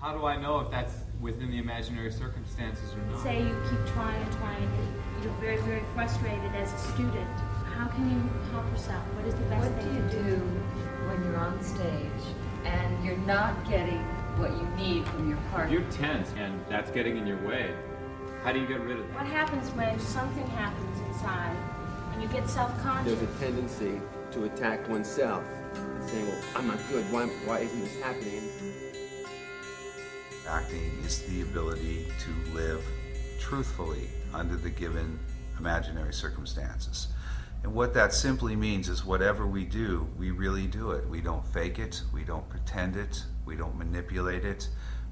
How do I know if that's within the imaginary circumstances or not? Say you keep trying and trying, and you're very, very frustrated as a student. How can you help yourself? What is the best thing to do? What do you do when you're on stage and you're not getting what you need from your partner? You're tense, and that's getting in your way. How do you get rid of that? What happens when something happens inside and you get self-conscious? There's a tendency to attack oneself, saying, well, I'm not good, why isn't this happening? Acting is the ability to live truthfully under the given imaginary circumstances. And what that simply means is whatever we do, we really do it. We don't fake it, we don't pretend it, we don't manipulate it,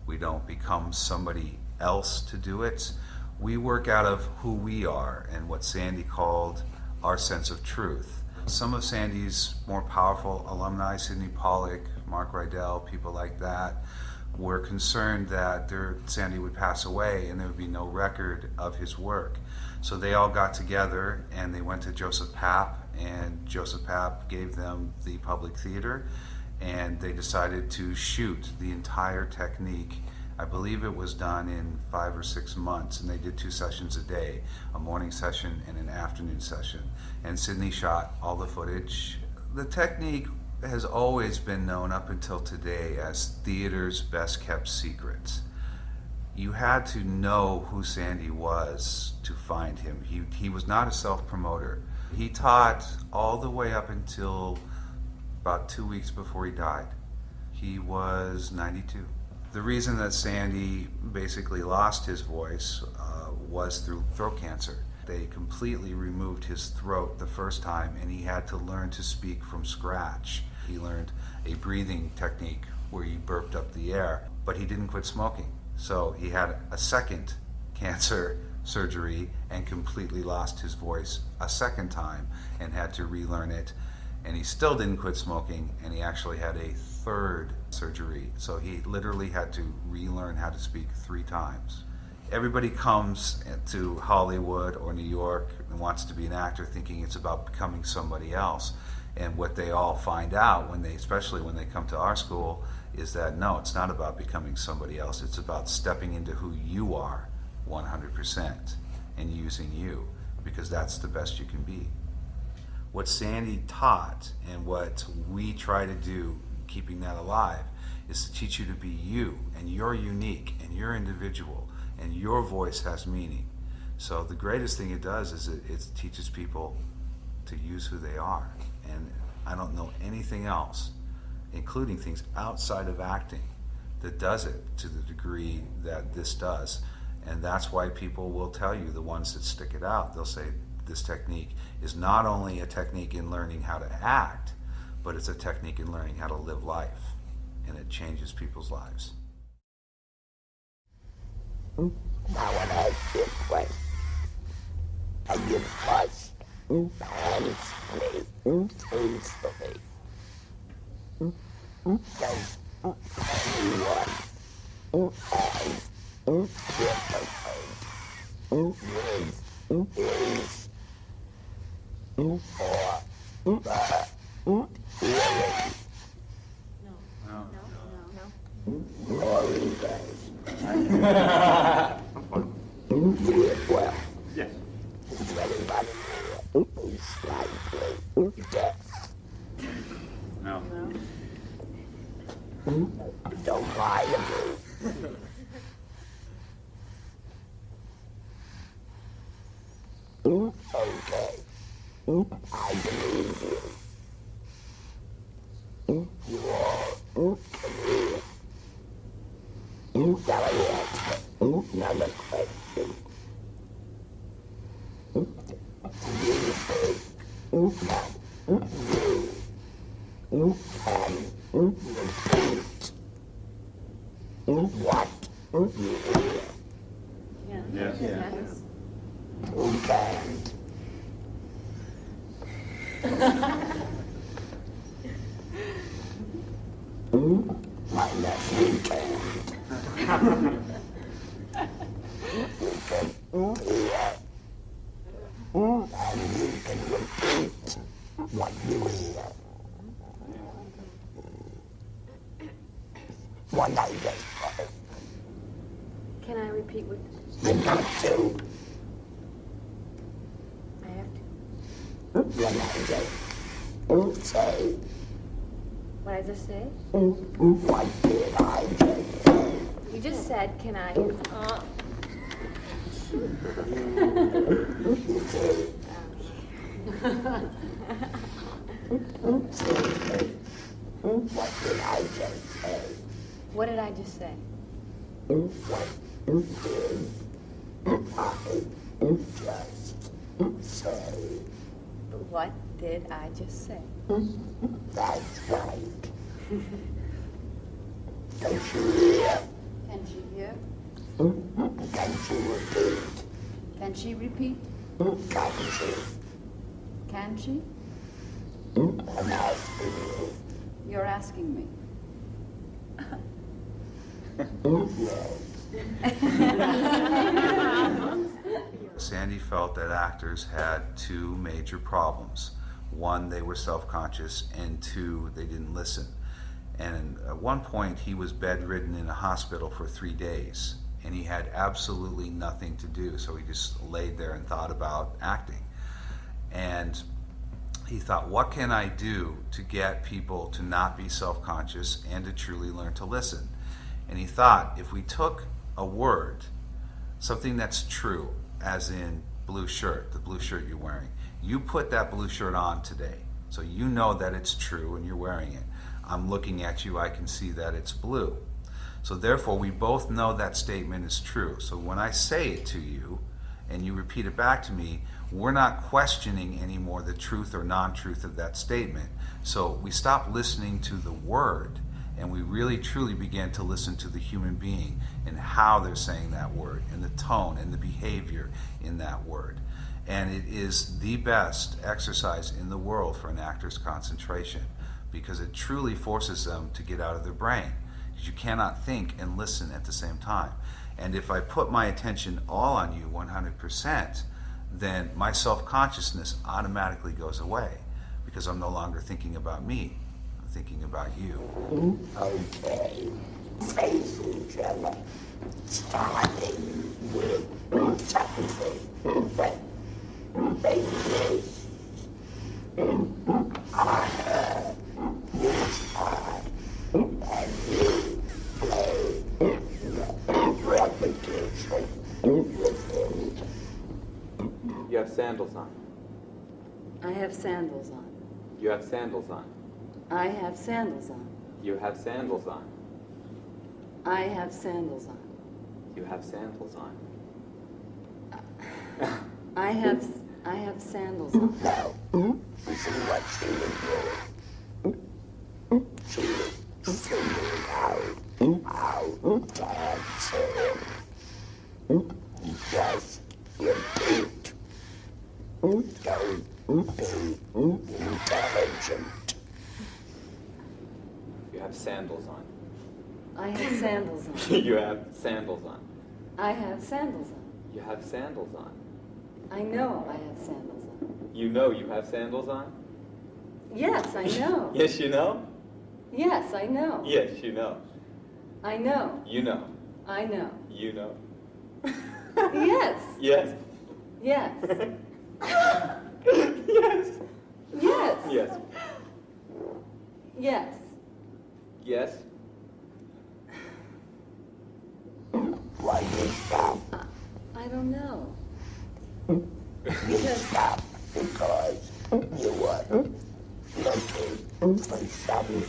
we don't become somebody else to do it. We work out of who we are and what Sandy called our sense of truth. Some of Sandy's more powerful alumni, Sidney Pollack, Mark Rydell, people like that, were concerned that Sandy would pass away and there would be no record of his work. So they all got together and they went to Joseph Papp, and Joseph Papp gave them the public theater, and they decided to shoot the entire technique. I believe it was done in 5 or 6 months, and they did 2 sessions a day, a morning session and an afternoon session. And Sidney shot all the footage. The technique has always been known up until today as theater's best kept secret. You had to know who Sandy was to find him. He was not a self-promoter. He taught all the way up until about 2 weeks before he died. He was 92. The reason that Sandy basically lost his voice was through throat cancer. They completely removed his throat the first time, and he had to learn to speak from scratch. He learned a breathing technique where he burped up the air, but he didn't quit smoking. So he had a second cancer surgery and completely lost his voice a second time and had to relearn it. And he still didn't quit smoking, and he actually had a third surgery. So he literally had to relearn how to speak 3 times. Everybody comes to Hollywood or New York and wants to be an actor thinking it's about becoming somebody else. And what they all find out, especially when they come to our school, is that no, it's not about becoming somebody else. It's about stepping into who you are 100% and using you, because that's the best you can be. What Sandy taught and what we try to do, keeping that alive, is to teach you to be you, and you're unique, and you're individual, and your voice has meaning. So the greatest thing it does is it teaches people to use who they are. And I don't know anything else, including things outside of acting, that does it to the degree that this does. And that's why people will tell you, the ones that stick it out, they'll say this technique is not only a technique in learning how to act, but it's a technique in learning how to live life. And it changes people's lives. Now when I get wet, I get flushed. Hands me, tastefully. Does anyone has difficult with his or the hearing? No. Lori does. You do it well. Yes. Is anybody here slightly deaf? No. Don't lie to me. Okay. I believe you. You all can hear. Now I ask another question. Do you think that you can repeat what you hear? Yes. Yes. Who can't? My nephew can't. You can hear. And you can repeat what you hear. One night, Can I repeat what? You got to. I have to. What I just say. What I just say? What did I just say? You just said, can I? What did I just say? What did I just say? What did I just say? What did I just say? That's right. Don't you hear? Can she hear? Can't you repeat? Can she repeat? Can't you? Can she? I'm asking you. You're asking me. Sandy felt that actors had two major problems. One, they were self-conscious, and two, they didn't listen. And at one point, he was bedridden in a hospital for 3 days, and he had absolutely nothing to do, so he just laid there and thought about acting. And he thought, what can I do to get people to not be self-conscious and to truly learn to listen? And he thought, if we took a word, something that's true, as in blue shirt, the blue shirt you're wearing, you put that blue shirt on today, so you know that it's true and you're wearing it. I'm looking at you, I can see that it's blue. So therefore, we both know that statement is true. So when I say it to you, and you repeat it back to me, we're not questioning anymore the truth or non-truth of that statement. So we stop listening to the word, and we really truly begin to listen to the human being and how they're saying that word, and the tone and the behavior in that word. And it is the best exercise in the world for an actor's concentration, because it truly forces them to get out of their brain, because you cannot think and listen at the same time. And if I put my attention all on you 100%, then my self-consciousness automatically goes away, because I'm no longer thinking about me, I'm thinking about you. Okay, ladies and gentlemen, starting with something that maybe I heard this part, and you play repetition with it. You have sandals on. I have sandals on. You have sandals on. I have sandals on. You have sandals on. I have sandals on. You have sandals on. I have sandals on. Now, this is what she was doing. She was figuring out how to answer him. Just repeat. Don't be intelligent. You have sandals on. I have sandals on. You have sandals on. I have sandals on. You have sandals on. I know I have sandals on. You know you have sandals on? Yes, I know. Yes, you know? Yes, I know. Yes, you know. I know. You know. I know. You know. Yes. Yes. Yes. Yes. Yes. Yes. Yes. Yes. Why you stop? I don't know. You stop because you were looking for something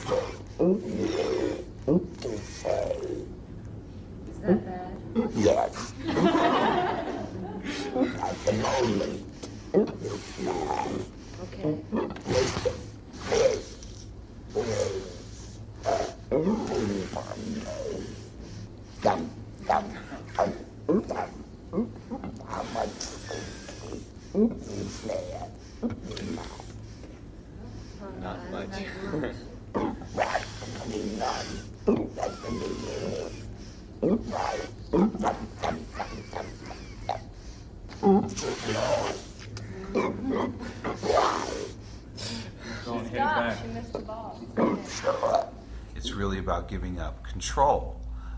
new to say. Is that bad? Yes. At the moment, it's not. Okay. Listen, this is how much is there? Not much. Practically none. That's the meaning. Right. Don't hit back. She missed the ball. It's really about giving up control.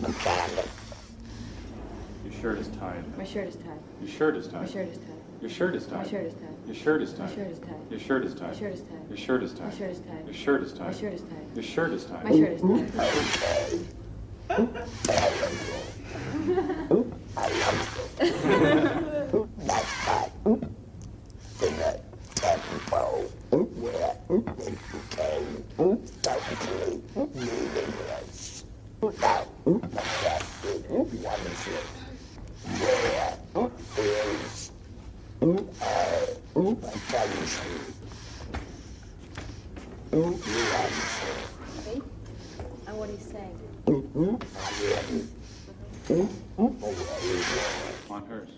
mechanic. Your shirt is tied. My shirt is tied. Your shirt is My tied. shirt is tied. Your shirt is My tied. shirt is tied. Your shirt is My tied. shirt is tied. Your shirt is My tied. shirt is tied. Your shirt is My tied. shirt is tied. Your shirt is My tied. shirt is tied. Your shirt is tied. My shirt is tied. That's that thinner tempo where it became totally meaningless. Now, the question was it where is attention? The answer. See? And what he's saying. On hers.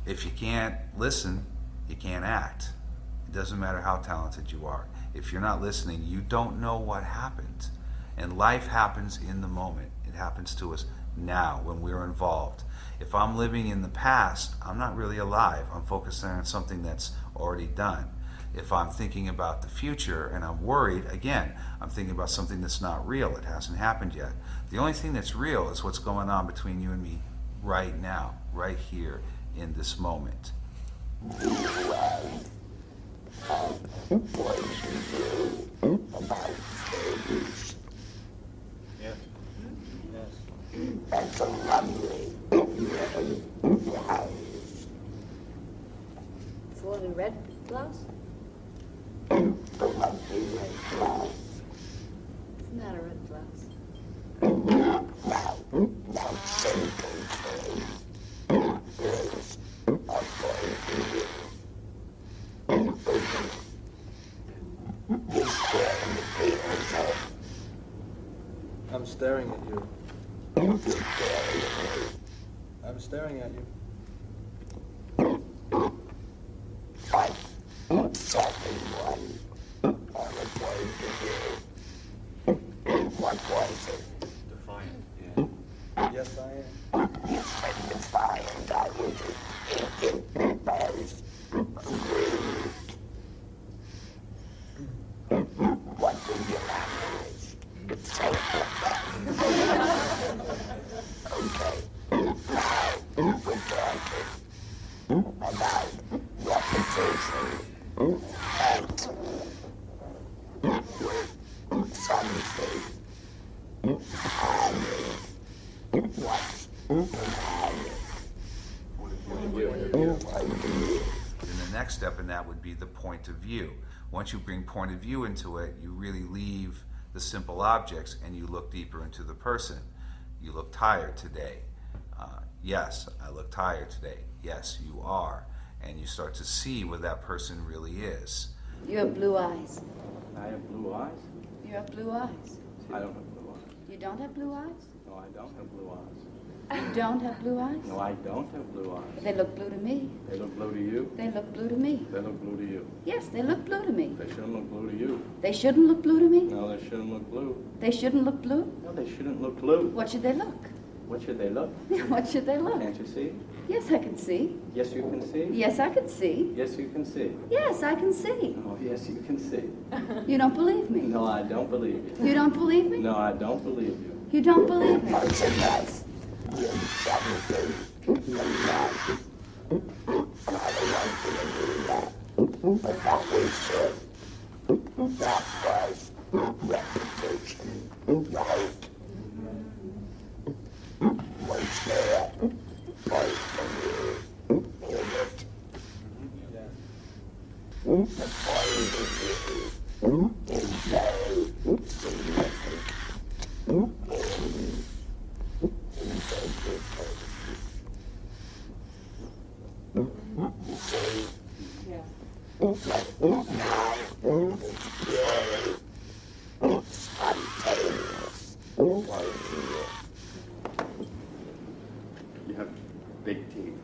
If you can't listen, you can't act. It doesn't matter how talented you are. If you're not listening, you don't know what happened. And life happens in the moment. It happens to us now when we're involved. If I'm living in the past, I'm not really alive. I'm focusing on something that's already done. If I'm thinking about the future and I'm worried, again, I'm thinking about something that's not real. It hasn't happened yet. The only thing that's real is what's going on between you and me right now, right here in this moment. Yes. Yes. That's a lovely house. It's a lovely red blouse. A lovely red blouse. It's not a red blouse. Now, that simple thing is avoiding you. Squaring the fields up. I'm staring at you. You're scaring me. I'm staring at you. What? Second one. I was going to do. What was it? Defiant. Yes, I am. You said defiant. I was embarrassed. What did you accomplish? Say it. Okay. Now, we're talking about repetition and something hanging. What's hanging? Then the next step in that would be the point of view. Once you bring point of view into it, you really leave the simple objects and you look deeper into the person. You look tired today. Yes, I look tired today. Yes, you are. And you start to see what that person really is. You have blue eyes. I have blue eyes. You have blue eyes. I don't have blue eyes. You don't have blue eyes? No, I don't have blue eyes. You don't have blue eyes? No, I don't have blue eyes. They look blue to me. They look blue to you. They look blue to me. They look blue to you. Yes, they look blue to me. They shouldn't look blue to you. They shouldn't look blue to me? No, they shouldn't look blue. They shouldn't look blue? No, they shouldn't look blue. What should they look? What should they look? What should they look? Can't you see? Yes, I can see. Yes, you can see. Yes, I can see. Yes, you can see. Yes, I can see. Oh, yes, you can see. You don't believe me? No, I don't believe you. You don't believe me? No, I don't believe you. You don't believe me? Much enough. You're something. But that was it. That was repetition, right? Was there point of view in it? The point of view is very significant in interpretation. You see? But now it's purely spontaneous point of view. You have big teeth.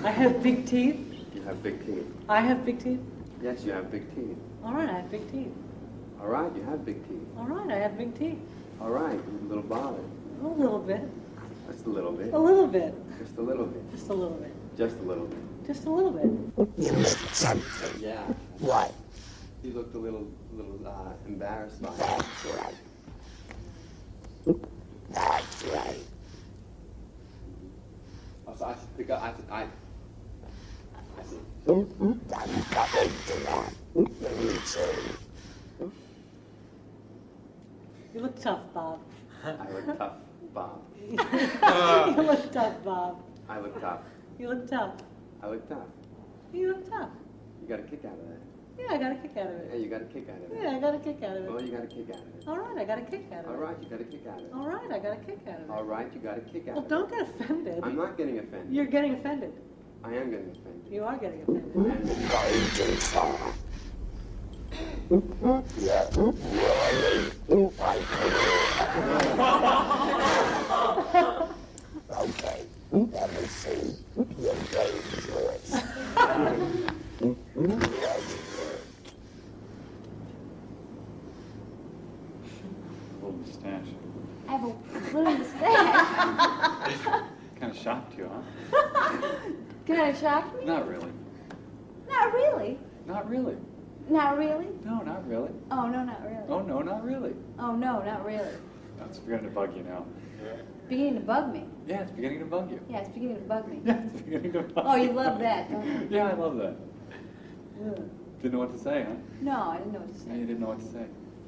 I have big teeth. You have big teeth. I have big teeth. Yes, you have big teeth. All right, I have big teeth. All right, you have big teeth. All right, I have big teeth. All right, you're a little bothered. A little bit. Just a little bit. A little bit. Just a little bit. Just a little bit. Just a little bit. Just a little bit. You missed something. Yeah. What? You looked a little embarrassed by it. That's right. That's right. Oh, so I should pick up. I see. I'm coming to that. Let me see. You look tough, Bob. I look tough, Bob. You look tough, Bob. I look tough. You look tough. I look tough. You look tough. You got a kick out of that. Yeah, I got a kick out of Yeah, it. you got a kick out of it. Yeah, I got a kick out of Well, it. you got a kick out of it. All right, I got a kick out of All it. right, you got a kick out of it. All right, I got a kick out of it. All right, you got a kick out Well, of don't it. get offended. I'm not getting offended. You're getting offended. I am getting offended. You are getting offended. And Going too far. Yeah, really? Okay, let me see. Your game's yours. Little mustache. I have a little mustache. Kind of shocked you, huh? Can I shock me? Not really. Not really. Not really. Not really? No, not really. Oh, no, not really. Oh, no, not really. Oh, no, not really. That's beginning to bug you now. Beginning to bug me. Yeah, it's beginning to bug you. Yeah, it's beginning to bug me. Yeah, it's beginning to bug Oh, you love that, don't you? Yeah, I love that. Ugh. Didn't know what to say, huh? No, I didn't know what to No, say. you didn't know what to say.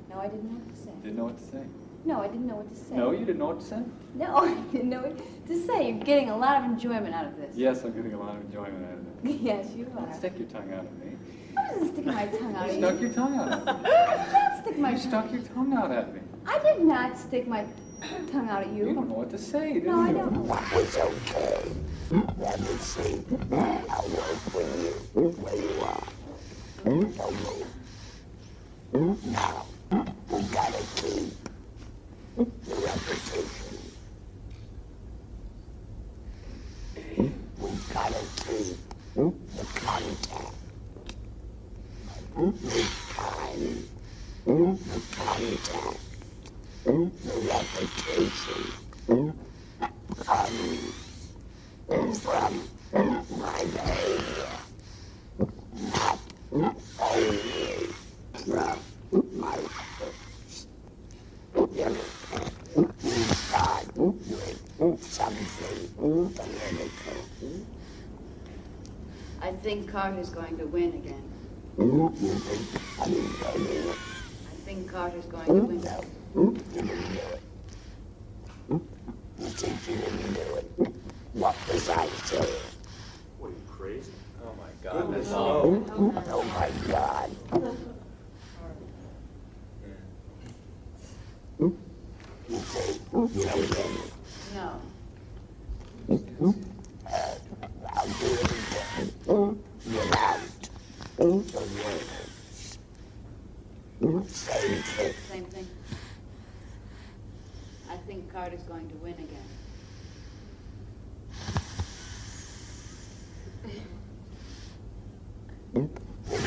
No, I didn't know what to say. Didn't know what to say. No, I didn't know what to say. No, you didn't know what to say? No, I didn't know what to say. You're getting a lot of enjoyment out of this. Yes, I'm getting a lot of enjoyment out of it. Yes, you are. Don't stick your tongue out at me. I wasn't sticking my tongue out You at stuck you. your tongue out at me. I did not stick my You tongue. stuck your tongue out at me. I did not stick my tongue out at You you. don't know what to say, did No, I you? don't. That was okay. Let me see. I'll work with you where you are. Don't move. Now, we gotta keep the repetition. We gotta keep the contact. This time, the contact, the repetition comes from my behavior, not only from my words. We start with something political. I think Carter's going to win again. I think Carter's going to win. No, you didn't do it. You think you didn't do it? What was I saying? What, are you crazy? Oh my goodness. Oh my God. You say you don't get it. No. I'll do it again. Without the words. Same thing. Same thing. I think Carter's going to win again.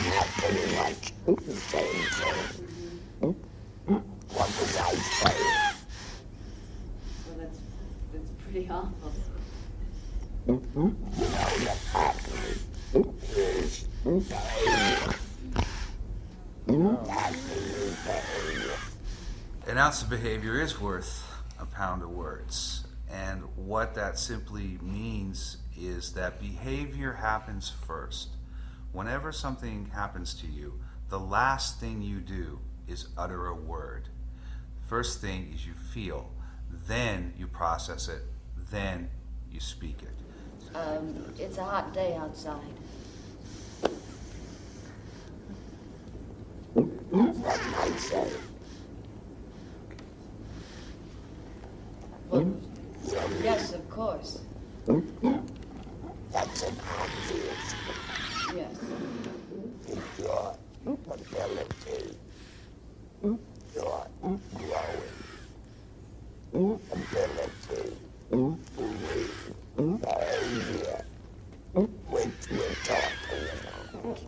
Not pretty much the same thing. What was I saying? Well, that's pretty awful. No, the pattern is behavior. Pattern is behavior. An ounce of behavior is worth a pound of words. And what that simply means is that behavior happens first. Whenever something happens to you, the last thing you do is utter a word. First thing is you feel, then you process it, then you speak it. It's a hot day outside. What I say. Well, yes, of course. That's an obvious. Yes. It's your ability, your growing ability to read behavior, which we're talking about.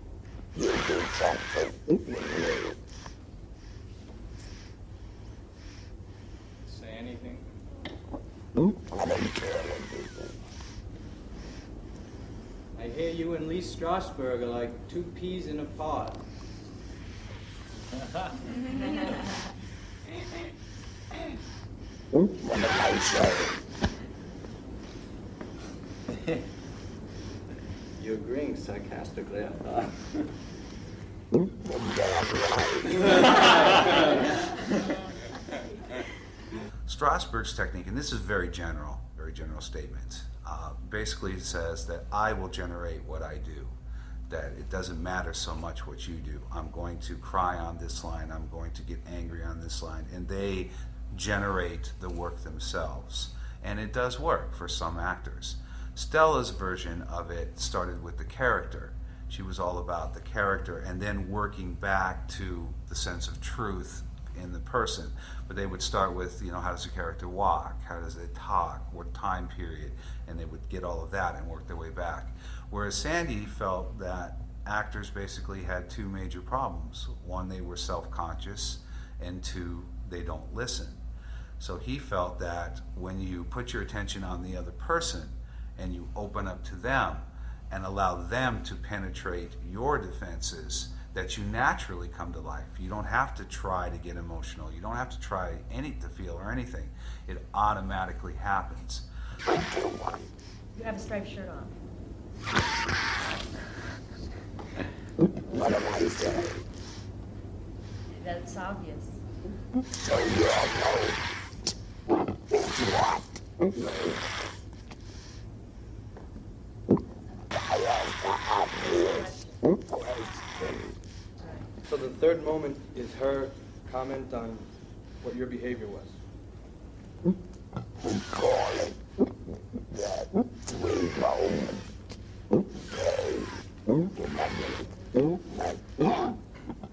You do something with me. Say anything. I don't care anything. I hear you and Lee Strasberg are like two peas in a pod. What am I saying? You're agreeing sarcastically, I thought. Strasberg's technique, and this is very general statement, basically says that I will generate what I do, that it doesn't matter so much what you do. I'm going to cry on this line, I'm going to get angry on this line, and they generate the work themselves. And it does work for some actors. Stella's version of it started with the character. She was all about the character and then working back to the sense of truth in the person. But they would start with, you know, how does the character walk? How does it talk? What time period? And they would get all of that and work their way back. Whereas Sandy felt that actors basically had two major problems. One, they were self-conscious, and two, they don't listen. So he felt that when you put your attention on the other person and you open up to them and allow them to penetrate your defenses, that you naturally come to life. You don't have to try to get emotional. You don't have to try to feel or anything. It automatically happens. You have a striped shirt on. What am I saying? That's obvious. So you know what? So the third moment is her comment on what your behavior was. We call it that sweet moment. Okay.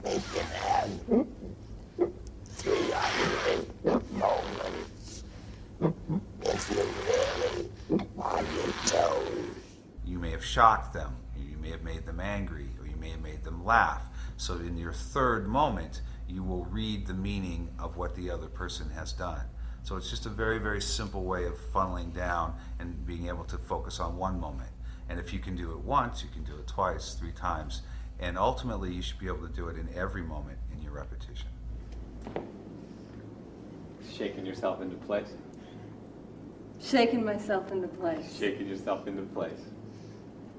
They can have 300 moments if you're really on your toes. You may have shocked them, you may have made them angry, or you may have made them laugh. So in your third moment, you will read the meaning of what the other person has done. So it's just a very, very simple way of funneling down and being able to focus on one moment. And if you can do it once, you can do it twice, 3 times. And ultimately, you should be able to do it in every moment in your repetition. Shaking yourself into place. Shaking myself into place. Shaking yourself into place.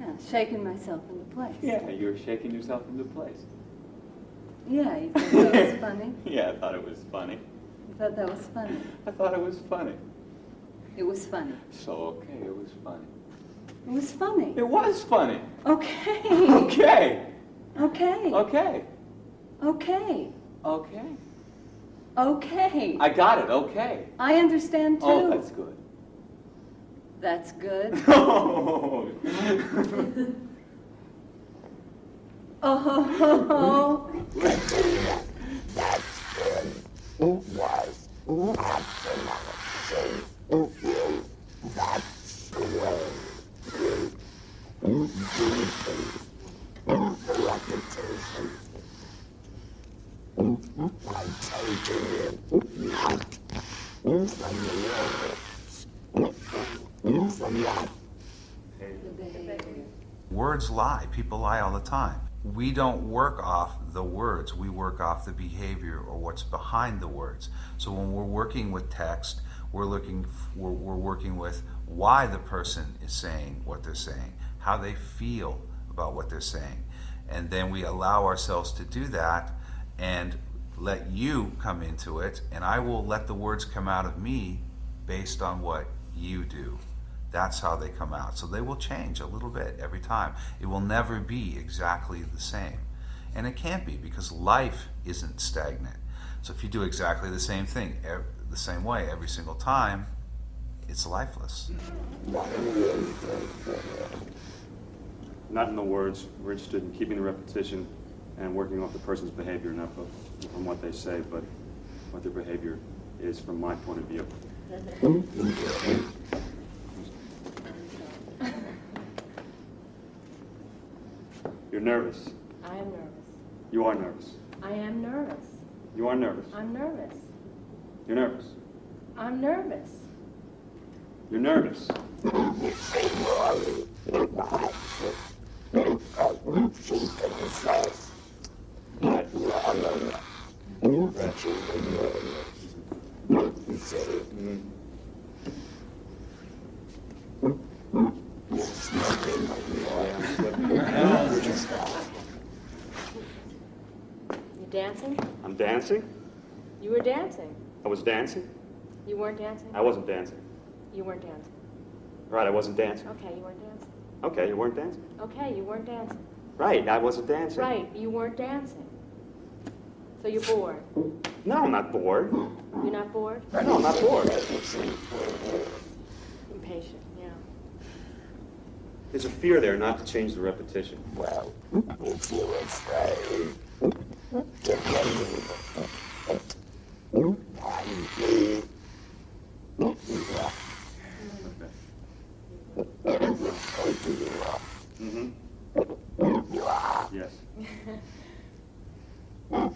Yeah, shaking myself into place. Yeah, you're shaking yourself into place. Yeah, you thought that was funny? Yeah, I thought it was funny. You thought that was funny? I thought it was funny. It was funny. So, okay, it was funny. It was funny. It was funny. Okay. Okay. Okay. Okay. Okay. Okay. Okay. I got it, okay. I understand too. Oh, that's good. That's good. Oh. Oh. That's good. It was absolutely you. That's the way you deepen repetition. By taking it not from the words, from that. Words lie. People lie all the time. We don't work off the words. We work off the behavior or what's behind the words. So when we're working with text, we're working with why the person is saying what they're saying, how they feel about what they're saying. And then we allow ourselves to do that and let you come into it, and I will let the words come out of me based on what you do. That's how they come out. So they will change a little bit every time. It will never be exactly the same. And it can't be, because life isn't stagnant. So if you do exactly the same thing the same way every single time, it's lifeless. Not in the words. We're interested in keeping the repetition and working off the person's behavior, not from what they say, but what their behavior is from my point of view. You're nervous. I am nervous. You are nervous. I am nervous. You are nervous. I'm nervous. You're nervous. I'm nervous. You're nervous. You dancing? I'm dancing? You were dancing. I was dancing? You weren't dancing? I wasn't dancing. You weren't dancing. Right, I wasn't dancing. Okay, you weren't dancing. Okay, you weren't dancing. Okay, you weren't dancing. Right, I wasn't dancing. Right, you weren't dancing. So you're bored. No, I'm not bored. You're not bored? No, I'm not bored. Impatient, yeah. There's a fear there not to change the repetition. Well, if you're afraid, get ready. Mm-hmm. Yes.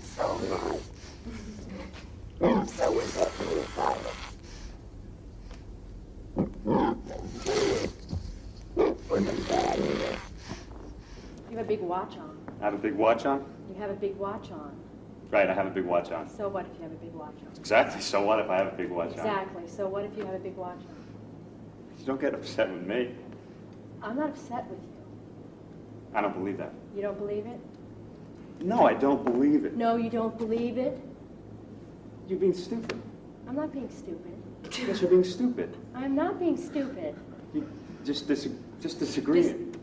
So nice. So is everybody. You have a big watch on. I have a big watch on? You have a big watch on. Right, I have a big watch on. So what if you have a big watch on? Exactly, so what if I have a big watch on? Exactly. So what if you have a big watch on? You don't get upset with me. I'm not upset with you. I don't believe that. You don't believe it? No, I don't believe it. No, you don't believe it? You're being stupid. I'm not being stupid. Yes, you're being stupid. I'm not being stupid. You just disagreeing. Just disagreeing?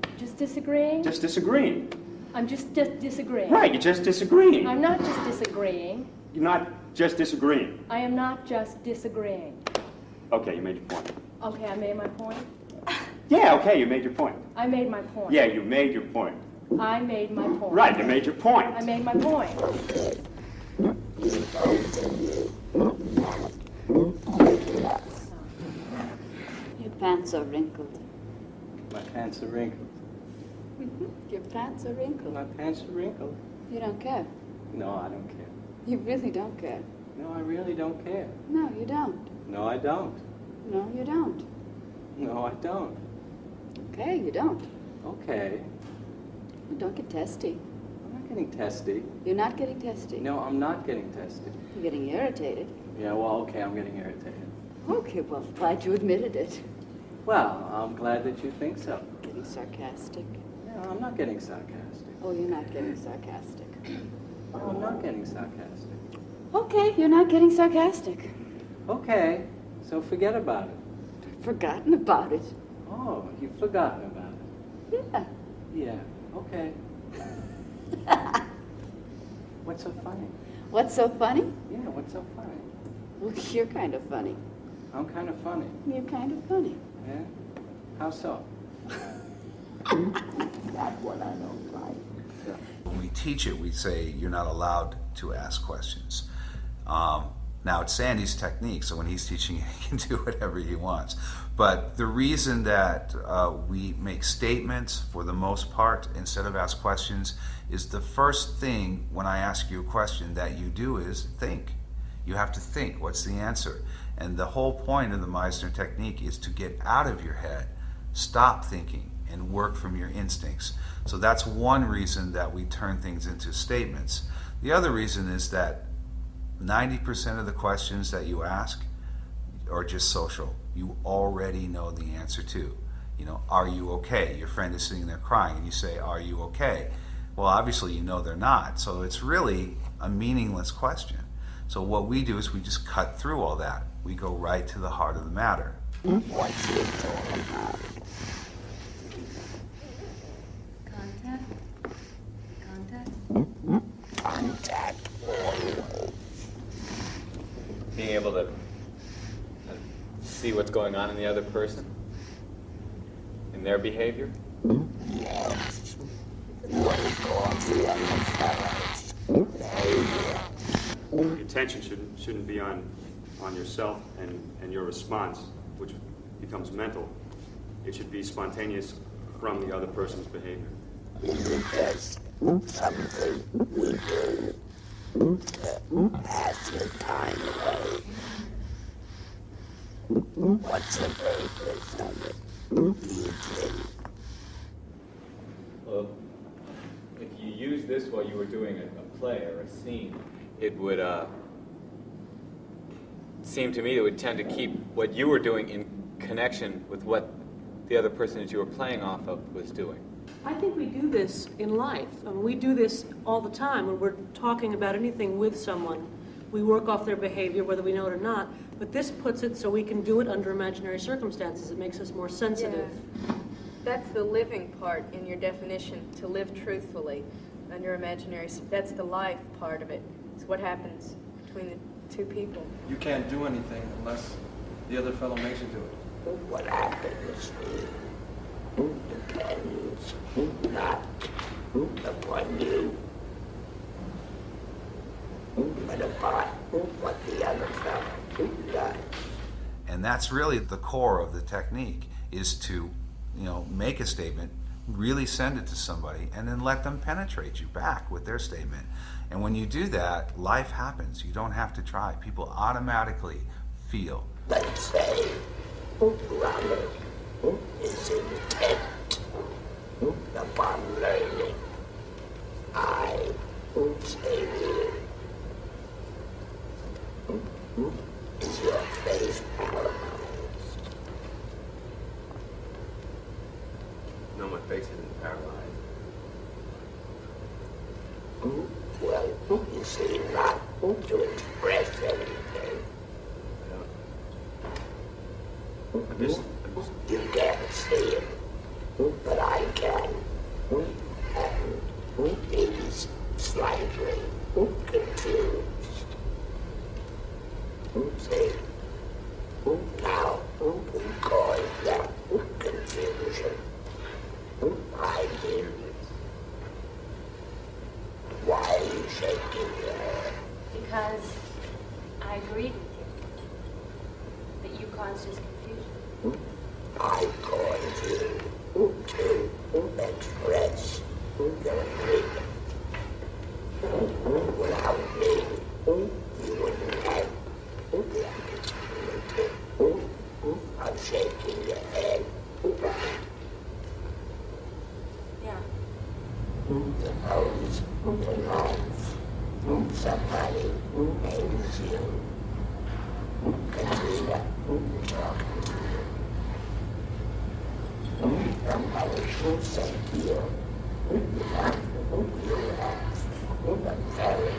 Just disagreeing. I'm just disagreeing. Right, you're just disagreeing. I'm not just disagreeing. You're not just disagreeing. I am not just disagreeing. Okay, you made your point. Okay, I made my point. Yeah, okay, you made your point. I made my point. Yeah, you made your point. I made my point. Right, you made your point. I made my point. Your pants are wrinkled. My pants are wrinkled. Your pants are wrinkled. My pants are wrinkled. You don't care. No, I don't care. You really don't care. No, I really don't care. No, you don't. No, I don't. No, you don't. No, I don't. Okay, you don't. Okay. Don't get testy. I'm not getting testy. You're not getting testy. No, I'm not getting testy. You're getting irritated. Yeah, well, okay, I'm getting irritated. Okay, well, glad you admitted it. Well, I'm glad that you think so. Getting sarcastic. No, I'm not getting sarcastic. Oh, you're not getting sarcastic. No, I'm not getting sarcastic. Okay, you're not getting sarcastic. Okay, so forget about it. Forgotten about it. Oh, you've forgotten about it. Yeah. Yeah, okay. What's so funny? What's so funny? Yeah, what's so funny? Well, you're kind of funny. I'm kind of funny. You're kind of funny. Yeah? How so? That's what I don't like. When we teach it, we say you're not allowed to ask questions. Now, it's Sandy's technique, so when he's teaching it, he can do whatever he wants. But the reason that we make statements, for the most part, instead of ask questions, is the first thing when I ask you a question that you do is think. You have to think, what's the answer? And the whole point of the Meisner technique is to get out of your head, stop thinking, and work from your instincts. So that's one reason that we turn things into statements. The other reason is that 90% of the questions that you ask are just social. You already know the answer to. You know, are you okay? Your friend is sitting there crying and you say, are you okay? Well, obviously you know they're not. So it's really a meaningless question. So what we do is we just cut through all that. We go right to the heart of the matter. What's it all about? Contact? Contact always. Being able to see what's going on in the other person, in their behavior. Yes. What is going to the other fellow's behavior? Your attention shouldn't be on yourself and your response, which becomes mental. It should be spontaneous from the other person's behavior. Is it just something we do to pass the time away? What's the purpose of it, do you think? Well, if you use this while you were doing a play or a scene, it would seem to me that it would tend to keep what you were doing in connection with what the other person that you were playing off of was doing. I think we do this in life. I mean, we do this all the time when we're talking about anything with someone. We work off their behavior, whether we know it or not, but this puts it so we can do it under imaginary circumstances. It makes us more sensitive. Yeah. That's the living part in your definition, to live truthfully under imaginary. That's the life part of it. It's what happens between the two people. You can't do anything unless the other fellow makes you do it. What happens depends not upon you, but upon what the other fellow does. And that's really the core of the technique, is to, make a statement, really send it to somebody, and then let them penetrate you back with their statement. And when you do that, life happens. You don't have to try. People automatically feel. Let's say Robert is intent upon learning. I say here, is your face paralyzed? No, my face isn't paralyzed. Well, you see, not to express anything. You can't see it, but I can. And he's slightly confused. See? Now, we call that confusion. I hear it. Why are you shaking your head? Because I agreed with you that you caused his confusion. I called you to express your agreement. Without me, you wouldn't have the opportunity of shaking your head. Yeah. Suppose in life somebody names you Katrina talking to you. Somebody should say to you, you have a very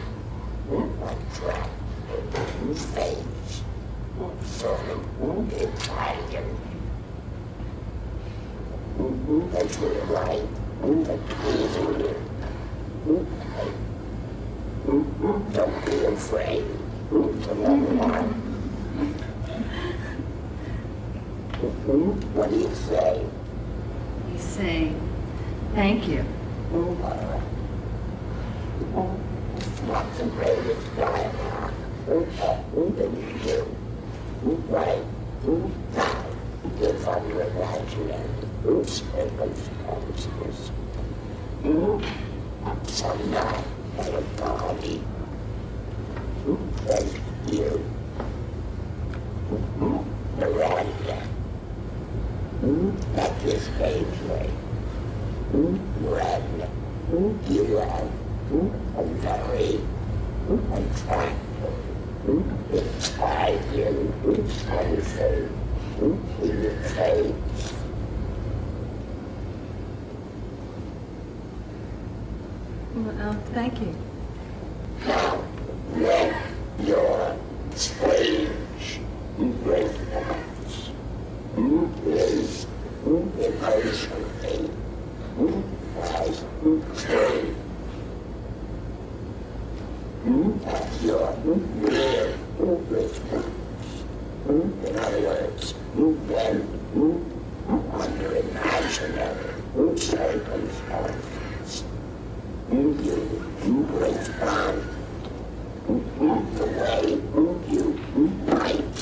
attractive face, sort of Italian. That you're right, that pleasing you. Don't be afraid to let it out. What do you say? He's saying, thank you. Not the greatest dialogue that you do. Right? Now, if under imaginary circumstances, some night at a party, thank you, Miranda, at this gateway, when you have a very attractive, Italian Sanford in your face. Well, thank you. Now, when your strange response is emotionally has changed, that's your real response. In other words, when under imaginary circumstances, you respond the way you might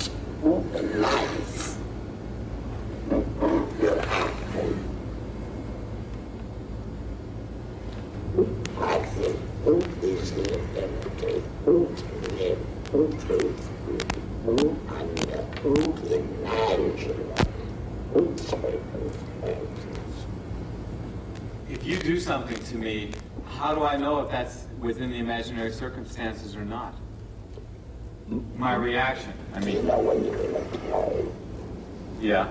in life. You're acting. Acting is the ability to live truthfully under imaginary circumstances. If you do something to me, how do I know if that's within the imaginary circumstances or not? My reaction. I mean, you know when you're in a play, yeah.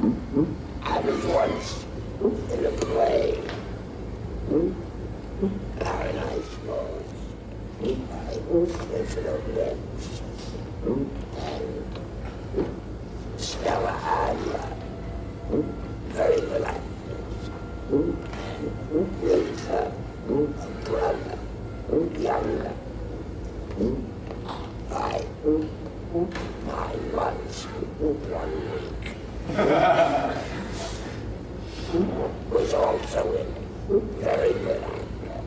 I was once in a play, Paradise Lost, by Original Lips, and Stella Adler, very relaxed, and Lisa, a brother, younger, by 9 months, 1 week. Was also in it, very good actor.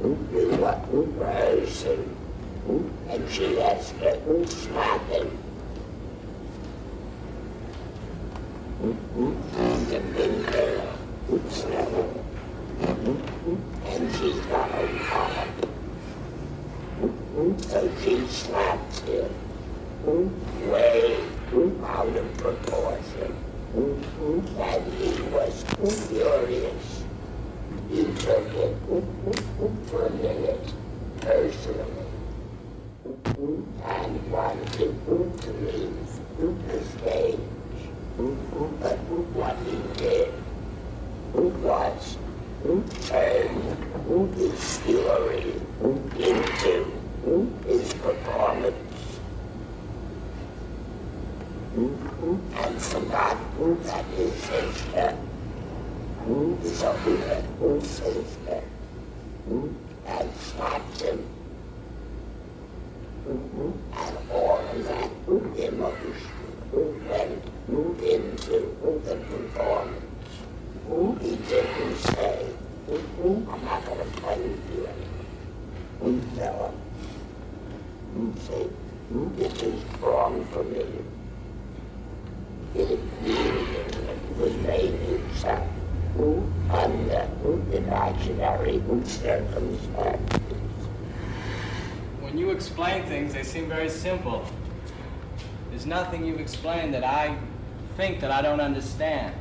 We were rehearsing, and she has to slap him. The big girl, Stella, and she's got a collar. So she slapped him way out of proportion. And he was furious. He took it for a minute personally and wanted to leave the stage. But what he did was turn his fury into his performance. And forgot that his sister, his older sister, had slapped him. And all of that emotion went into the performance. He didn't say, I'm not going to play you anymore. No. See, it is wrong for me. It was made himself under imaginary circumstances. When you explain things, they seem very simple. There's nothing you've explained that I think that I don't understand.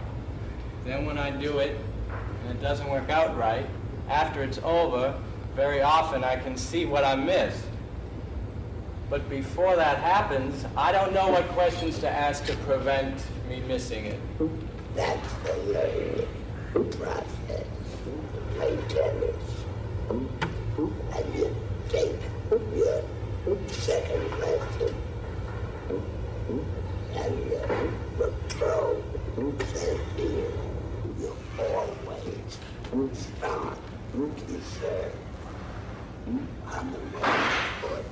Then when I do it, and it doesn't work out right, after it's over, very often I can see what I missed. But before that happens, I don't know what questions to ask to prevent me missing it. That's the learning process. Play tennis. And you take your second lesson. And the pro says to you, you always start to serve on the right foot.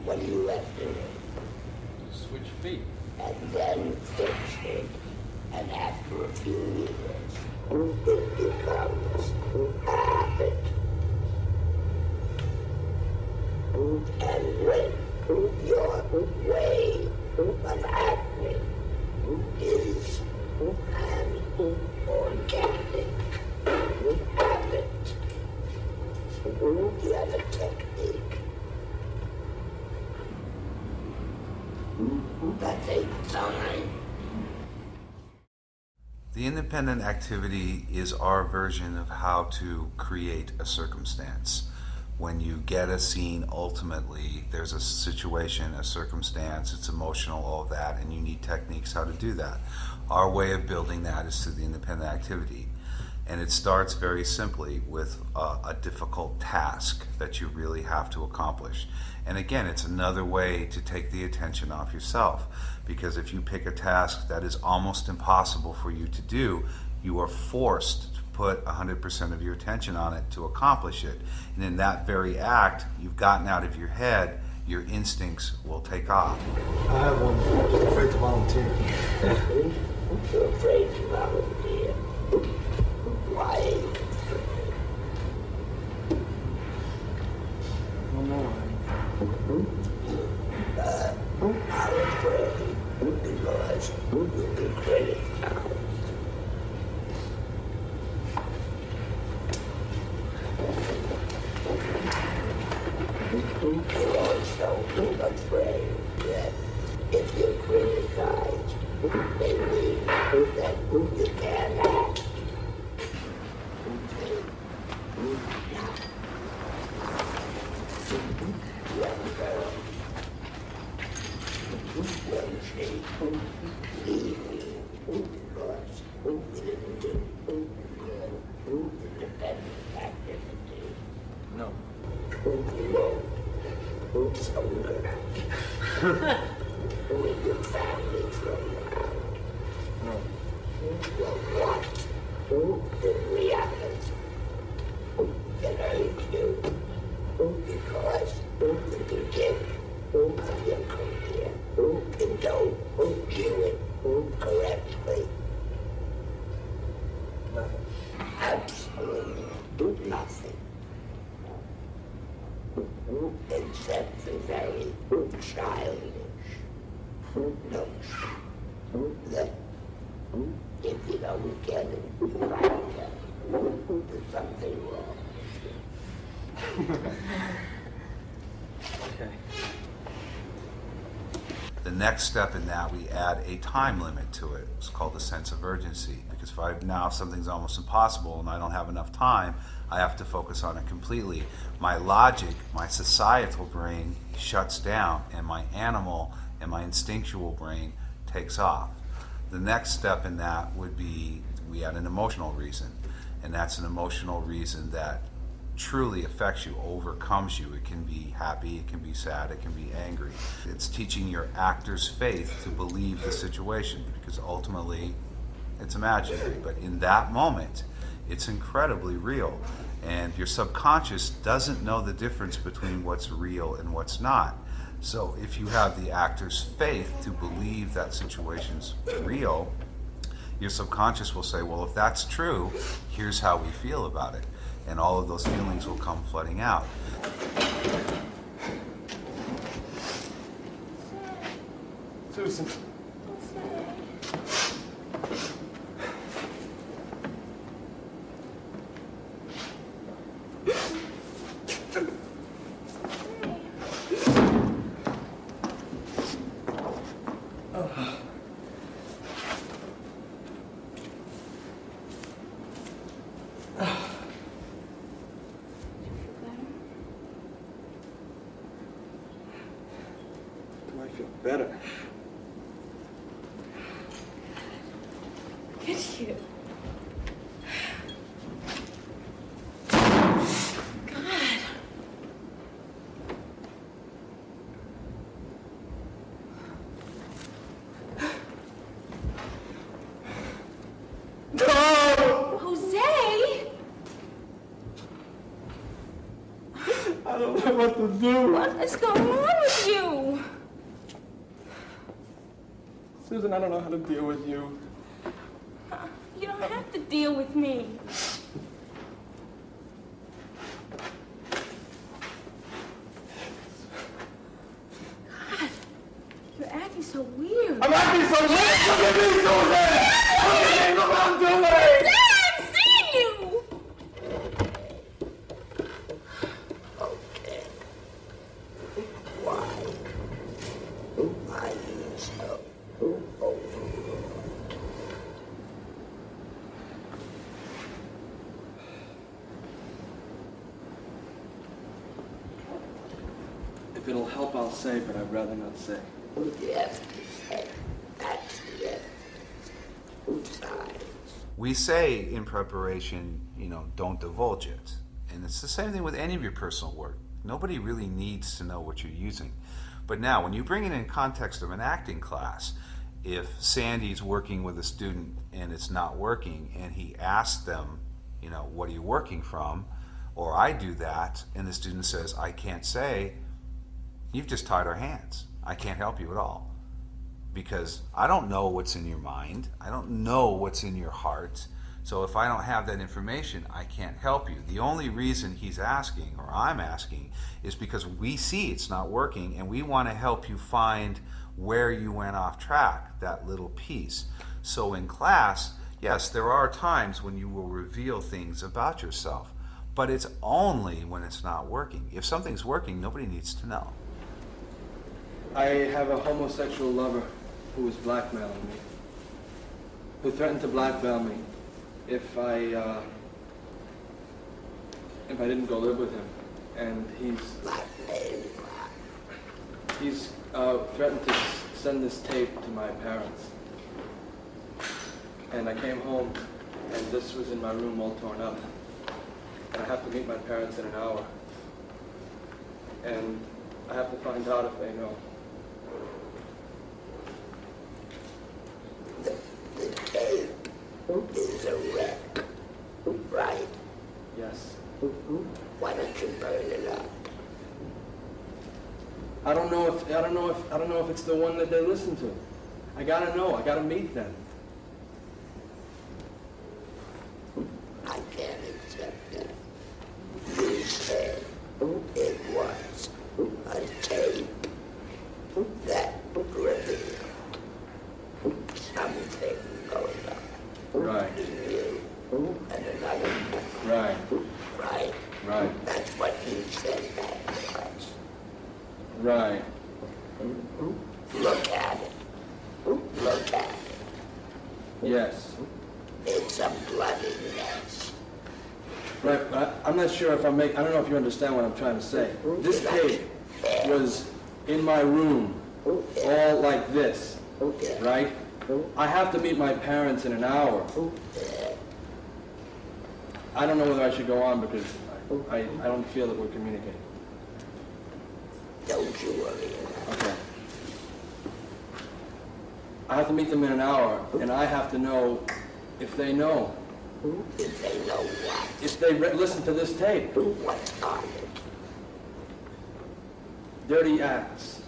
When you left it, Switch feet. and then fix it, and after a few years, it becomes a habit. And when your way of acting is an organic habit, you have a technique. That takes time. The independent activity is our version of how to create a circumstance. When you get a scene, ultimately, there's a situation, a circumstance, it's emotional, all of that, and you need techniques how to do that. Our way of building that is through the independent activity. And it starts very simply with a difficult task that you really have to accomplish. And again, it's another way to take the attention off yourself, because if you pick a task that is almost impossible for you to do, you are forced to put 100% of your attention on it to accomplish it. And in that very act, you've gotten out of your head, your instincts will take off. I have one. I'm just afraid to volunteer. You're afraid to volunteer. Why? I don't know. I'm afraid because you'll be criticized. You're also afraid that if you're criticized, they mean that you can't act. Young girl, when she older. With your family for a while. No. Well, what? The reality that hurt you because the beginning of your career, and don't do it correctly. Nothing. Absolutely nothing. Except the very childish notion that if you don't get it right, there's something wrong. Okay. The next step in that, we add a time limit to it. It's called the sense of urgency. Because if something's almost impossible and I don't have enough time, I have to focus on it completely. My logic, my societal brain shuts down, and my animal and my instinctual brain takes off. The next step in that would be we add an emotional reason. And that's an emotional reason that truly affects you, overcomes you. It can be happy, it can be sad, it can be angry. It's teaching your actor's faith to believe the situation, because ultimately it's imaginary, but in that moment it's incredibly real, and your subconscious doesn't know the difference between what's real and what's not. So if you have the actor's faith to believe that situation's real, your subconscious will say, well, if that's true, here's how we feel about it. And all of those feelings will come flooding out. Susan. Do I feel better? Look at you. God. No! Jose! I don't know what to do. What is going on with you? Susan, I don't know how to deal with you. You don't have to deal with me. God, you're acting so weird. I'm acting so weird! Look at me, Susan! Look at me! Look what I'm doing! I'm seeing you! Okay. Why are you so overwrought? If it'll help, I'll say, but I'd rather not say. Yes, that's it. Besides, We say in preparation, don't divulge it. And it's the same thing with any of your personal work. Nobody really needs to know what you're using. But now, when you bring it in context of an acting class, if Sandy's working with a student and it's not working, and he asks them, what are you working from? Or I do that, and the student says, I can't say, you've just tied our hands. I can't help you at all. Because I don't know what's in your mind. I don't know what's in your heart. So if I don't have that information, I can't help you. The only reason he's asking, or I'm asking, is because we see it's not working, and we want to help you find where you went off track, that little piece. So in class, yes, there are times when you will reveal things about yourself, but it's only when it's not working. If something's working, nobody needs to know. I have a homosexual lover who was blackmailing me, who threatened to blackmail me if I didn't go live with him, and he's threatened to send this tape to my parents. And I came home, and this was in my room all torn up, and I have to meet my parents in an hour. And I have to find out if they know. The tape is a wreck, right? Yes. Why don't you burn it up? I don't know if it's the one that they listen to. I gotta know. I gotta meet them. I can't accept that. You said it was a tape that revealed something going on Right. in you and another man. Right. Right? Right. That's what you said that was. Right. Look at it. Look at it. Yes. It's a bloody mess. Right, but I'm not sure if I don't know if you understand what I'm trying to say. This tape was in my room, all like this, right? I have to meet my parents in an hour. I don't know whether I should go on because I don't feel that we're communicating. Don't you worry. Okay. I have to meet them in an hour, and I have to know if they know. If they know what? If they listen to this tape. What's on it? Dirty acts.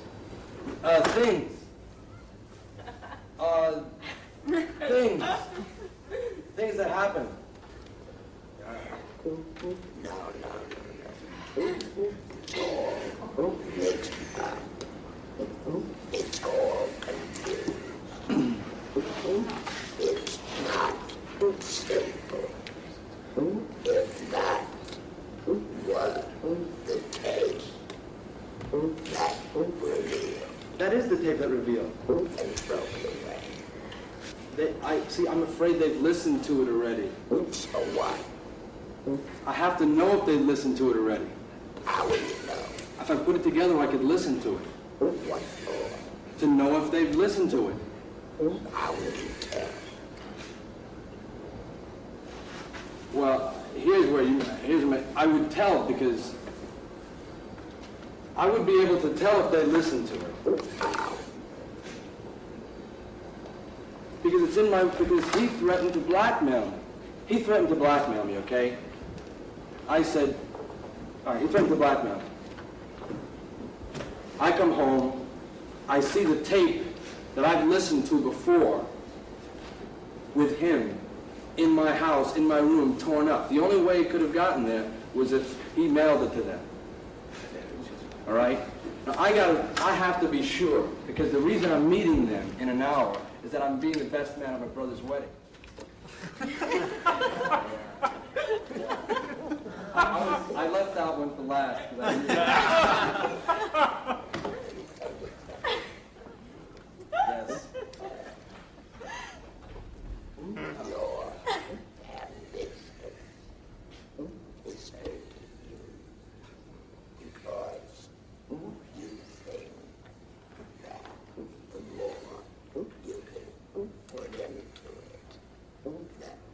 Things. Things. Things that happen. No. It's all mixed up. It's all confused. It's not simple. If that were the case, that revealed. That is the tape that revealed. And thrown away. I'm afraid they've listened to it already. So what? I have to know if they've listened to it already. How will you know? If I put it together, I could listen to it. What for? To know if they've listened to it. How will you tell? Well, I would tell because I would be able to tell if they listened to it. Because he threatened to blackmail me. He threatened to blackmail me, okay? I said, all right, he threatened to blackmail me. I come home, I see the tape that I've listened to before with him in my house, in my room, torn up. The only way it could have gotten there was if he mailed it to them. All right? Now, I have to be sure, because the reason I'm meeting them in an hour is that I'm being the best man at my brother's wedding. I left that one for last. Yes. Your ambition is hurting you because you think that the more you can put into it,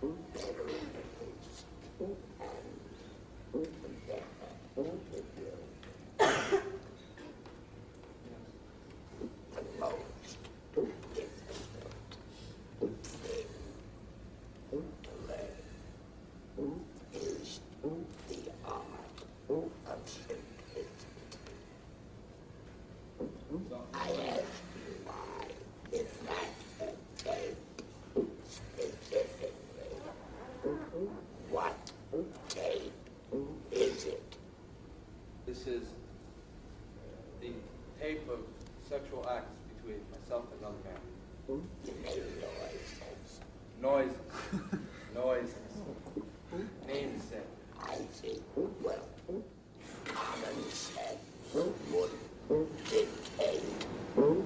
the better it is, and the better it will be. The most difficult thing to learn is the art of simplicity. I ask you why, if that's the tape, specifically, what tape is it? This is the tape of sexual acts between myself and another man. You made noises. Noises. Name said. I see. Well, common sense would dictate you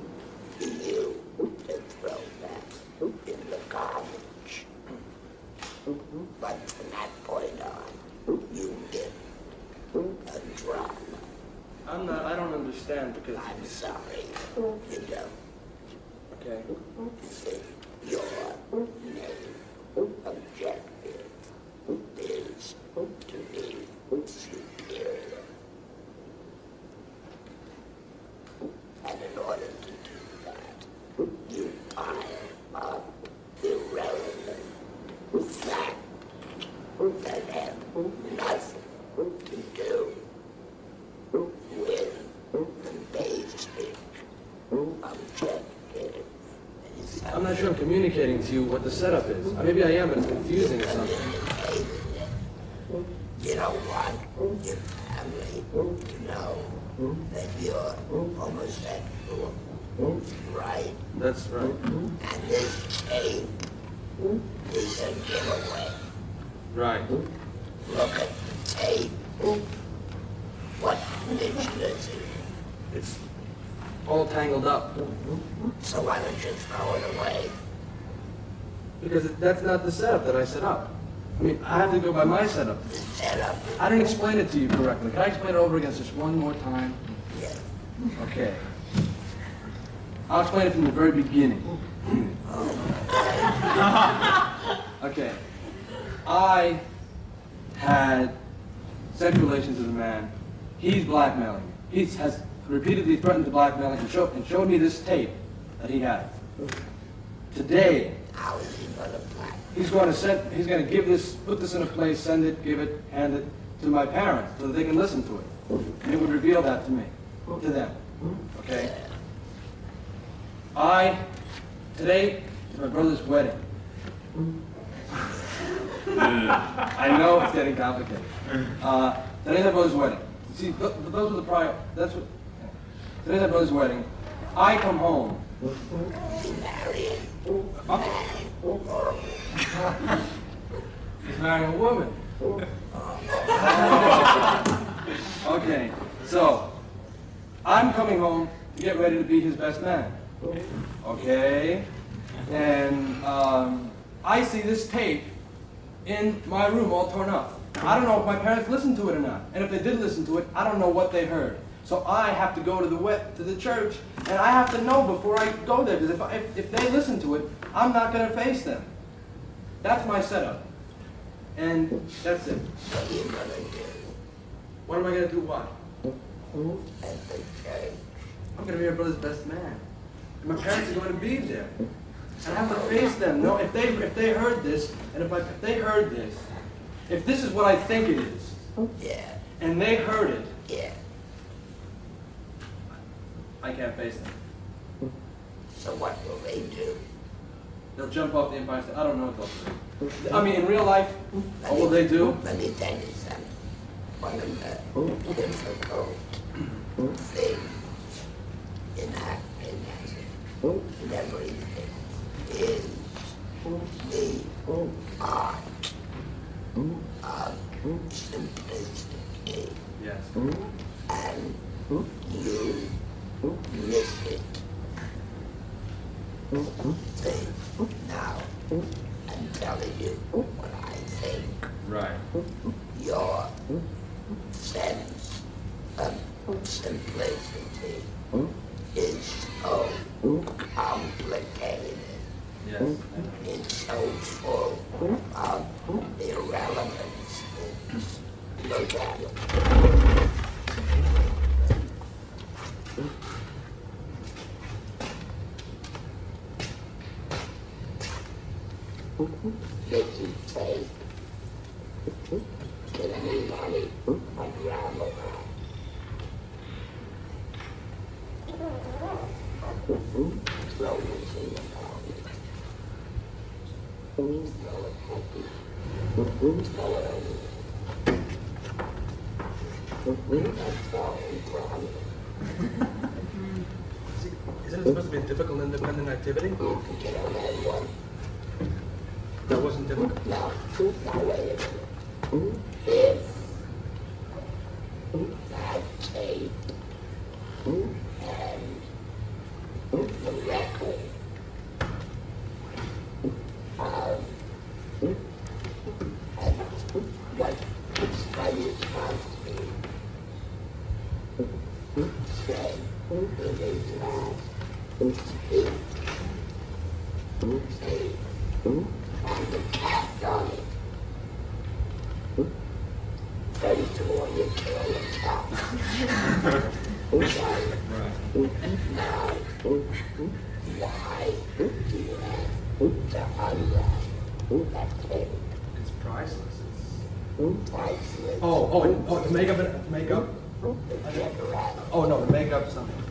to throw that in the garbage. But from that point on, you did a drama. I don't understand because... I'm sorry, you don't. Okay. See, your main objective is to be superior. that have nothing to do with the basic objective. I'm not sure I'm communicating to you what the setup is. Maybe I am, but it's confusing or something. You don't want your family to know that you're homosexual, right? That's right. And this tape is a giveaway. Right. Look at the tape. What condition is it? It's all tangled up. So why don't you throw it away? Because that's not the setup that I set up. I mean, I have to go by my setup. Setup? I didn't explain it to you correctly. Can I explain it over again just one more time? Yes. Okay. I'll explain it from the very beginning. Okay. I had sexual relations with a man. He's blackmailing me. He has repeatedly threatened to blackmail me and showed me this tape that he had. Today, how is he going to blackmail? He's going to put this in a place, send it, give it, hand it to my parents so that they can listen to it. And it would reveal that to me, to them. Okay? Today is my brother's wedding. I know it's getting complicated. Today's my brother's wedding. See, those were the prior, today's my brother's wedding. I come home. He's marrying a woman. Okay, so I'm coming home to get ready to be his best man. Okay, and I see this tape in my room all torn up. I don't know if my parents listened to it or not, and if they did listen to it, I don't know what they heard. So I have to go to the church, and I have to know before I go there, because if they listen to it, I'm not going to face them. That's my setup. And that's it. What are you going to do? What am I going to do what? At the church. I'm going to be my brother's best man. And my parents are going to be there. And I have to face them. No, if they heard this, and if they heard this, if this is what I think it is, yeah, and they heard it, yeah, I can't face them. So what will they do? They'll jump off the Empire State. I don't know what they'll do. I mean, in real life, what will they do? Let me tell you something. One of the difficult things in acting and everything is the art of simplicity. Yes. And you miss it. See, now I'm telling you what I think. Right. Your sense of simplicity is so complicated. Yes. It's so full of irrelevance. Look at it. This is tape. Can anybody unravel that? Throw this in the body. Throw it happy. Throw it over. That's all the problem. Isn't it supposed to be a difficult independent activity? Get on that one. That wasn't difficult? No. Now wait a minute. If that tape and the record of what studies constantly said in his last speech, and the cat on it. Then before you kill the cat. Now, why do you have to unwrap that tape? It's priceless. Oh, the makeup. Oh no, the makeup something.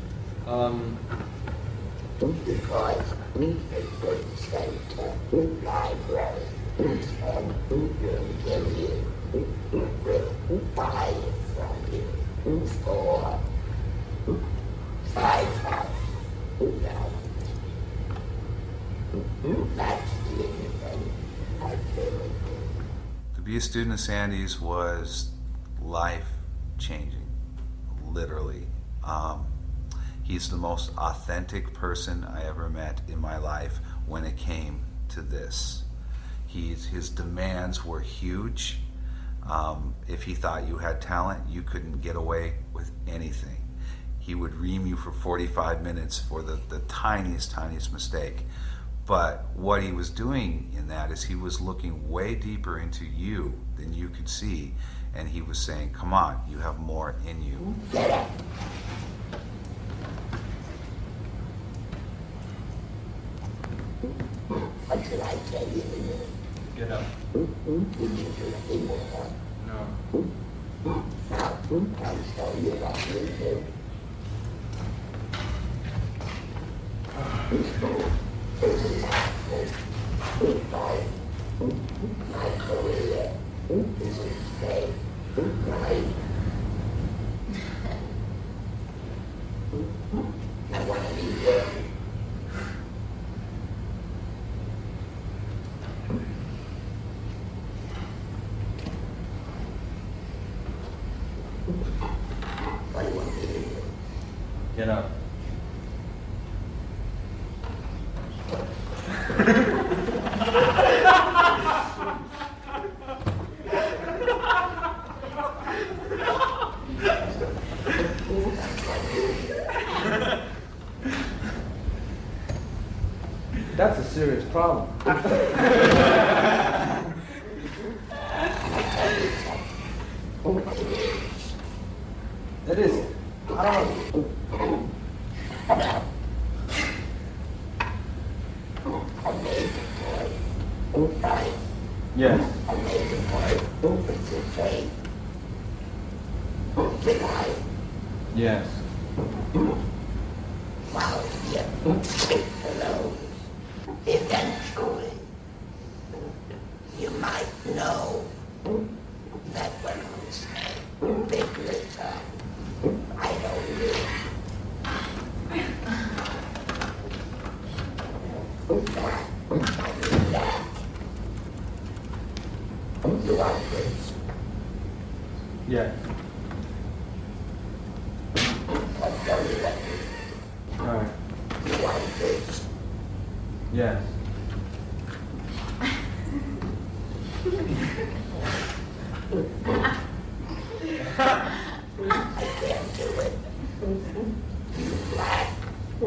Because we think the center library and we will give you, we'll buy it from you for $5,000. That's the ability. To be a student of Sandy's was life-changing, literally. He's the most authentic person I ever met in my life when it came to this. His demands were huge. If he thought you had talent, you couldn't get away with anything. He would ream you for 45 minutes for the tiniest mistake. But what he was doing in that is he was looking way deeper into you than you could see, and he was saying, come on, you have more in you. What did I tell you? Get up. Did you do anything? No. Now, I'll show you what we do. This is my career is at stake, right? I want to be there. What do you want me to do? Get up. That's a serious problem. It is. I don't know. Yes. Yes. Well, yeah. Hello. Eventually, you might know that when we say big litter, I don't mean that. You want this? Yes. I'll tell you what. All right. You want this? Yes. I can't do it. You lack a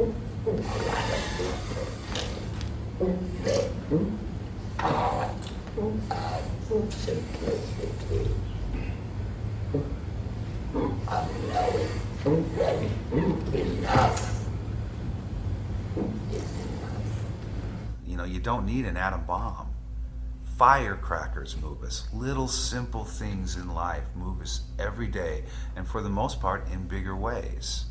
lot of simplicity of knowing that enough is enough. You know, you don't need an atom bomb. Firecrackers move us. Little simple things in life move us every day, and for the most part in bigger ways.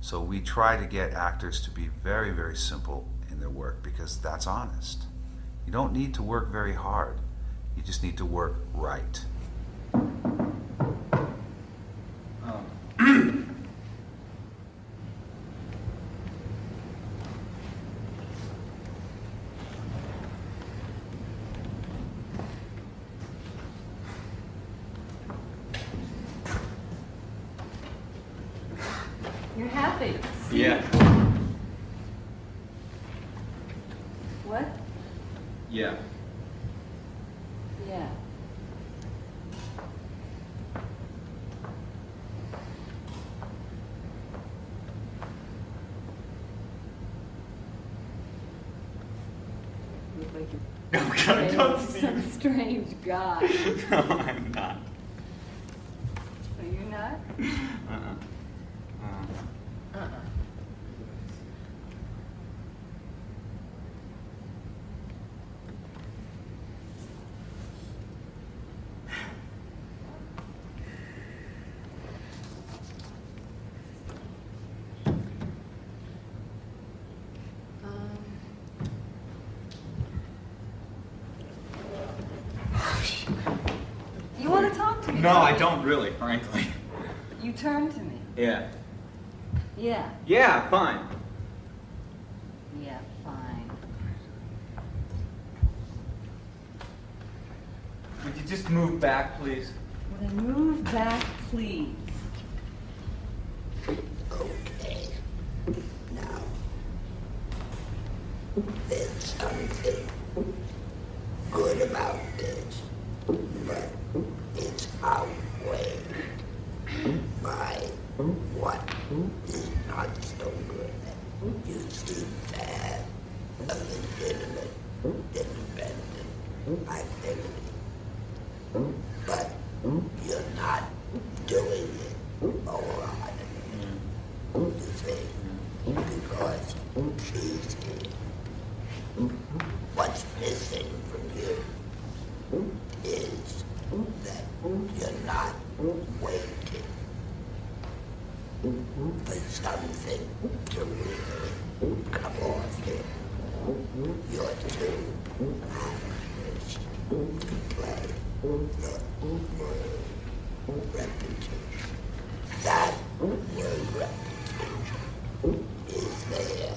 So we try to get actors to be very, very simple in their work because that's honest. You don't need to work very hard. You just need to work right. You're happy. Yeah. What? Yeah. Yeah. Look like you're don't some strange guy. No, I'm not. Are you not? No, I don't really, frankly. You turn to me. Yeah. Yeah. Yeah, fine. Yeah, fine. Would you just move back, please? Would I move back, please? Okay. Now, there's something good about this, but it's outweighed by what is not so good. You seem to have a legitimate, independent activity, but you're not doing it wholeheartedly. You see, because she's here. What's missing from you is that you're not waiting for something to really come off here. You're too anxious to play the word repetition. That word repetition is there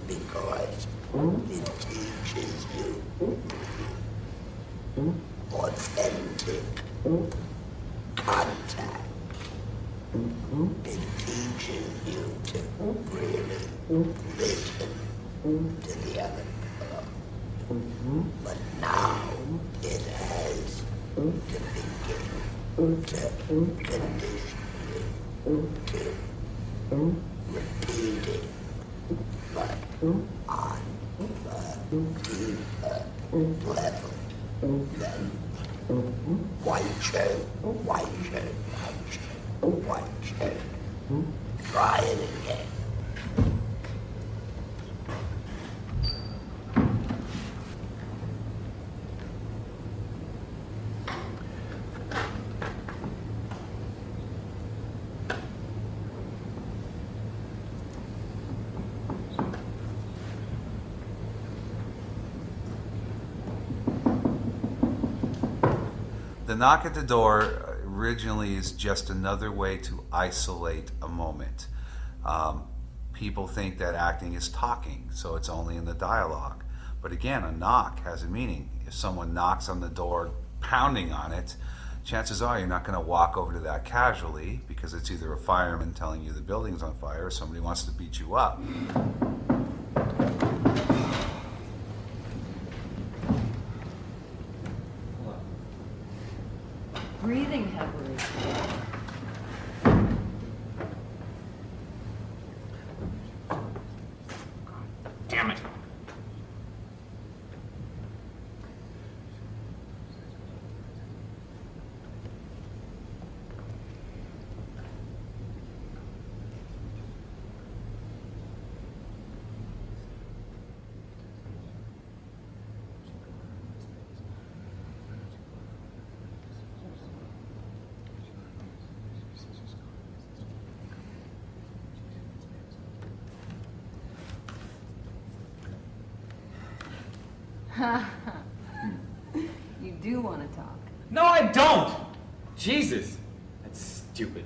because it teaches you authentic contact. It teaches you to really listen to the other fellow. But now it has to begin to condition you to repeating, but on a deeper level than white shirt, white shirt, white shirt, white shirt. Try it again. The knock at the door originally is just another way to isolate a moment. People think that acting is talking, so it's only in the dialogue. But again, a knock has a meaning. If someone knocks on the door, pounding on it, chances are you're not going to walk over to that casually, because it's either a fireman telling you the building's on fire or somebody wants to beat you up. Breathing heavily. Damn it. You do want to talk. No, I don't! Jesus. That's stupid.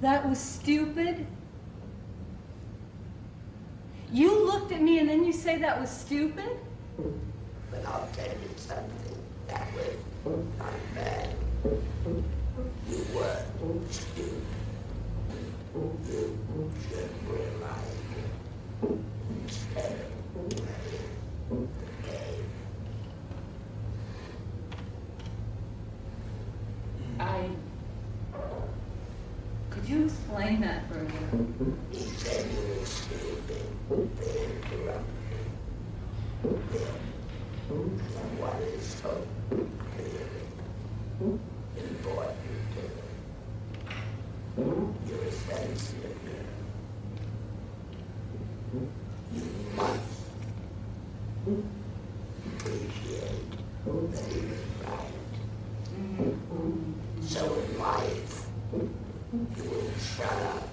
That was stupid? You looked at me and then you say that was stupid? But I'll tell you something that was not bad. You were stupid. You should realize it. Instead of playing the game. Could you explain that further? He said you were stupid. They interrupted. Then, what is so clearly important to them? You're a sensitive girl. You must appreciate that he was right. So in life, you will shut up.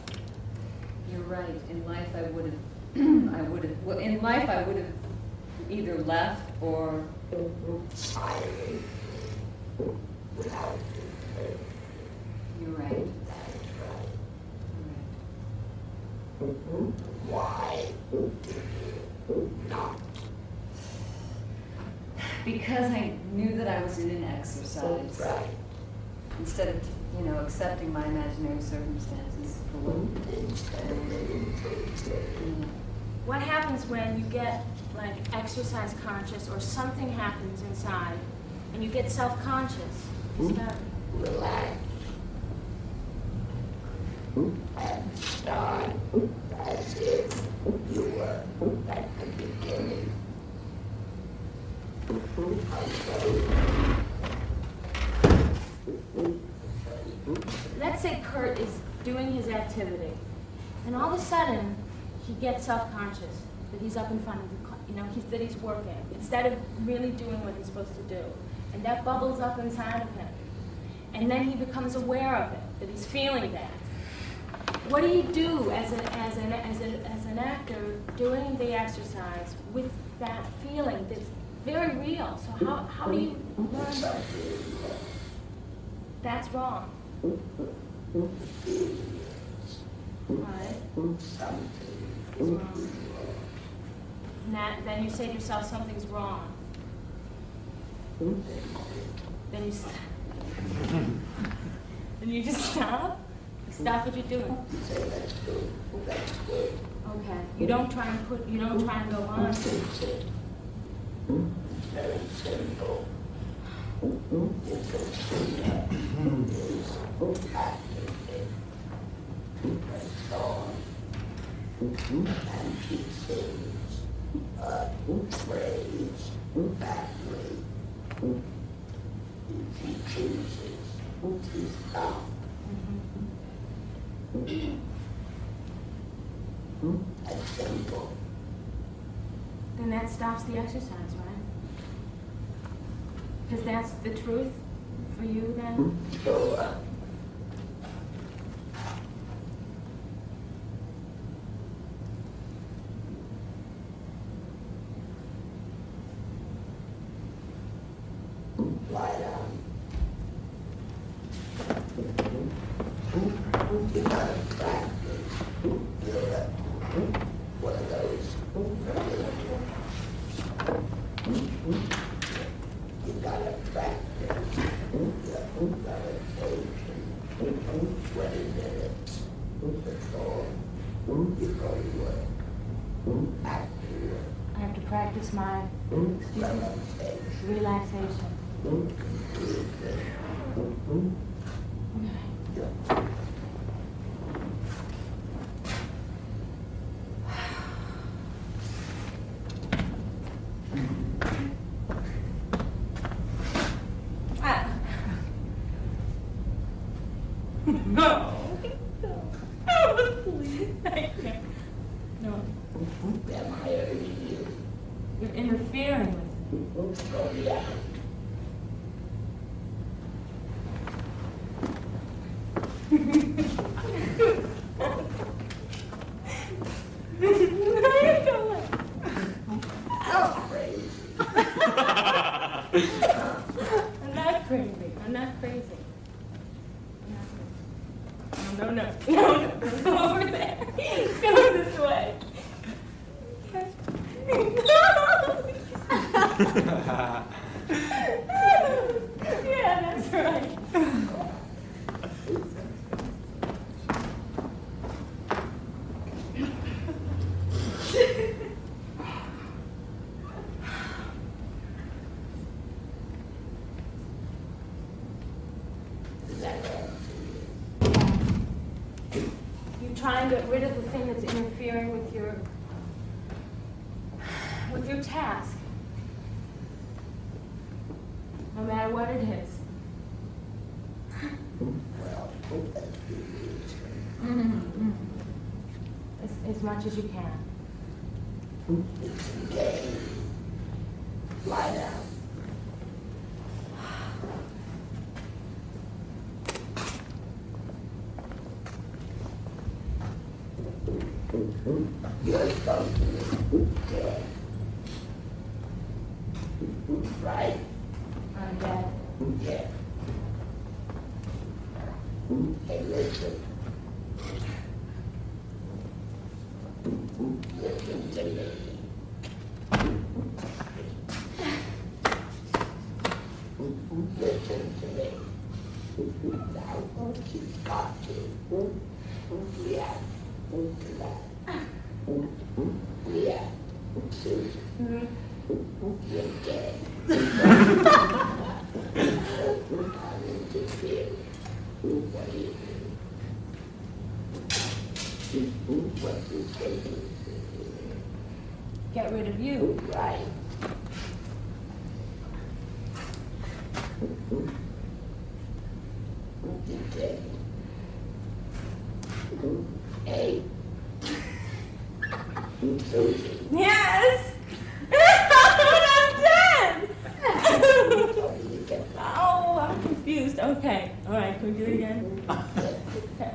You're right. In life, I would have. Well, in life, I would have either left or silently, without Because I knew that I was in an exercise. Instead of, you know, accepting my imaginary circumstances for what What happens when you get like exercise conscious or something happens inside and you get self-conscious? You start. Relax. And start as if you were at the beginning. Let's say Kurt is doing his activity, and all of a sudden he gets self-conscious that he's up in front of the, you know, that he's working instead of really doing what he's supposed to do, and that bubbles up inside of him, and then he becomes aware of it, that he's feeling that. What do you do as an actor doing the exercise with that feeling that's very real? So how do you learn that? That's wrong. Right? It's wrong. Then you say to yourself, something's wrong. Then you stop. Then you just stop? You stop what you're doing. Okay. You don't try and go on. Very simple. And he sings a phrase badly. If he chooses to stop. That's simple. Then that stops the exercise, right? Because that's the truth for you then? Sure. Lie down. You gotta practice. You're one of those. You gotta practice. You gotta take 20 minutes before you go to work. After work. I have to practice my relaxation. No. Please, I can't. No. Am I hurting you? You're interfering with me. Oh, yeah. I'm not crazy. I'm not crazy. No. Go over there. Go this way. Yeah, that's right. You try and get rid of the thing that's interfering with your task, no matter what it is. As much as you can. Okay. Lie down. You're supposed to be dead. Right? I'm dead. Yeah. Hey, listen. Listen to me. listen to me. Now, you've got to. Yeah. Yeah. Susan. You're dead. I'm interfering. What do you do? What do you say? Get rid of you. Right. Okay. Hey. Susan. Yes! I'm dead! Oh, I'm confused. Okay. All right, can we do it again? Okay.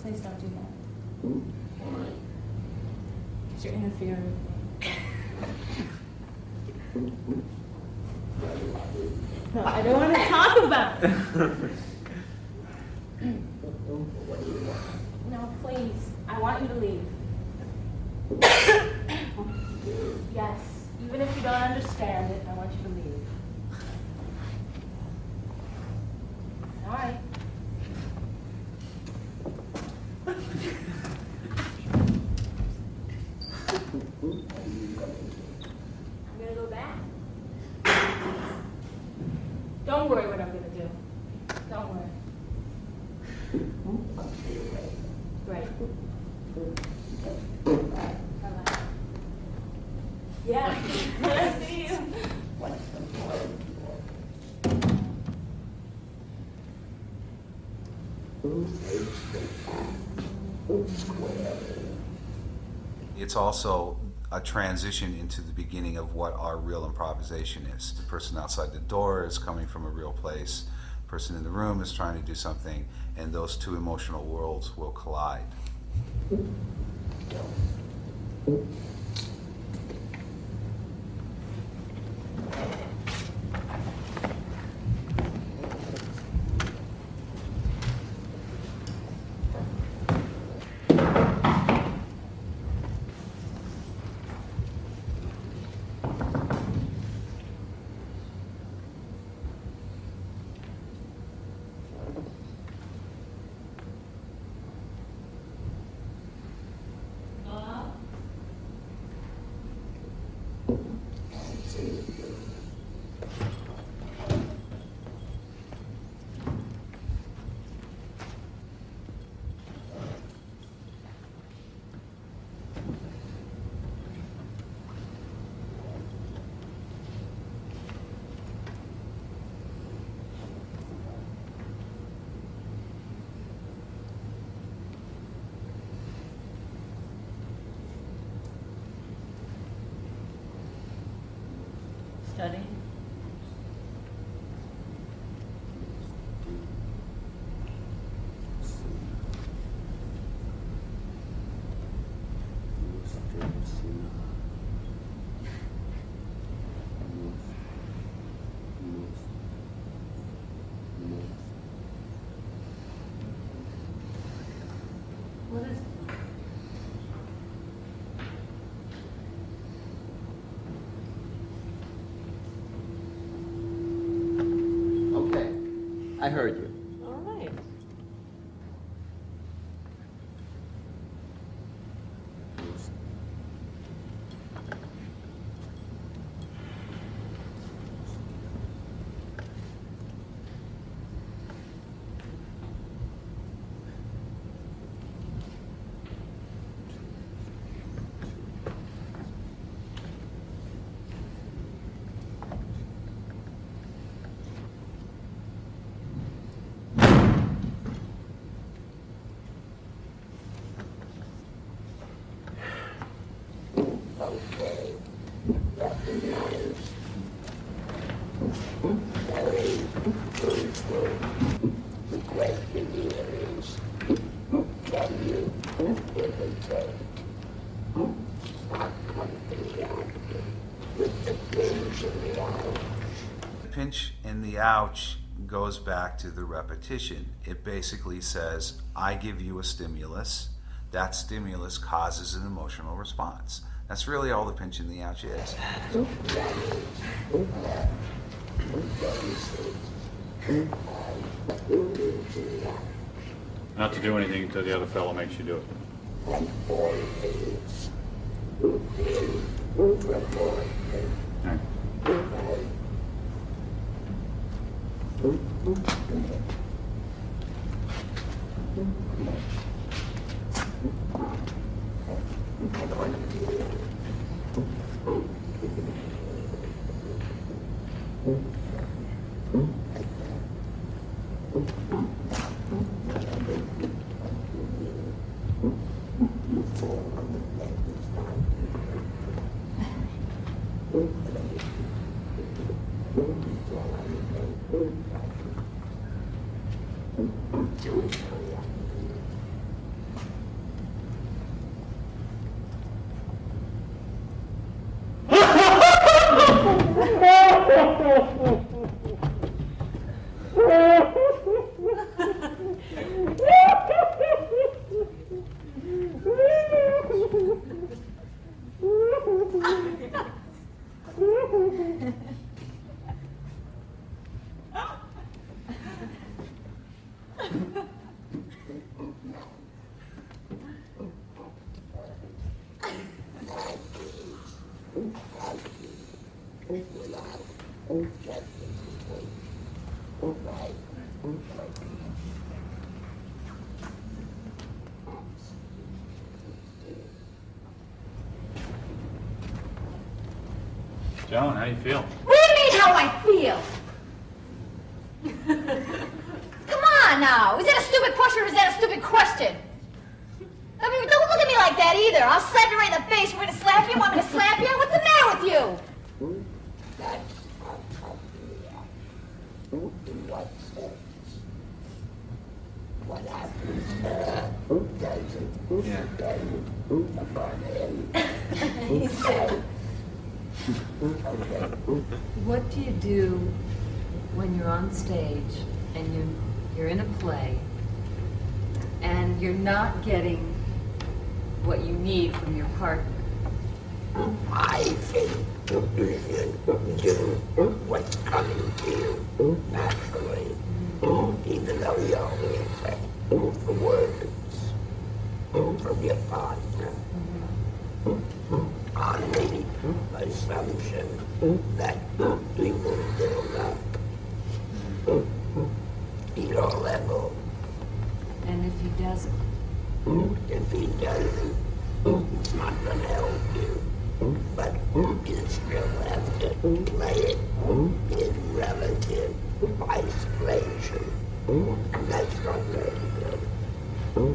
Please don't do that. Because you're interfering with me. No, I don't want to talk about it. No, please. I want you to leave. Yes. Even if you don't understand it, I want you to leave. All right. I'm gonna go back. Don't worry what I'm gonna do. Don't worry. Great. Bye-bye. Yeah. I see you. What's the point? It's also a transition into the beginning of what our real improvisation is. The person outside the door is coming from a real place. The person in the room is trying to do something, and those two emotional worlds will collide. Studying. What is it? Okay, I heard you. All right. Okay. Recognize. Very truthful. The question here is, can you imitate with the pinch and the ouch? The pinch and the ouch goes back to the repetition. It basically says, I give you a stimulus. That stimulus causes an emotional response. That's really all the pinching the ouch is. Not to do anything until the other fellow makes you do it. Joan, how you feel? What do you mean how I feel? Come on now. Is that a stupid question or is that a stupid question? I mean, don't look at me like that either. I'll slap you right in the face. We're going to slap you? Want me to slap you? What's the matter with you? What happens He said, what do you do when you're on stage and you're in a play and you're not getting what you need from your partner? I think you should do what's coming to you naturally, even though you only accept the words from your partner on the assumption that he will build up your level. And if he doesn't? If he doesn't, it's not going to help you. But you still have to play it in relative isolation. And that's not very good.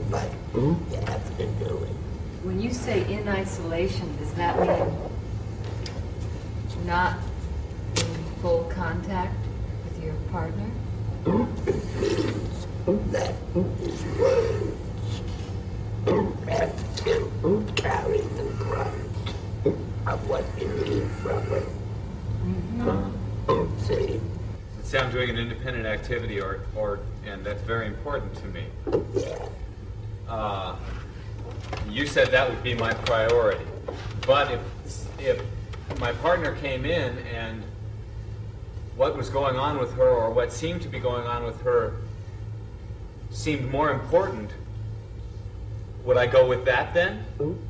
But you have to do it. When you say in isolation, does that mean not in full contact with your partner? It means that his words have to carry the brunt of what you need from it. See? It sounds doing an independent activity, and that's very important to me. You said that would be my priority, but if my partner came in and what was going on with her, or what seemed to be going on with her, seemed more important, would I go with that then? You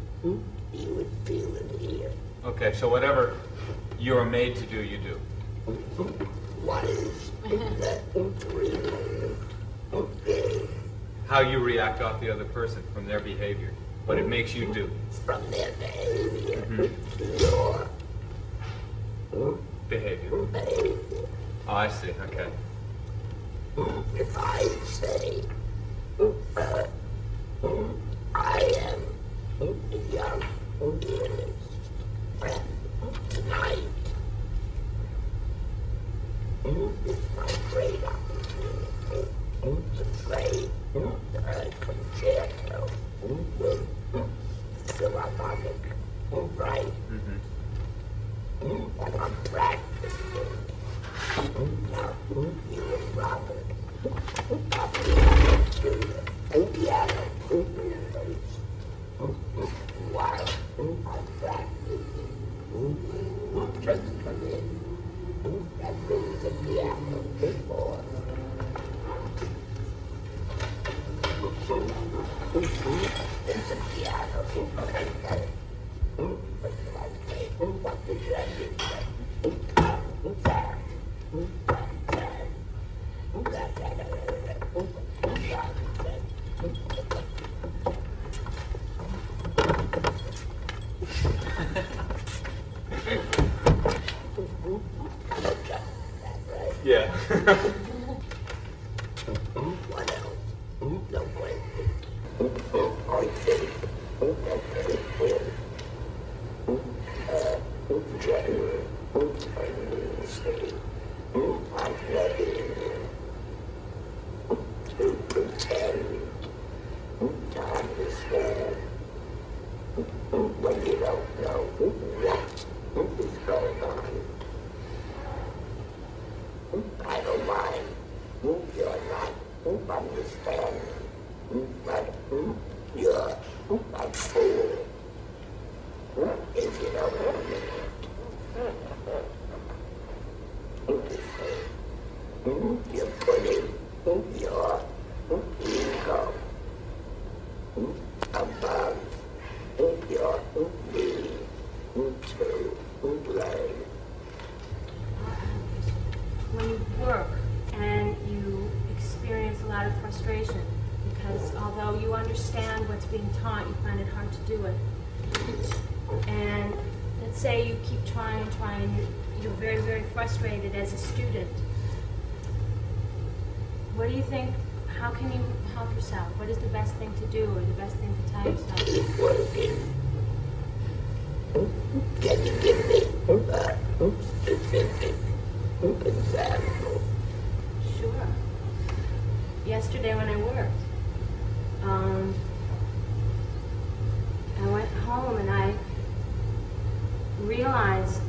would feel it here. Okay, so whatever you are made to do, you do. What is that freedom? How you react off the other person from their behavior. What it makes you do. From their behavior to your behavior. Oh, I see. Okay. If I say, I am a young pianist, and tonight is my great opportunity to play a concerto with Philharmonic, right? And I'm practicing. Now, you and Robert are to the piano while I'm practicing. That means the piano before. It's a piano. What the Yeah. What else? No way. I think that's very cool. January. I'm ready to pretend to understand when you don't know what is going on. I don't mind. You're not understanding, but you're a fool. If you don't understand. You're putting your ego above your need to blame. When you work and you experience a lot of frustration, because although you understand what's being taught, you find it hard to do it. And let's say you keep trying, you're very, very frustrated as a student. What do you think, how can you help yourself? What is the best thing to do or the best thing to tell yourself? Keep working. Can you give me a specific example? Sure. Yesterday when I worked, I went home and I realized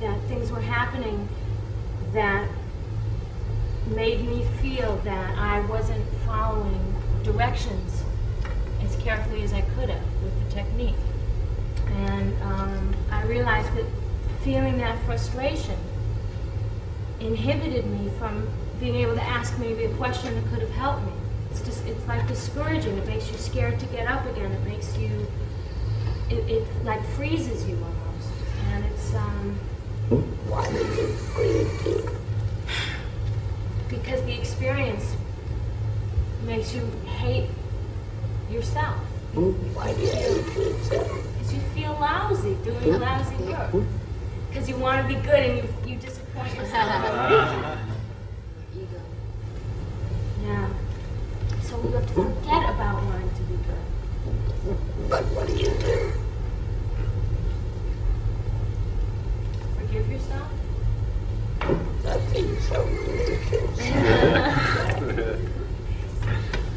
that things were happening that made me feel that I wasn't following directions as carefully as I could have with the technique. And I realized that feeling that frustration inhibited me from being able to ask maybe a question that could have helped me. It's like discouraging. It makes you scared to get up again. It makes you, it like freezes you almost. And it's, Why does it freeze you? Because the experience makes you hate yourself. Why do you hate yourself? Because you feel lousy doing lousy work. Because you want to be good and you disappoint yourself. Yeah. So we have to forget about wanting to be good. But what do you do? Forgive yourself? Nothing so delicious.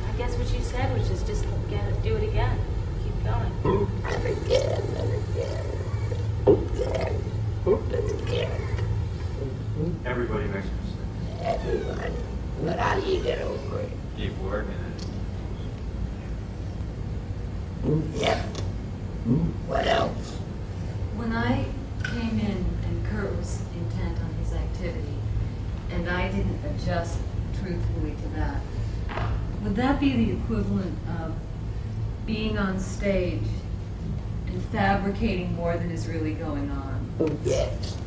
I guess what you said was just forget it, do it again. Keep going. And again, and again. Again, and again. Everybody makes mistakes. Everyone. But how do you get over it? Keep working it. Yep. What else? When I came in and Kurt was intent on his activity, and I didn't adjust truthfully to that, would that be the equivalent of being on stage and fabricating more than is really going on? Yes.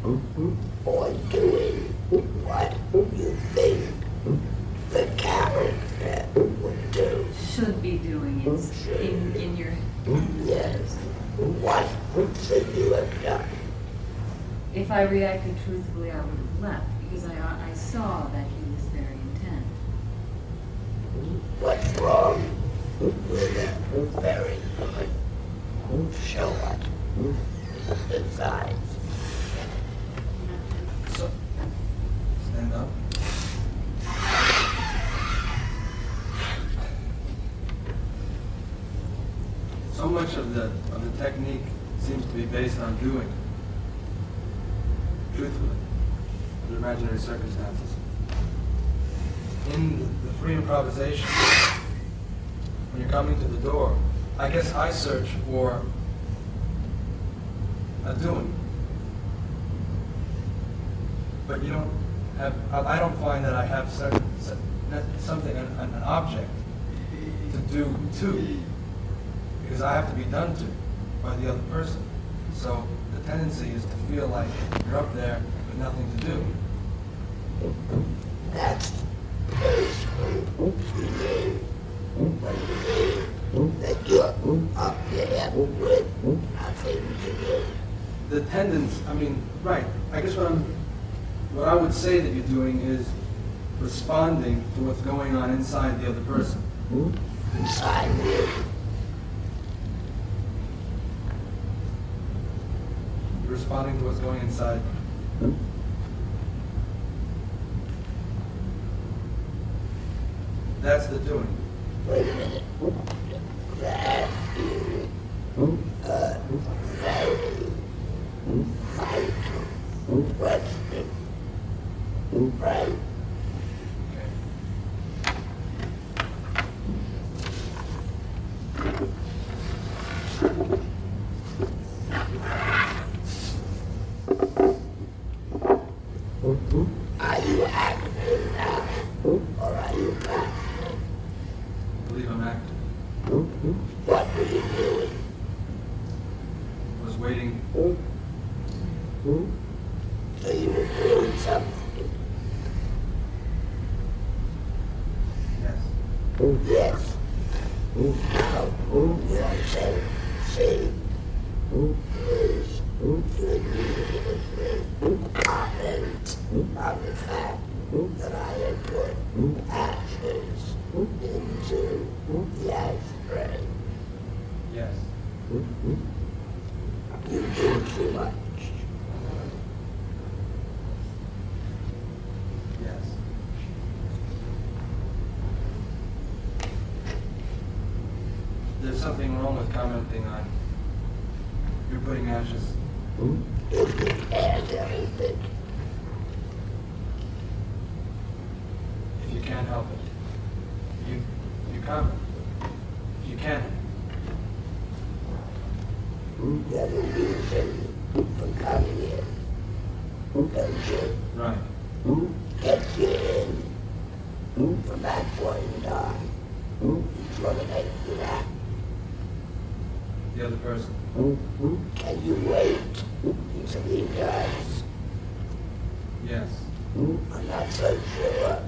Or doing what you think the character would do. Should be doing it in your... Yes. What should you have done? If I reacted truthfully, I would have left, because I saw that he was very intent. What's wrong with it? Very good. Show us the signs. So, stand up. So much of the technique seems to be based on doing, truthfully, under imaginary circumstances. In the free improvisation, when you're coming to the door, I guess I search for a doing. but you don't have, I don't find that I have something, an object to do to, because I have to be done to by the other person. So the tendency is to feel like you're up there with nothing to do. That's that you're up there with nothing to do. The tendency, I mean, right. I guess what I would say that you're doing is responding to what's going on inside the other person. Inside you. You're responding to what's going inside. That's the doing. Wait a minute. That is very vital question. Right? Are you acting now, or are you not? I believe I'm acting. What were you doing? I was waiting. So you were doing something? Yes. Yes. Now, you're saying, see, is the immediate comment on the fact that I had put ashes into the ashtray. Yes. You do too much. Yes. There's something wrong with commenting on you're putting ashes. If you can't everything. If you can't help it, you comment. You can. You have a reason for coming in. Don't you? Right. Get you in. From that point in time, it's going to make you happy. The other person. Can you wait until he does? Yes. I'm not so sure.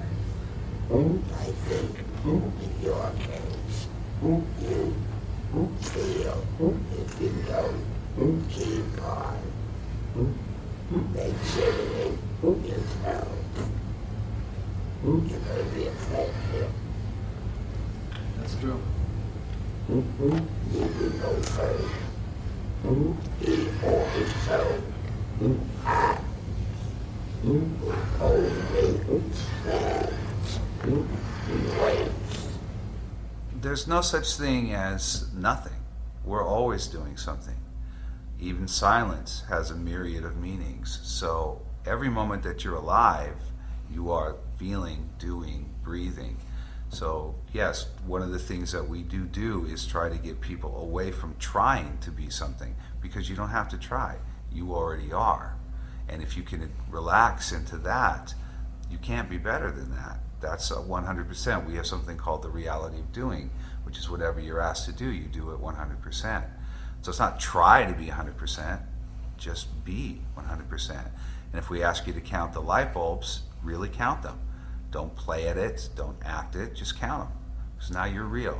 I think in your case, you feel if you don't keep on exhibiting yourself, you're going to be afraid here. That's true. You will go first. He also acts only stands and waits. There's no such thing as nothing. We're always doing something. Even silence has a myriad of meanings. So every moment that you're alive, you are feeling, doing, breathing. So yes, one of the things that we do is try to get people away from trying to be something, because you don't have to try. You already are. And if you can relax into that, you can't be better than that. That's 100%. We have something called the reality of doing, which is whatever you're asked to do, you do it 100%. So it's not try to be 100%, just be 100%. And if we ask you to count the light bulbs, really count them. Don't play at it, don't act it, just count them. Because now you're real.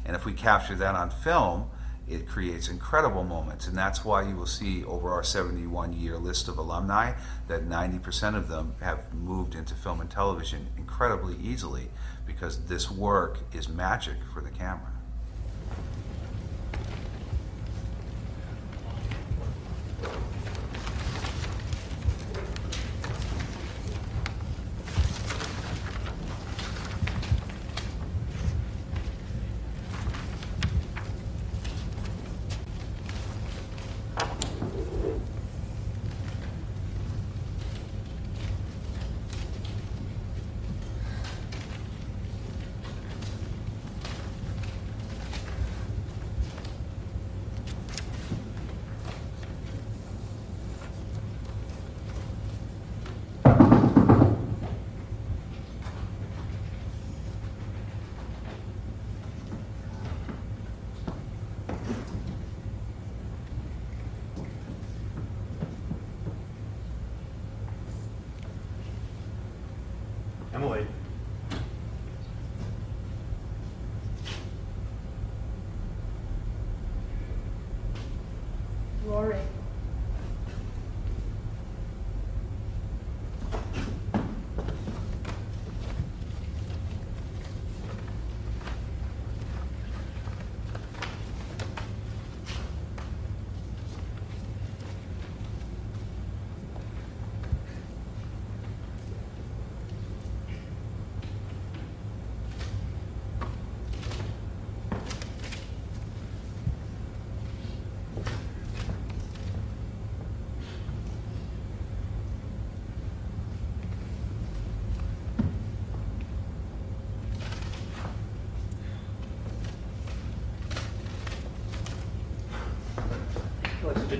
And if we capture that on film, it creates incredible moments. And that's why you will see over our 71-year list of alumni that 90% of them have moved into film and television incredibly easily, because this work is magic for the camera.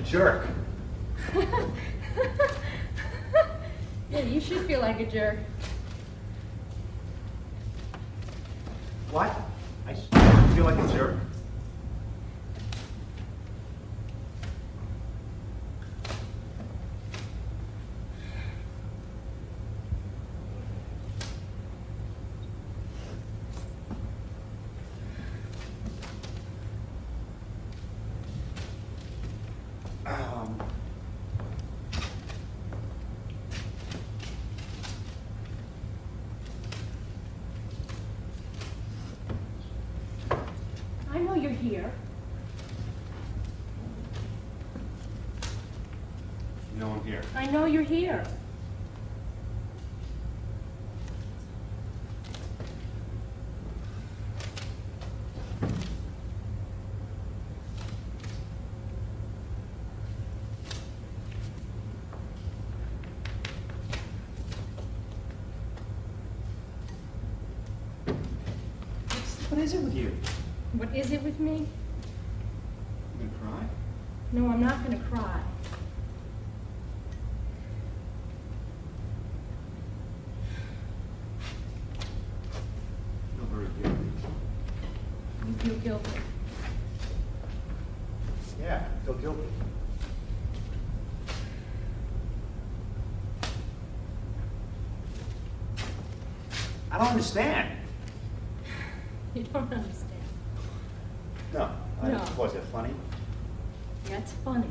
jerk. Yeah, you should feel like a jerk. What? I feel like a jerk? I know you're here. You know I'm here. I know you're here. What is it with you? What is it with me? You gonna cry? No, I'm not going to cry. Feel very guilty. You feel guilty. Yeah, I feel guilty. I don't understand. You don't understand. No. No. Was it funny? That's funny.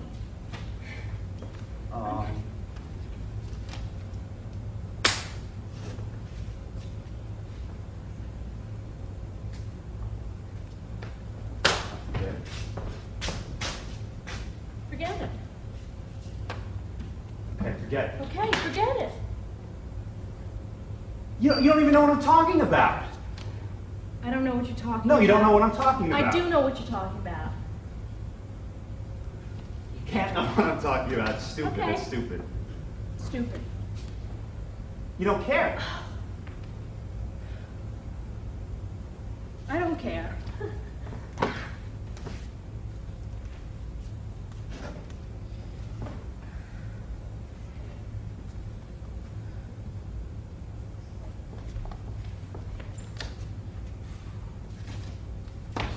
Forget it. Okay, forget it. Okay, forget it. You don't even know what I'm talking about. I don't know what you're talking about. No, you don't know what I'm talking about. I do know what you're talking about. You can't know what I'm talking about. It's stupid. Okay. It's stupid. Stupid. You don't care. I don't care.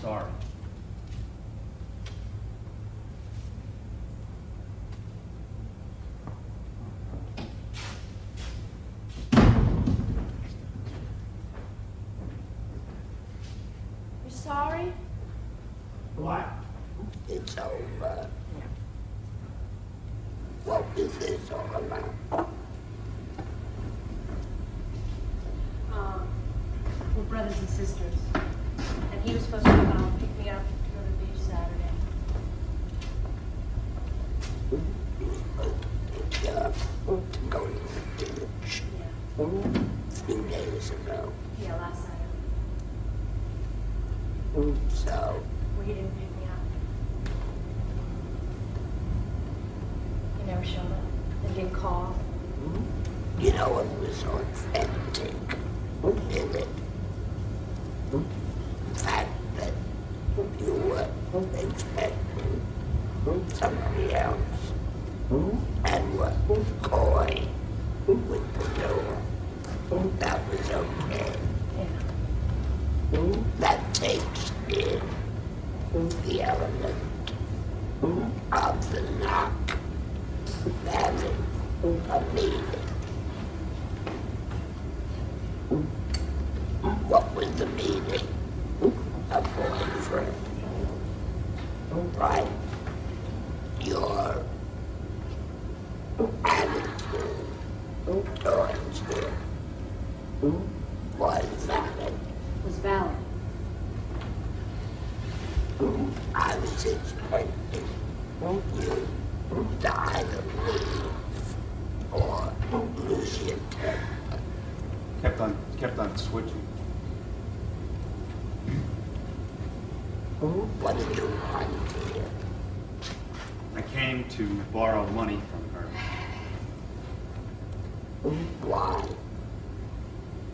Sorry. You're sorry? What? It's over. What is this all about? We're brothers and sisters. And he was supposed to pick me up to go to the beach Saturday. Going to the beach. A few days ago. Yeah, last Saturday. So, Well, he didn't pick me up. He never showed up. And didn't call. you know, it was authentic, isn't it? The fact that you were expecting somebody else and were coy with the door. That was okay. That takes in the element of the knock having a meaning. What was the meaning of boyfriend? Right? Your attitude towards him was valid. Was valid. I was expecting you to either leave or lose your temper. Kept on switching. What did you want here? I came to borrow money from her. Why?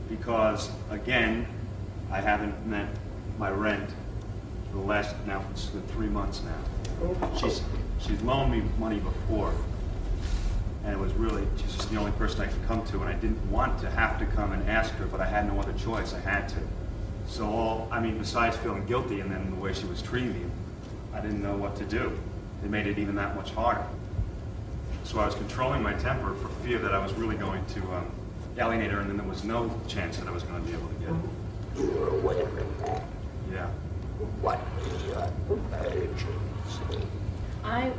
Because, again, I haven't met my rent for the last, now it's 3 months now. She's loaned me money before, and it was really, she's just the only person I could come to, and I didn't want to have to come and ask her, but I had no other choice. I had to. So besides feeling guilty and then the way she was treating me, I didn't know what to do. It made it even that much harder. So I was controlling my temper for fear that I was really going to alienate her, and then there was no chance that I was going to be able to get it. You were aware of that? Yeah. What was your urgency? I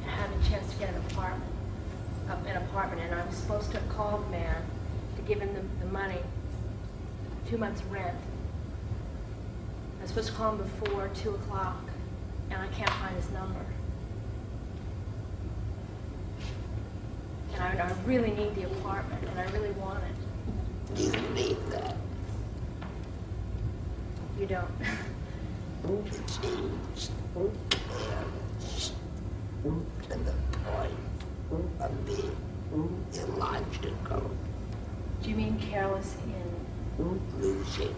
had a chance to get an apartment, and I was supposed to have called the man to give him the money, 2 months' rent. I was supposed to call him before 2 o'clock, and I can't find his number. And I really need the apartment, and I really want it. Do you need that? You don't. It seems careless to the point of being illogical. Do you mean careless in losing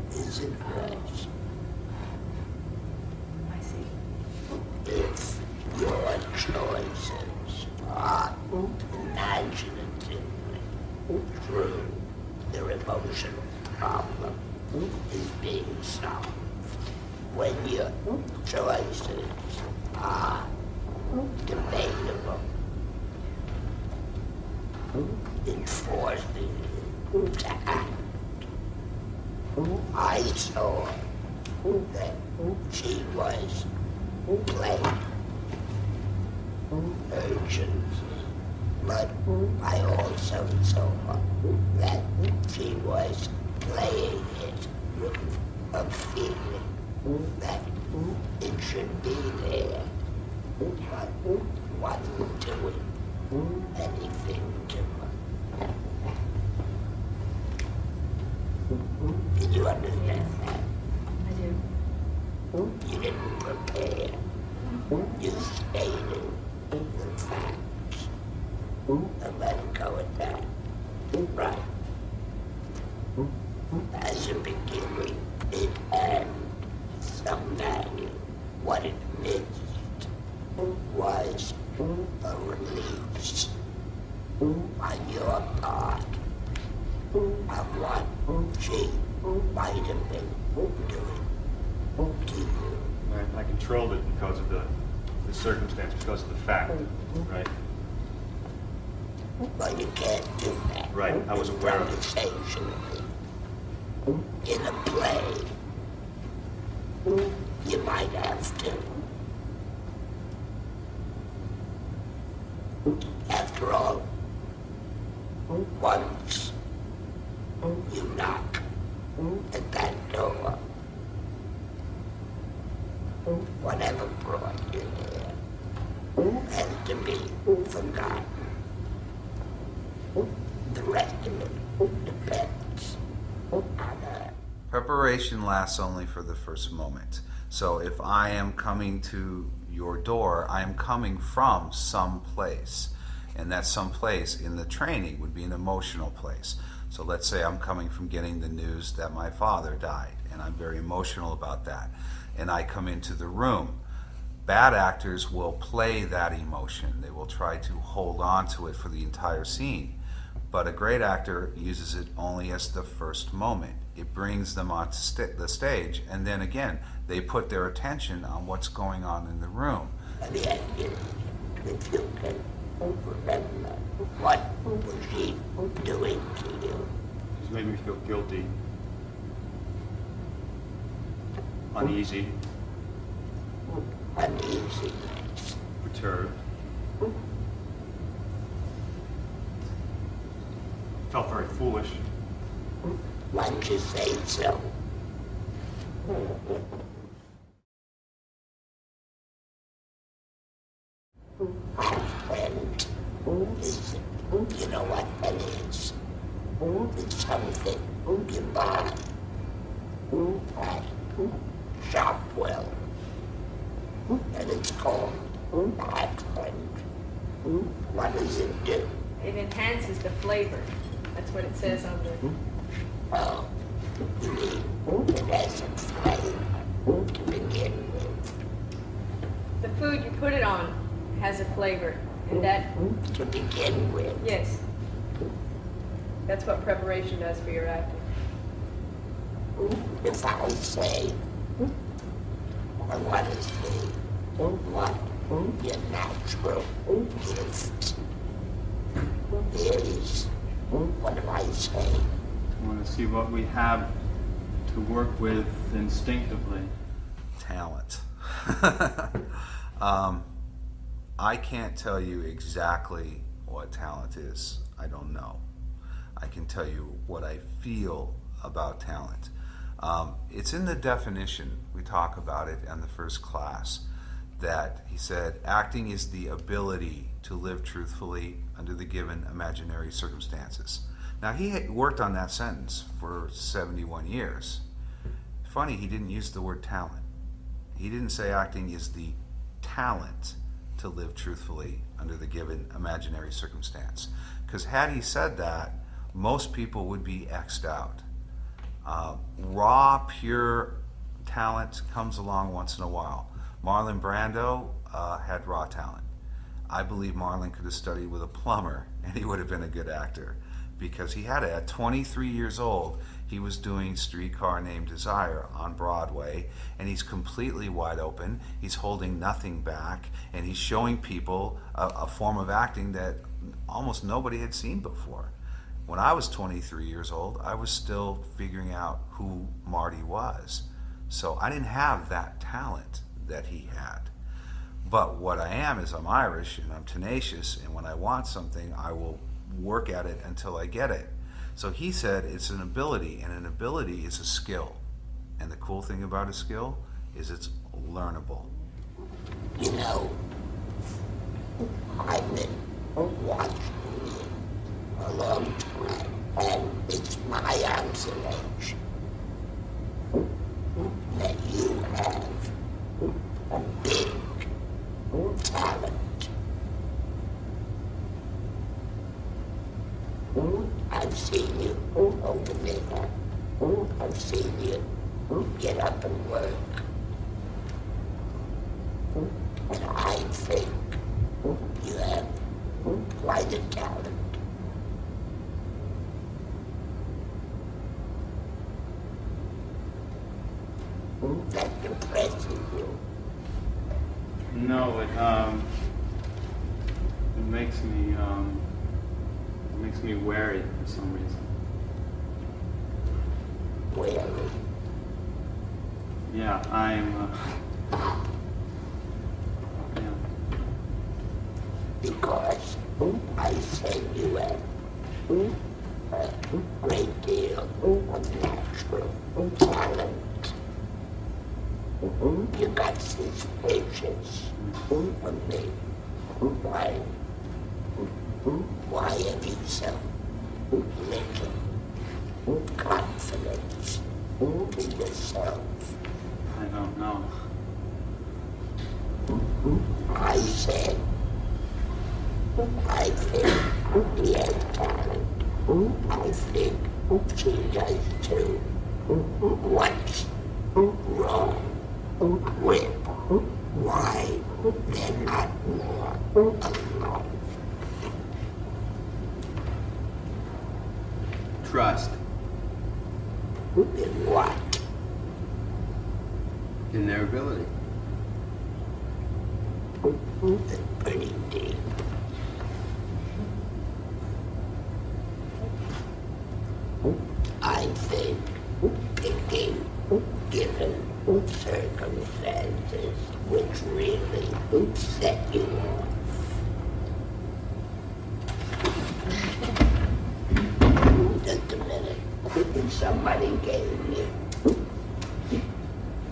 his interest? I see. If your choices are imaginatively true, their emotional problem is being solved. When your choices are debatable, it forces you to act. I saw that she was playing urgency, but I also saw that she was playing it with a feeling that it should be there, but wasn't doing anything to her. Did you understand that? I do. You didn't prepare. You stated the facts and let it go at that. Right. As a beginning, it had some value. What it missed was a release on your part of what she might have been doing to you. I controlled it because of the circumstance, because of the fact, right? Well, you can't do that. Right, I was aware of it. Conversationally. In a play, you might have to. After all, once you knock at that door, whatever brought you there has to be forgotten. The rest of it depends on her. Preparation lasts only for the first moment. So if I am coming to your door, I am coming from some place. And that some place in the training would be an emotional place. So let's say I'm coming from getting the news that my father died, and I'm very emotional about that. And I come into the room. Bad actors will play that emotion. They will try to hold on to it for the entire scene. But a great actor uses it only as the first moment. It brings them onto the stage, and then again, they put their attention on what's going on in the room. Let me ask you, if you can remember, what was she doing to you? She's made me feel guilty, uneasy, Uneasy. perturbed. Felt very foolish. Why'd you say so? My friend, listen, you know what that is? It's something you buy at Shopwell, and it's called Blackland. What does it do? It enhances the flavor. That's what it says on the... Oh, you mean it has a flavor to begin with. The food you put it on has a flavor, and that... To begin with. Yes. That's what preparation does for your acting. If I say, I want to say, what your natural gift is, what do I say? I want to see what we have to work with instinctively. Talent. I can't tell you exactly what talent is. I don't know. I can tell you what I feel about talent. It's in the definition. We talk about it in the first class, that he said acting is the ability to live truthfully under the given imaginary circumstances. Now, he had worked on that sentence for 71 years. Funny, he didn't use the word talent. He didn't say acting is the talent to live truthfully under the given imaginary circumstance. Because had he said that, most people would be X'd out. Raw, pure talent comes along once in a while. Marlon Brando had raw talent. I believe Marlon could have studied with a plumber and he would have been a good actor, because he had it. At 23 years old, he was doing Streetcar Named Desire on Broadway, and he's completely wide open. He's holding nothing back, and he's showing people a form of acting that almost nobody had seen before. When I was 23 years old, I was still figuring out who Marty was. So I didn't have that talent that he had. But what I am is I'm Irish and I'm tenacious, and when I want something, I will work at it until I get it. So he said it's an ability, and an ability is a skill. And the cool thing about a skill is it's learnable. You know, I've been watching you a long time, and it's my observation that you have a big talent. I've seen you over there. I've seen you get up and work. And I think you have quite a talent. That depresses you. No, it makes me wary for some reason. Wary? Yeah, I'm. Yeah. Because I said you have a great deal of natural talent. You got suspicions of me. Why have you so little confidence in yourself? I don't know. I said, I think he has talent. I think she does too. What's wrong with why they're not more alone? Trust. In what? In their ability. It's pretty deep. I think thinking, given circumstances which really set you off. Just a minute. If somebody gave you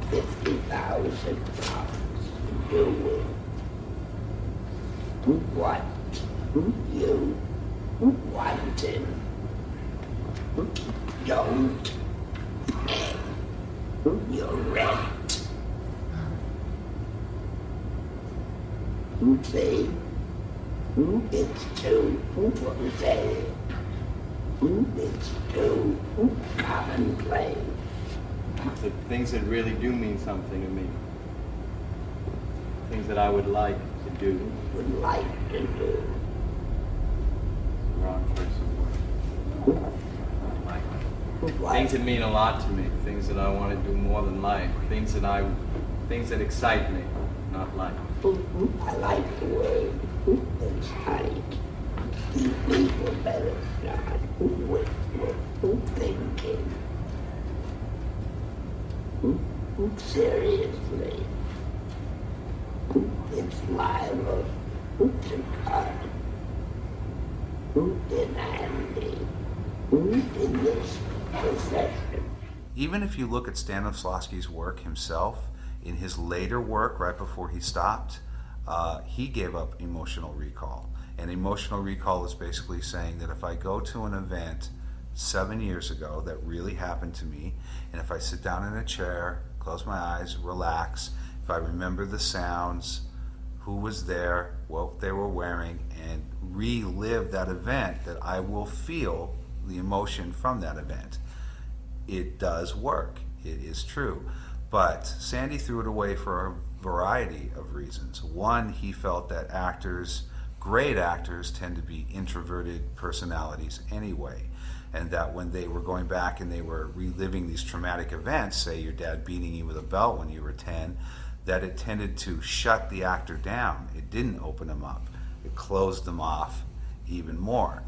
$50,000 to do with what you wanted, don't pay your rent. See? It's too vague. It's too commonplace. The things that really do mean something to me. Things that I would like to do. Would like to do. Wrong choice of word. Like, things that mean a lot to me. Things that I want to do more than like. Things that excite me, not like. I like the word excite. People better start with thinking. Seriously. It's liable to cut in handy in this profession. Even if you look at Stanislavski's work himself, in his later work, right before he stopped, he gave up emotional recall. And emotional recall is basically saying that if I go to an event 7 years ago that really happened to me, and if I sit down in a chair, close my eyes, relax, if I remember the sounds, who was there, what they were wearing, and relive that event, that I will feel the emotion from that event. It does work. It is true. But Sandy threw it away for a variety of reasons. One, he felt that actors, great actors, tend to be introverted personalities anyway, and that when they were going back and they were reliving these traumatic events, say your dad beating you with a belt when you were 10, that it tended to shut the actor down. It didn't open them up. It closed them off even more.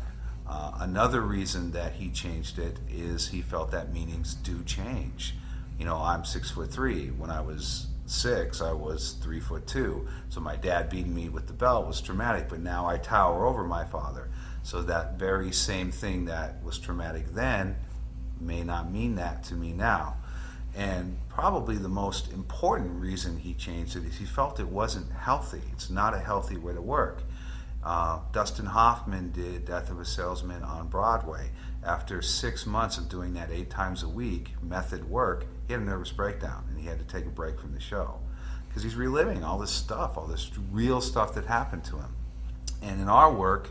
Another reason that he changed it is he felt that meanings do change. You know, I'm 6'3". When I was 6, I was 3'2". So my dad beating me with the belt was traumatic, but now I tower over my father. So that very same thing that was traumatic then may not mean that to me now. And probably the most important reason he changed it is he felt it wasn't healthy. It's not a healthy way to work. Dustin Hoffman did Death of a Salesman on Broadway. After 6 months of doing that 8 times a week, method work, he had a nervous breakdown and he had to take a break from the show because he's reliving all this stuff, all this real stuff that happened to him. And in our work,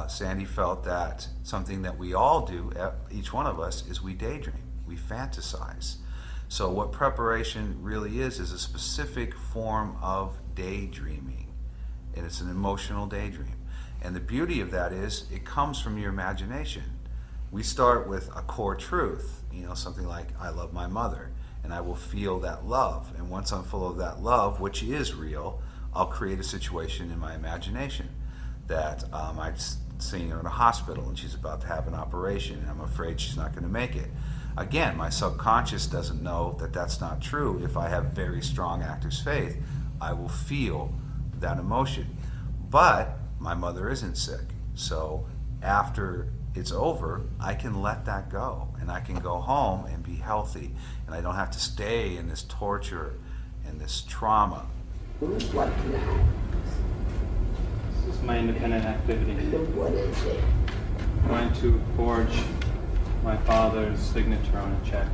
Sandy felt that something that we all do, each one of us, is we daydream, we fantasize. So what preparation really is a specific form of daydreaming. And it's an emotional daydream. And the beauty of that is it comes from your imagination. We start with a core truth, you know, something like, I love my mother, and I will feel that love. And once I'm full of that love, which is real, I'll create a situation in my imagination that I've seen her in a hospital and she's about to have an operation and I'm afraid she's not going to make it. Again, my subconscious doesn't know that that's not true. If I have very strong actor's faith, I will feel that emotion. But my mother isn't sick. So after it's over, I can let that go and I can go home and be healthy and I don't have to stay in this torture and this trauma. What's that? This is my independent activity. What is it? I'm going to forge my father's signature on a check.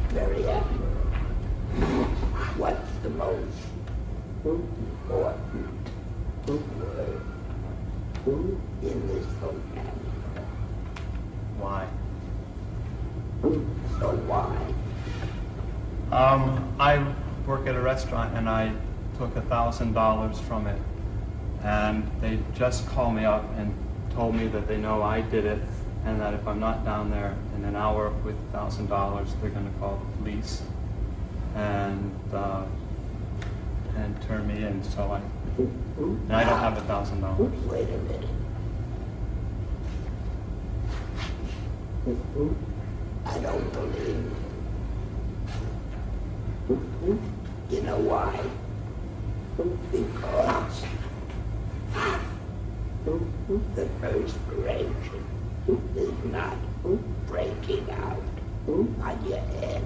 Very happy. What's the most important word in this vocabulary? Why? So why? I work at a restaurant and I took $1,000 from it, and they just called me up and told me that they know I did it, and that if I'm not down there in an hour with $1,000, they're going to call the police and turn me in. So I don't have $1,000. Wait a minute. I don't believe it. You know why? Because the perspiration is not breaking out on your head.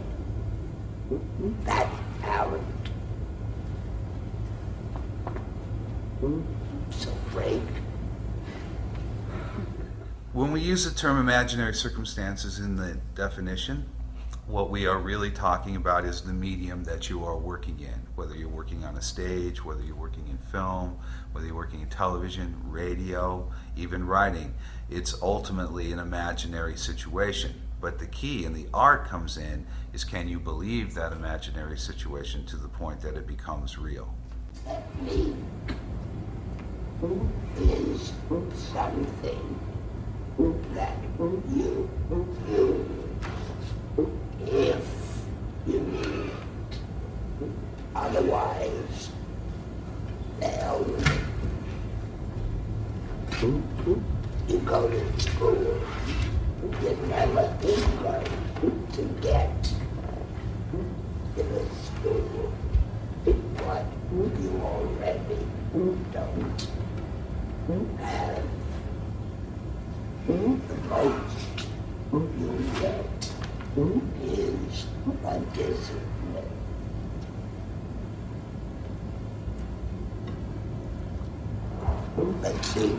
That's talent. So break. When we use the term imaginary circumstances in the definition, what we are really talking about is the medium that you are working in, whether you're working on a stage, whether you're working in film, whether you're working in television, radio, even writing. It's ultimately an imaginary situation. But the key and the art comes in is, can you believe that imaginary situation to the point that it becomes real? Me is something that you use if you need it. Otherwise, they'll you go to school, you never going to get to the school what you already don't have. The most you get is a discipline. Let's see.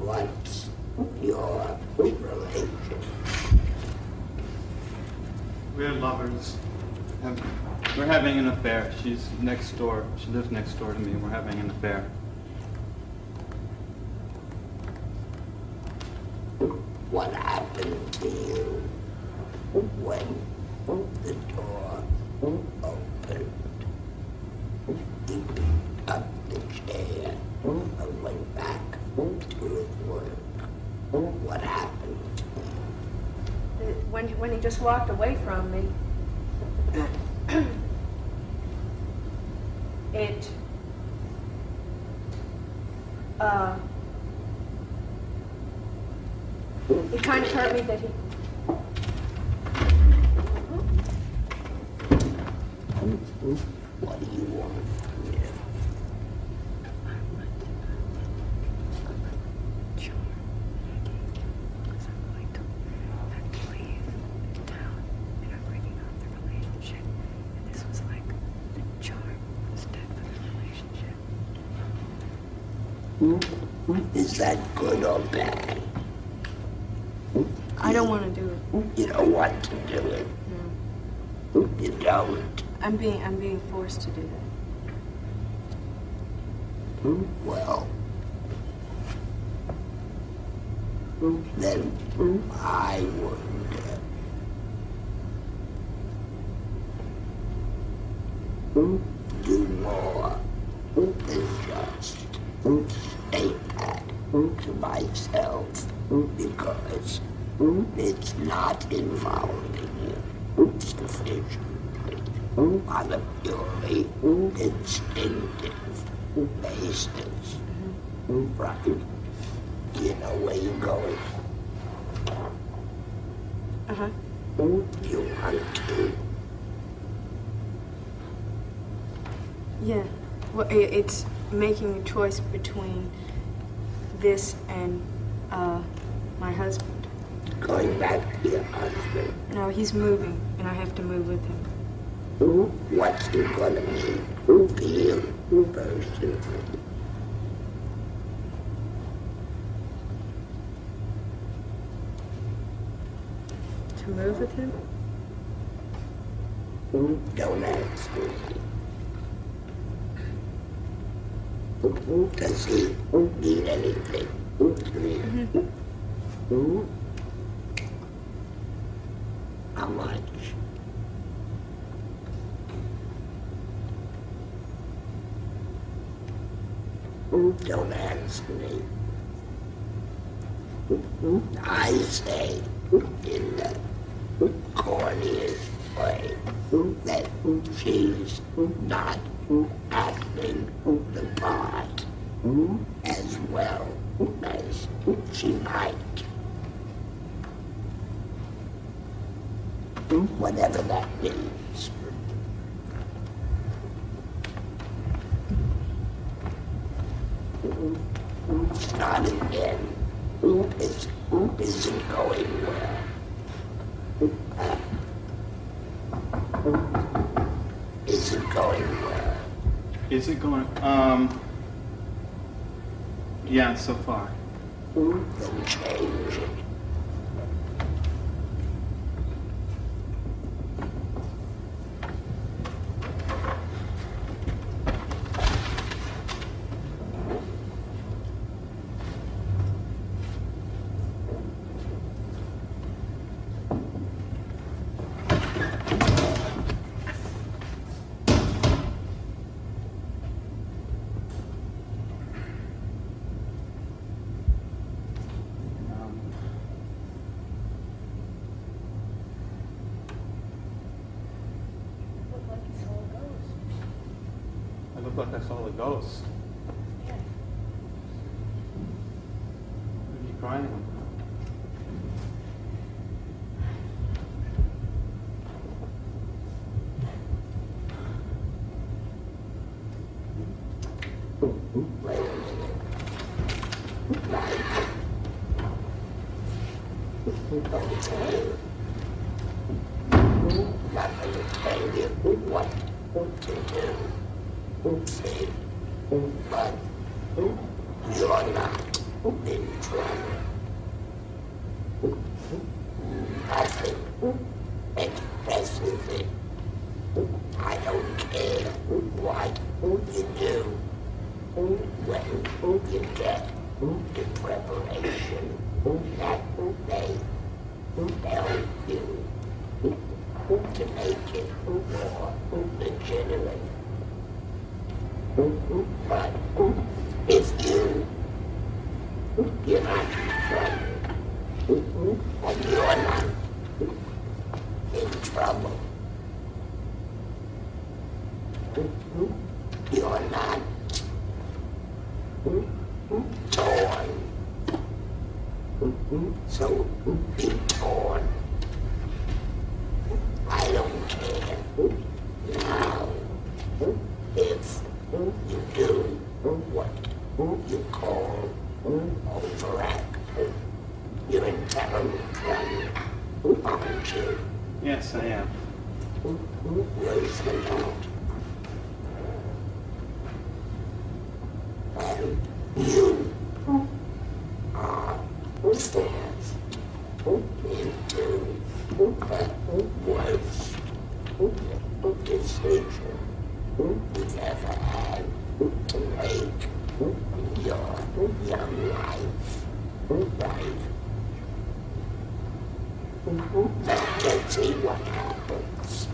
What's your relation? We're lovers. We're having an affair. She's next door. She lives next door to me. We're having an affair. What happened to you when the door opened? He picked up the chair and went back to his work. What happened? When he just walked away from me, it kind of hurt me that he. What do you want from me? Is that good or bad? I don't want to do it. You don't want to do it. No. You don't. I'm being forced to do that. Well, then I wonder. Do more than just state that to myself, because it's not involving you sufficiently on a purely instinctive basis. Right? You know where you're going? Uh-huh. You want to? Yeah. Well, it's making a choice between this and my husband. Going back to your husband? No, he's moving, and I have to move with him. What's it gonna mean for you personally? To move with him? Don't answer me. Does he need anything? How much? Don't ask me. I say in the corniest way that she's not acting the part as well as she might. Whatever that means. Start again. Isn't going well. Is it going well? Is it going, yeah, so far. Then change it. I look like I saw the ghost. What are you crying about? Not going to tell you what to do. See, but you're not in trouble. Nothing expresses it. I don't care what you do when you get the preparation that they help you to make it more legitimate. But if you're not in trouble, and you're not in trouble, you're not torn. So be torn. I don't care now if you do what you call overacting. You're in terrible trouble, aren't you? Yes, I am. Where's the note? And you are forced into the worst decision you ever had to make in your young life, right? Let's see what happens.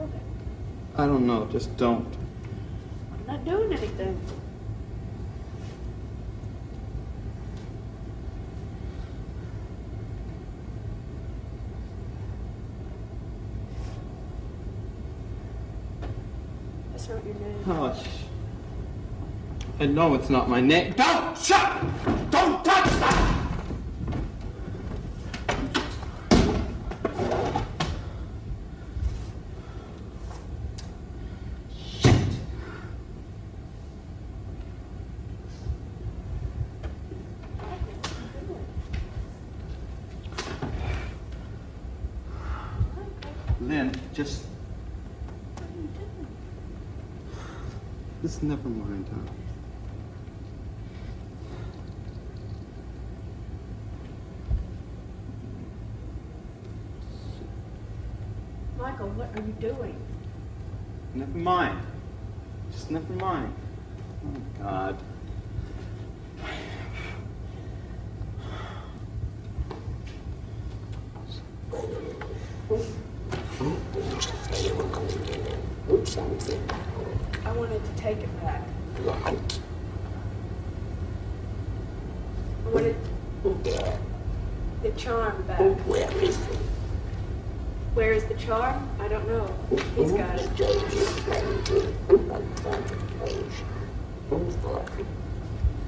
about it? I don't know, just don't. I'm not doing anything. That's not your name. Oh, I know it's not my name. Don't! Shut! Don't touch that! Lynn, just... Just never mind, huh? Michael, what are you doing? Never mind. Just never mind. Oh, God. I wanted to take it back. What? I wanted the charm back. Where is it? Where is the charm? I don't know. He's got it.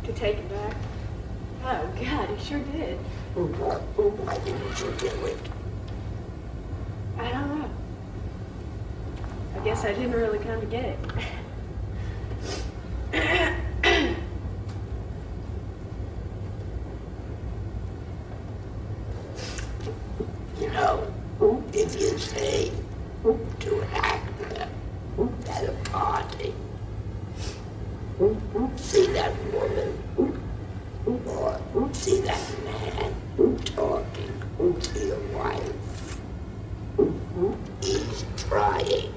To take it back? Oh, God, he sure did. Why didn't you do it? I don't know. I guess I didn't really come to get it. You know, if you say to an actor at a party, see that woman, or see that man talking to your wife, he's trying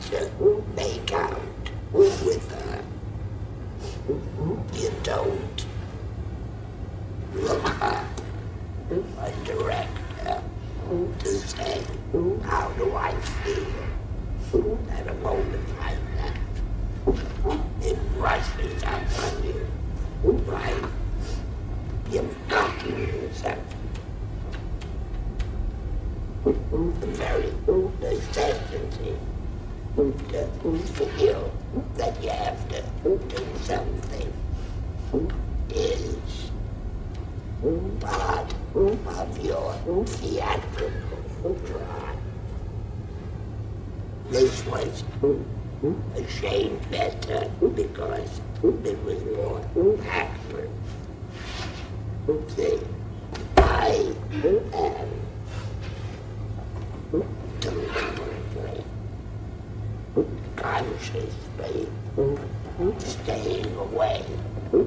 to make out with her. You don't look up a director to say, how do I feel at a moment like that? It rushes up on you, right? You've got to yourself. The very necessity to feel that you have to do something is part of your theatrical drive. This was a shade better because it was more accurate. See, I am deliberately, consciously staying away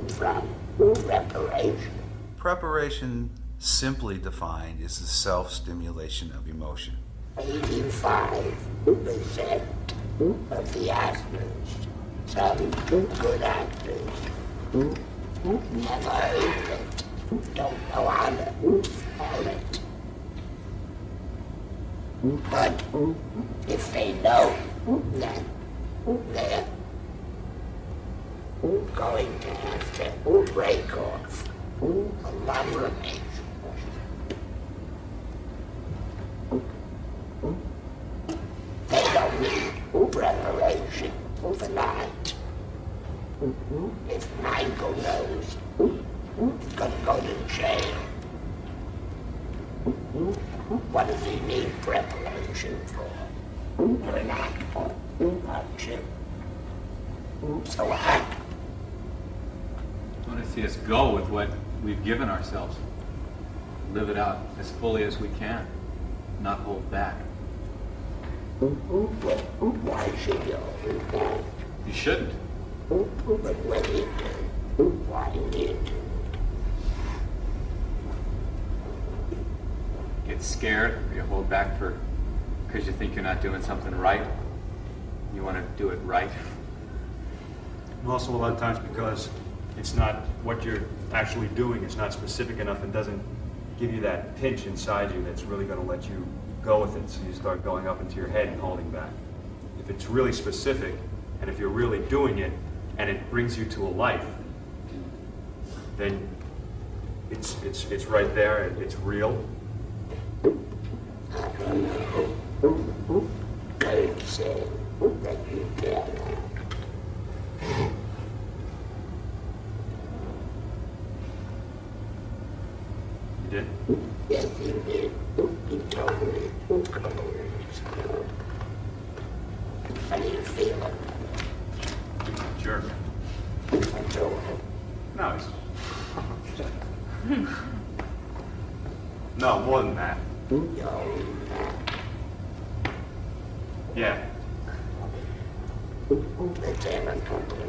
from preparation. Preparation, simply defined, is the self-stimulation of emotion. 85% of the actors, some good actors, never heard it, don't know how to spell it. But if they know that they're going to have to break off a love relationship, they don't need preparation for that. If Michael knows he's going to go to jail, what does he need preparation for? An actor, not you. So act. I want to see us go with what we've given ourselves. Live it out as fully as we can, not hold back. Why should you hold back? You shouldn't. But when you do, why do you do? Get scared, or you hold back because you think you're not doing something right. You want to do it right. And also a lot of times because it's not what you're actually doing, it's not specific enough and doesn't give you that pinch inside you that's really going to let you go with it, so you start going up into your head and holding back. If it's really specific, and if you're really doing it, and it brings you to a life, then it's right there, it's real. You did? Yes, he did. He told me. How do you feel it? Jerk. I told him. No, he's... No, more than that. Yeah. The camera company.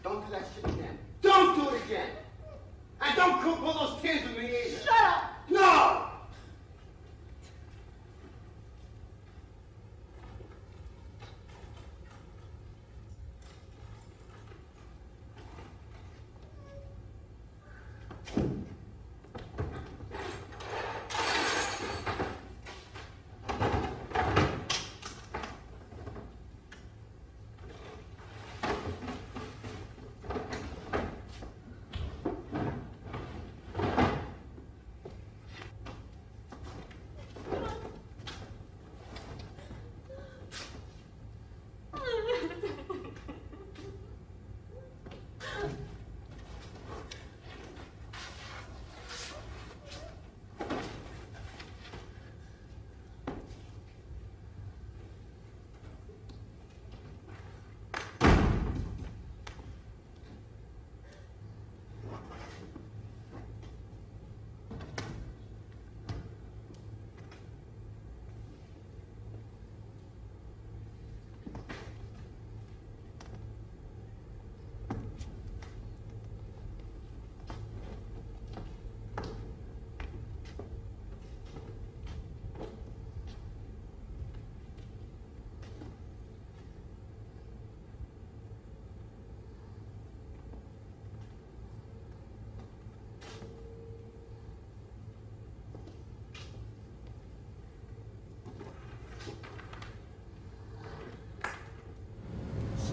Don't do that shit again. Don't do it again. And don't pull those tears with me either. Shut up! No!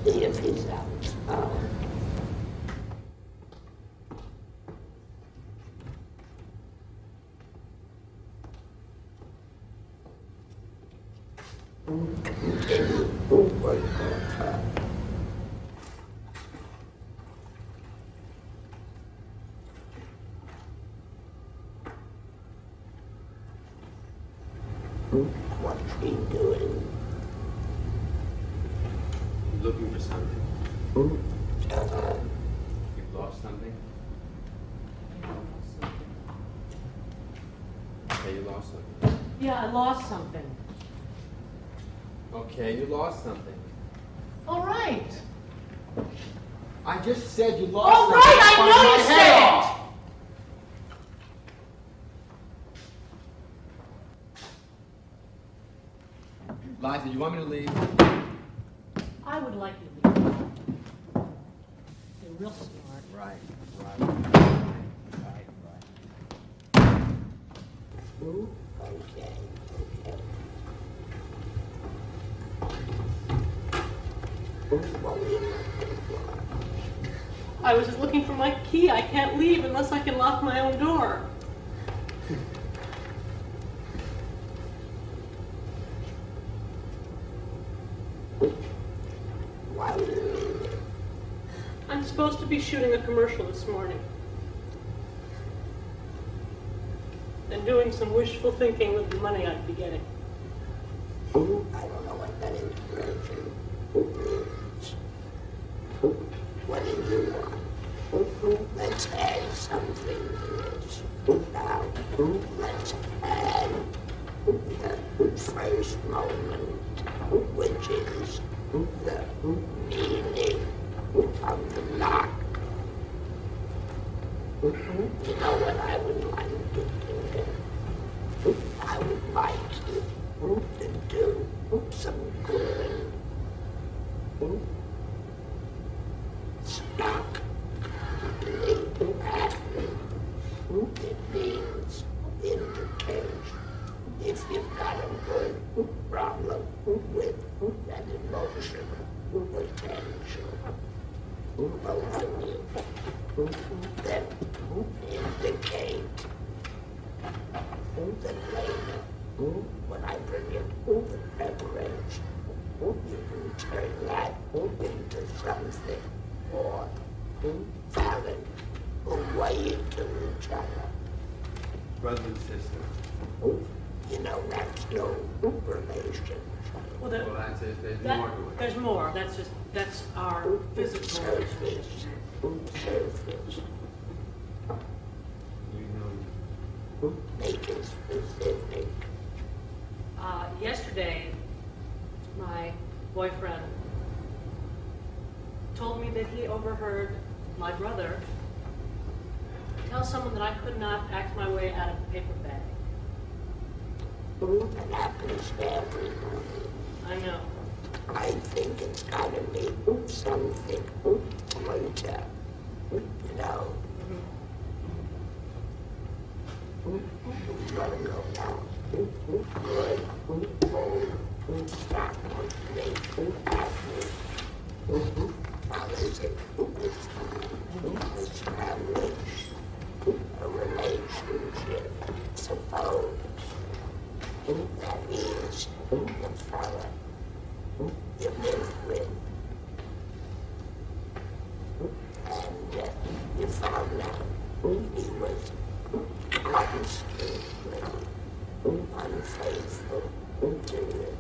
See if he's out. What's he doing? Looking for something. You've lost something? Okay, you lost something. Yeah, I lost something. Okay, you lost something. All right. I just said you lost All something. right, I know you My said head it. off. Liza, you want me to leave? I would like you to leave. You're real smart. Right. Okay. I was just looking for my key. I can't leave unless I can lock my own door. I'm supposed to be shooting a commercial this morning. And doing some wishful thinking with the money I'd be getting. I don't know what that inspiration is. What do you want? Let's add something to this. Now, let's add the first moment, which is the meaning of the knock. You know what I would like to do? I would like you to do some good. Stock the action. It means indicates if you've got a good problem with that emotion potential. Both of you. Then indicate that later, when I bring in the preparation, you can turn that into something more valid or way to each other. Brother and sister. You know, that's no relationship. Well, that's it. There's more to it. There's more. That's our physical relationship. Surface. You know. Make it specific. Yesterday, my boyfriend told me that he overheard my brother tell someone that I could not act my way out of the paper bag. That happens to everyone. I know. I think it's gotta be something greater, you know. You gotta go now. Good. Stop with me. How is it? Establish a relationship. Suppose that is the fella you live with. And you found out he was constantly unfaithful to you.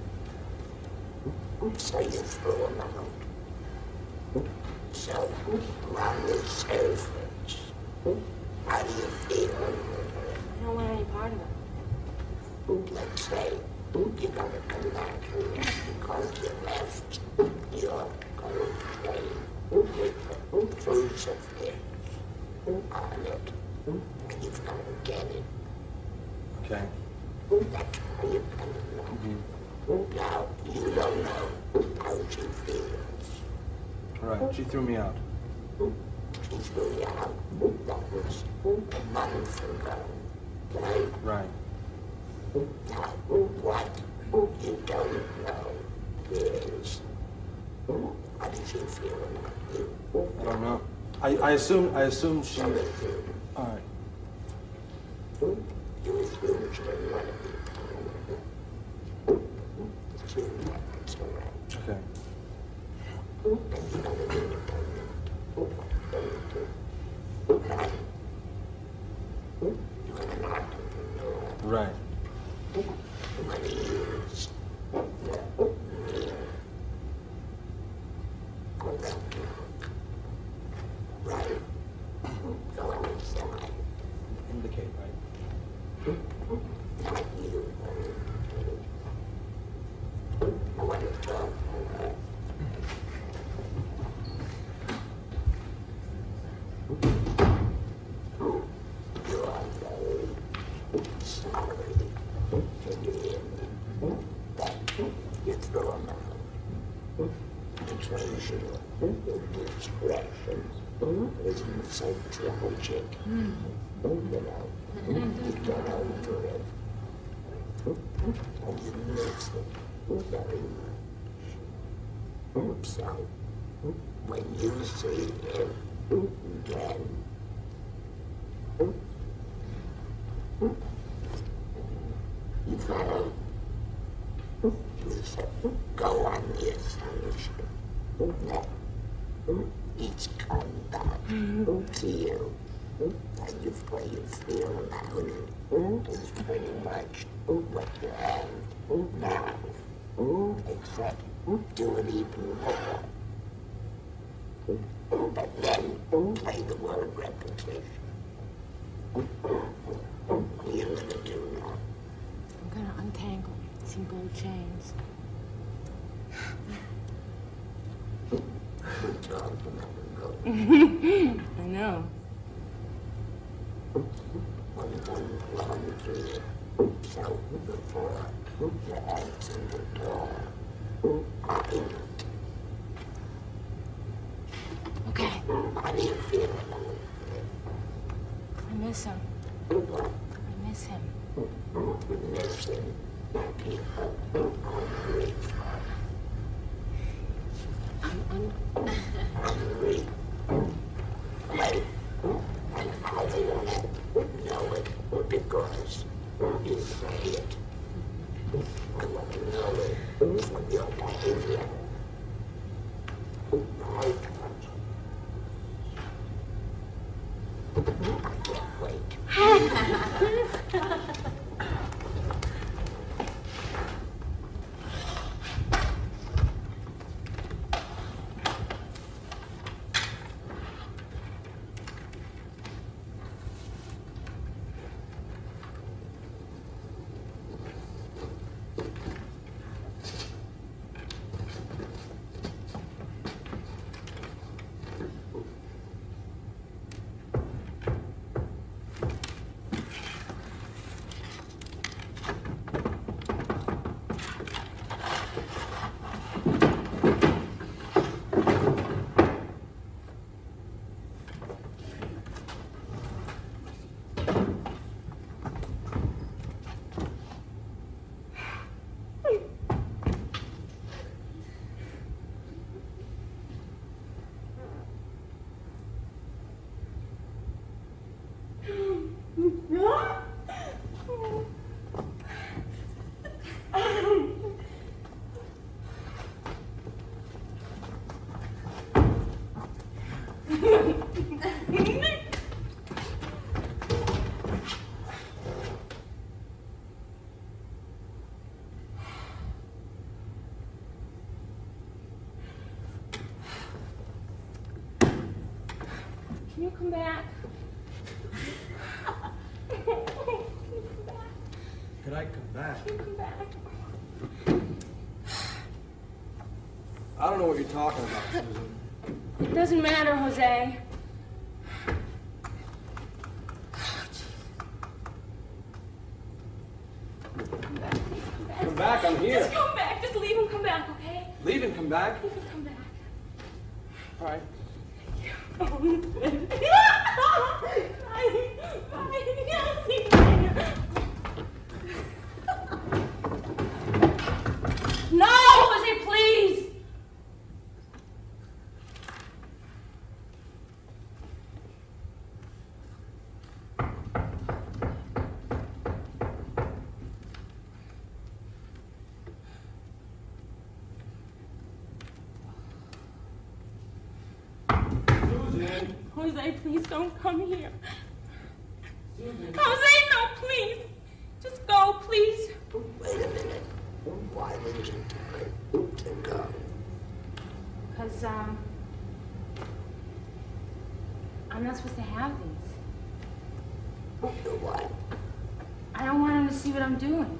So you threw him out. So, on the surface, how do you feel? I don't want any part of it. Let's say you're gonna come back here because you left your gold chain with the crucifix on it, and you've got to get it. Okay. That's how you're gonna know. Now, you don't know how she feels. Right, she threw me out. She threw you out. That was a month ago, right? Right. Now, what you don't know is, how does she feel about you? I don't know. I assume she... All right. You assume she didn't want to be. Assume that it's all right. Okay. And you're gonna be independent. Right? You're gonna knock on the door. Right. When he used the meal. Go back to work. Right? Go inside. Indicate, right? Not you. I want to talk to her. You are very sorry to be in that you throw him out. Betrays your discretion isn't so tragic. You know, you get over it. And you miss it very much. So, when you see him Again. You follow? Lisa, go on the assumption that each come back to you and you've got you feel about it. It's pretty much what you have now, except do it even more. But then play the word repetition. What are you gonna do now? I'm gonna untangle some gold chains. Good job, go. I know. Long for you. So before you answer the door, Okay. How do you feel? I miss him. I miss him. Miss him. Hungry. Wait. And how do you know it? Because you say it. I want to know it from your behavior. I can't wait. Can you come back? Could I come back? Can you come back? I don't know what you're talking about, Susan. It doesn't matter, Jose. Come back, I'm here. Just come back. Just leave him come back, okay? Leave and come back? Leave him come back. All right. No, Jose, please. Jose, please don't come here. Jose, no, please. Just go, please. Wait a minute. Why would you do it to go? Because, I'm not supposed to have these. What? I don't want him to see what I'm doing.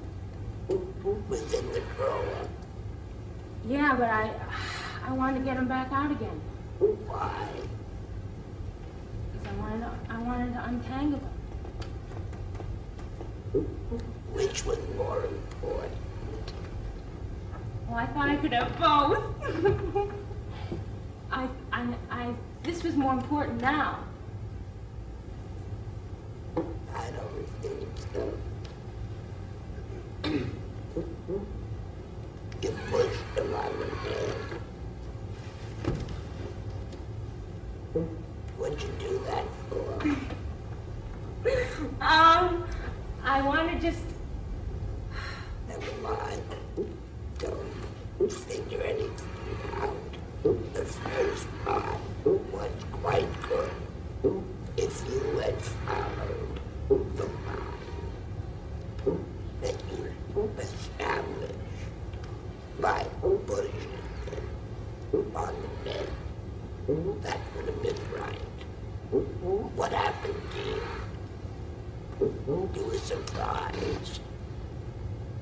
Within the drawer. Yeah, but I wanted to get him back out again. Why? Because I wanted to untangle them. Which was more important? Well, I thought I could have both. This was more important now. I don't think so. You pushed him on the head. I want to just... Never mind. Don't figure anything out. The first part was quite good. If you had followed the line that you established by pushing it on the bed, that would have been right. What happened to you? You were surprised.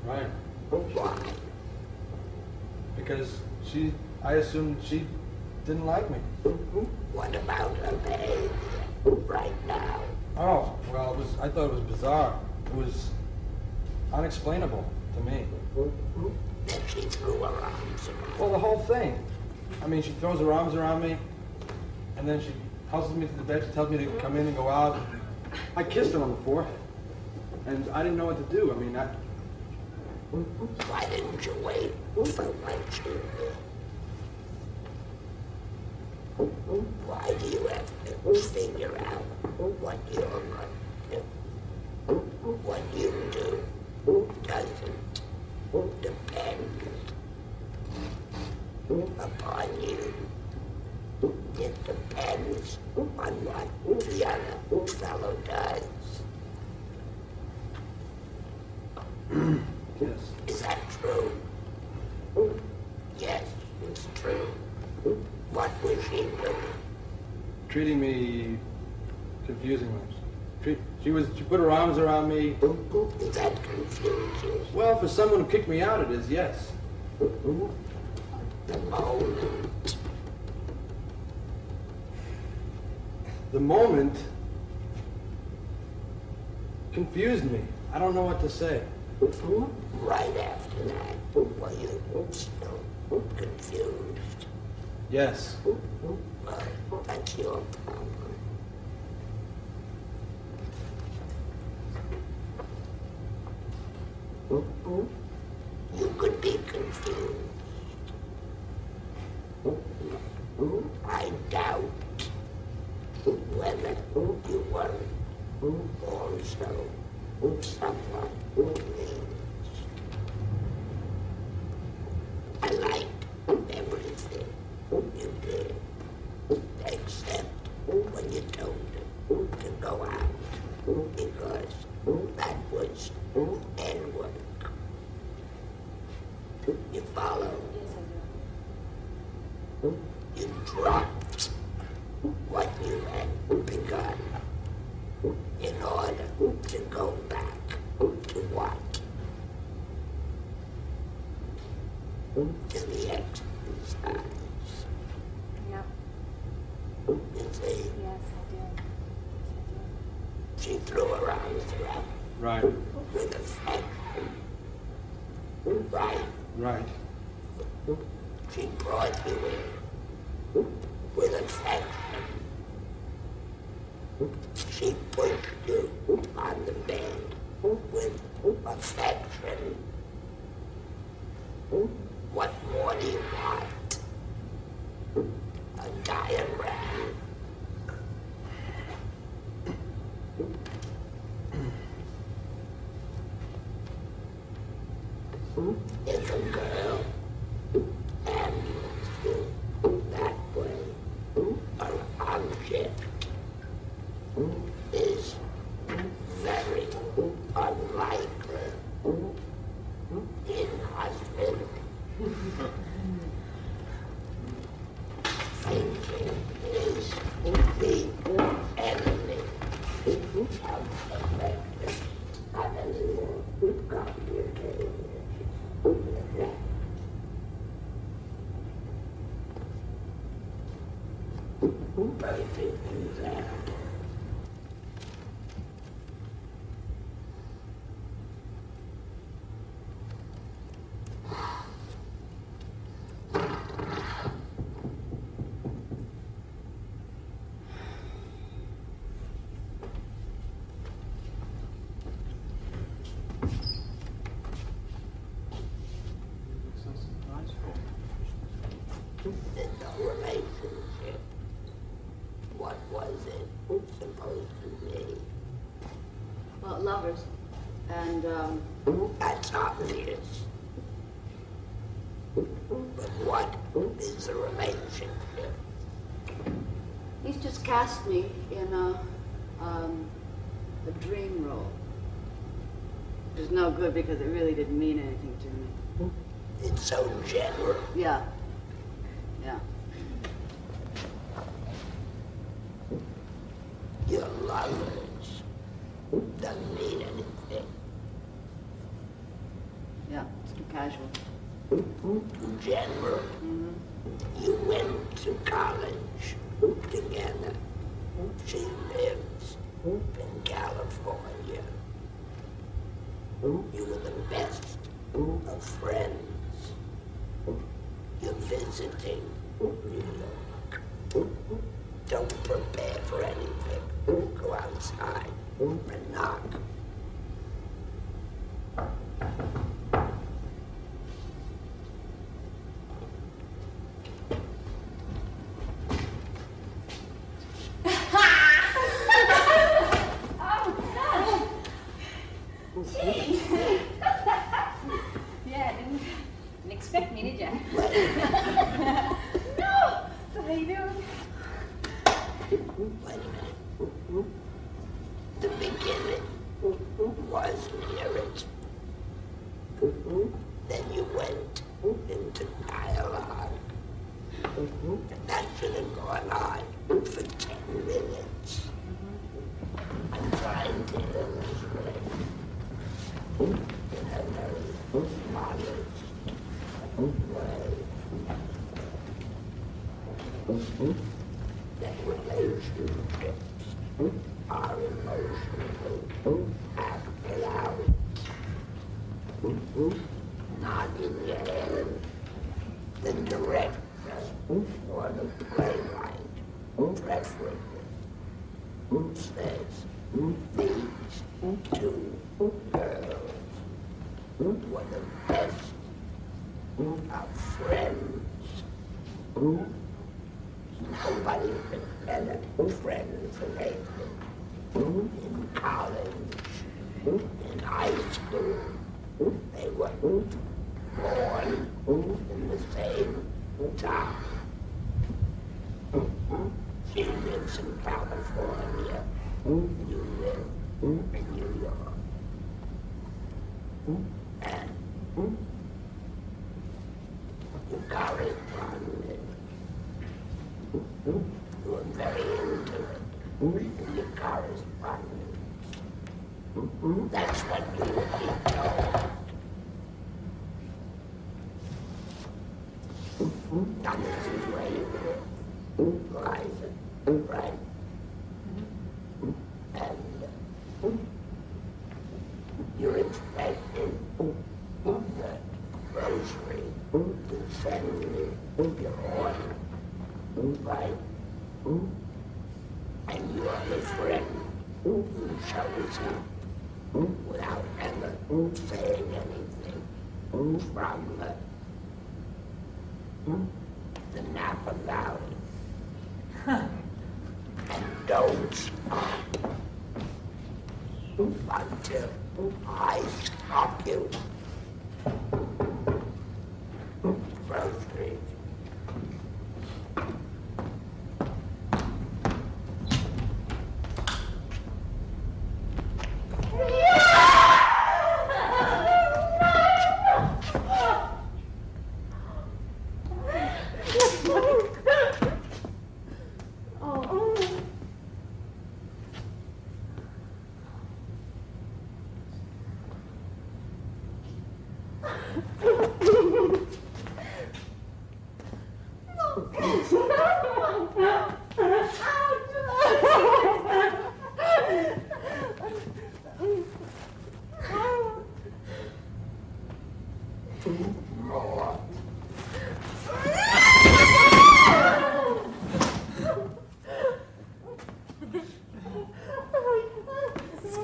Right. Why? Because I assumed she didn't like me. What about her behavior right now? Oh, well, I thought it was bizarre. It was unexplainable to me. Then she threw her arms around. Well, the whole thing. I mean, she throws her arms around me, and then she hustles me to the bed. She tells me to come in and go out. I kissed her on the forehead, and I didn't know what to do. I mean, Why didn't you wait for what she did? Why do you have to figure out what you're going to do? What you do doesn't depend upon you. It depends on what the other fellow does. Yes. Is that true? Yes, it's true. What was she doing? Treating me confusingly. She put her arms around me. Is that confusing? Well, for someone who kicked me out, it is, yes. The moment. The moment confused me. I don't know what to say. Right after that, were you still confused? Yes. Well, that's your problem. You could be confused. I doubt whether you were also someone who means. I liked everything you did, except when you told him to go out, because that was N-work. You follow? You dropped what you had begun in order to go back to what? To the exercise. Yep. You see? Yes, I did. She threw her arms around Right. with affection. Right. Right. She brought you in with affection. She pushed you on the bed with affection. What more do you want? A diagram. If a girl handles you that way, an object is very unlikely in husband. Thinking is the enemy of affection. Not anymore complicated. Perfect example. There's no relationship. What was it supposed to be? Well, lovers. And, That's obvious. But what is the relationship? he's just cast me in a dream role. Which is no good because it really didn't mean anything to me. It's so general. Yeah. Yeah. Your lovers doesn't mean anything. Yeah, it's too casual. General. You went to college together. She lives in California. You were the best of friends. You're visiting New York. Don't prepare for anything. Go outside and knock. Yeah, didn't expect me, did you? No! So how you doing? Wait a minute. The beginning was near it. Then you went into dialogue. And that should have gone on for 10 minutes. I'm trying to illustrate in a very modest way that relationships are emotionally acted out, not in your head. The director or the playwright preferably says these two girls were the best of friends. Nobody's been better friends lately. In college, in high school, they were born in the same town. She lives in California. You live in New York. And you corresponded. You were very into it. And you corresponded. That's what you would be told. Now this is where you live, Liza, right? And you're expecting the grocery to send you your order, right? And you are the friend who shows up without ever saying anything from the Napa Valley. And don't stop until I stop you. Groceries.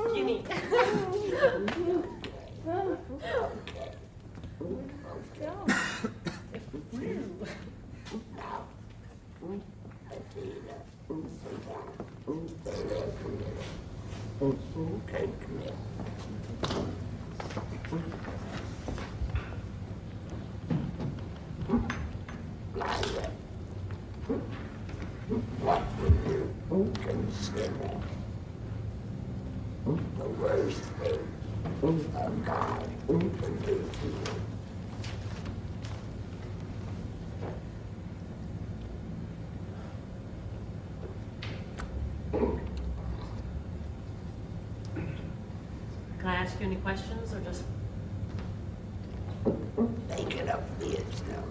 Skinny. Take me. What would you consider the worst thing a God can do to you? Can I ask you any questions or just? Make it up for yourself.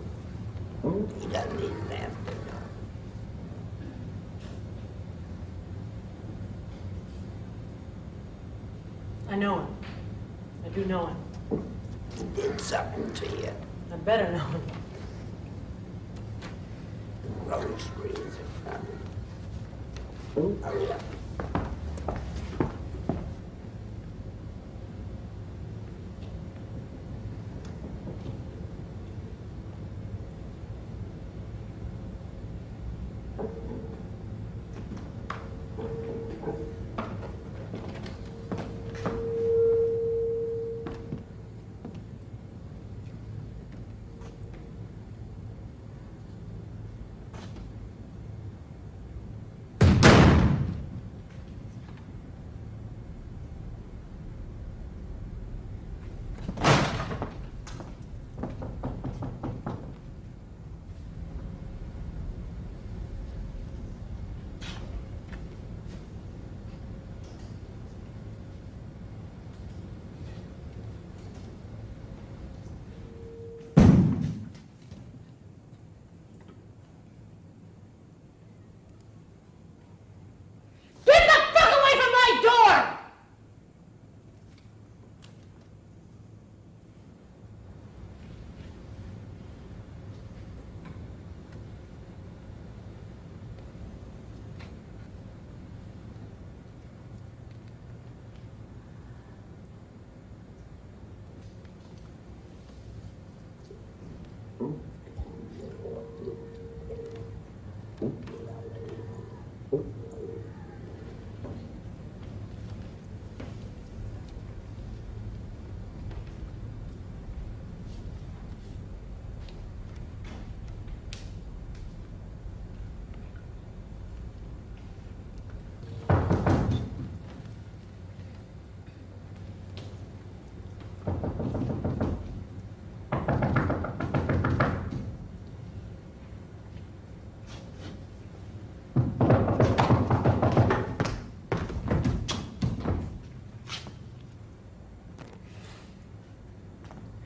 He doesn't even have to know. I know him. I do know him. He did something to you. I better know him. Groceries are coming. Hurry up.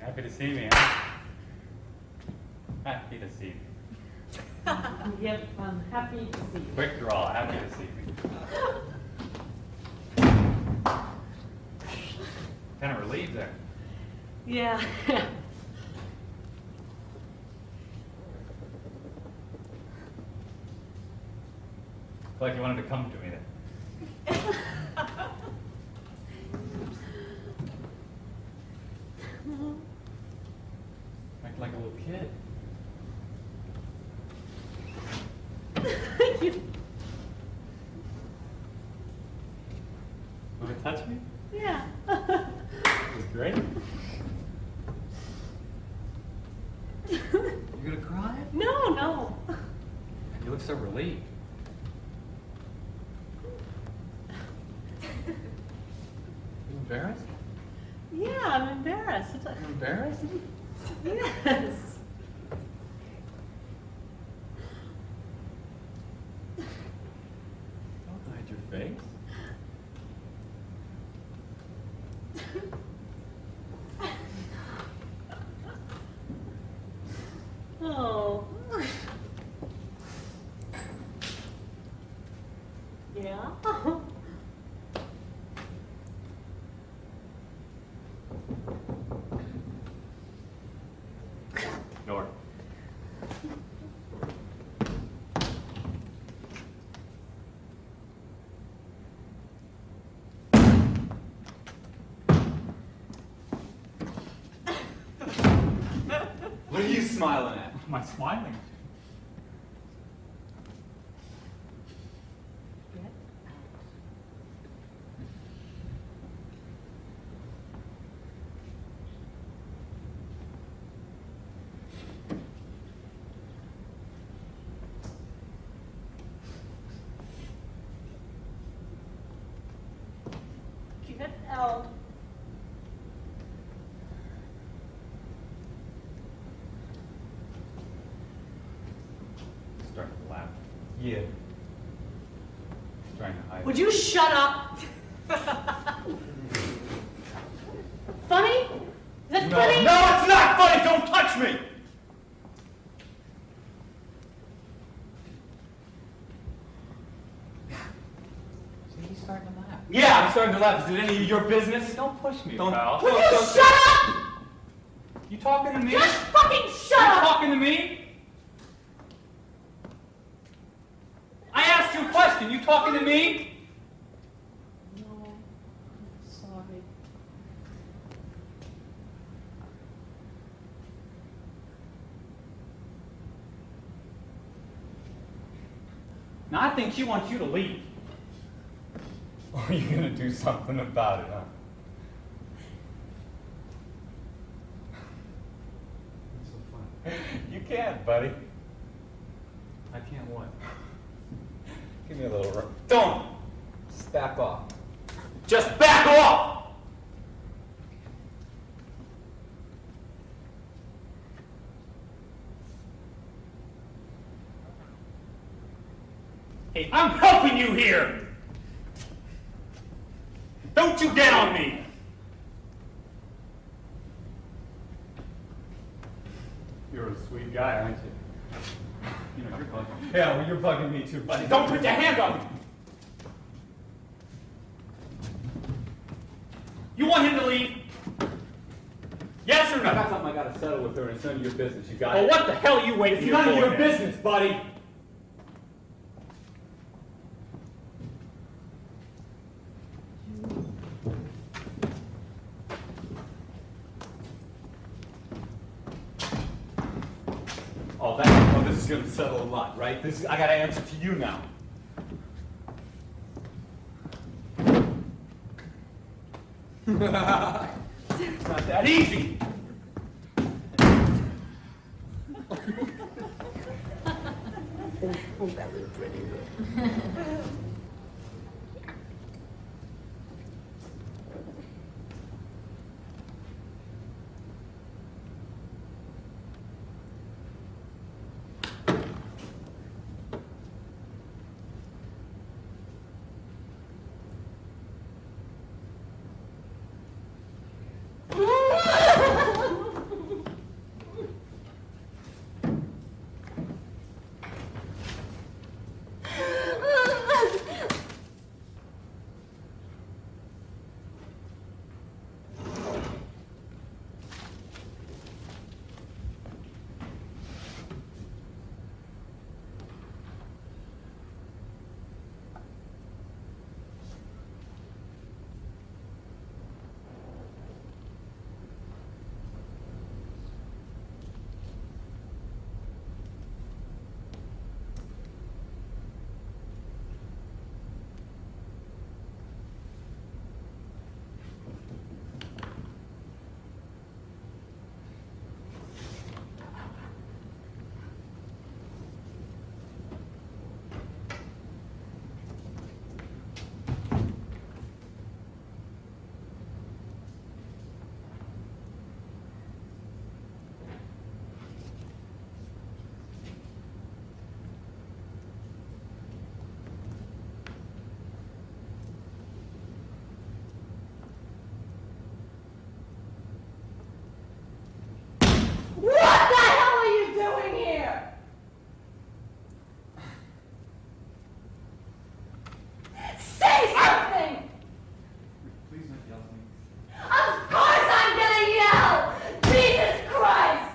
Happy to see me, huh? Happy to see me. Yep, I'm happy to see you. Quick draw, happy to see me. Kind of relieved there. Yeah. Feel like you wanted to come to me then. Act like a little kid. Want to touch me? Yeah. It was great. You gonna cry? No, no. You look so relieved. You embarrassed? Yeah, I'm embarrassed. You're embarrassed? Yes. Don't hide your face. Oh. Yeah. Nor. What are you smiling at? Am I smiling? hell? Starting to laugh. Yeah. Trying to hide. Would you shut up? Funny? Is that funny? No, it's not funny! Don't touch me! See, he's starting to laugh. Yeah, I'm starting to laugh. Is it any of your business? Don't push me, Don't. pal. Would you shut up? You talking to me? Just fucking shut You up! talking to me? I asked you a question. You talking to me? No, I'm sorry. Now, I think she wants you to leave. Or are you going to do something about it, huh? It's so funny. You can't, buddy. I can't what? Give me a little room. Don't! Just back off. Just back off! Hey, I'm helping you here! Don't you get on me! You're a sweet guy, aren't you? You know, you're bugging. Yeah, well, you're bugging me too, buddy. Don't put your hand on me! You want him to leave? Yes or no? I got something I gotta settle with her, and it's none of your business. You got Well, it. what the hell are you waiting It's for? none of your man? business, buddy. Oh, this is gonna settle a lot, right? I gotta answer to you now. It's not that easy. That was pretty good. What the hell are you doing here? Say something! Please don't yell at me. Of course I'm gonna yell! Jesus Christ!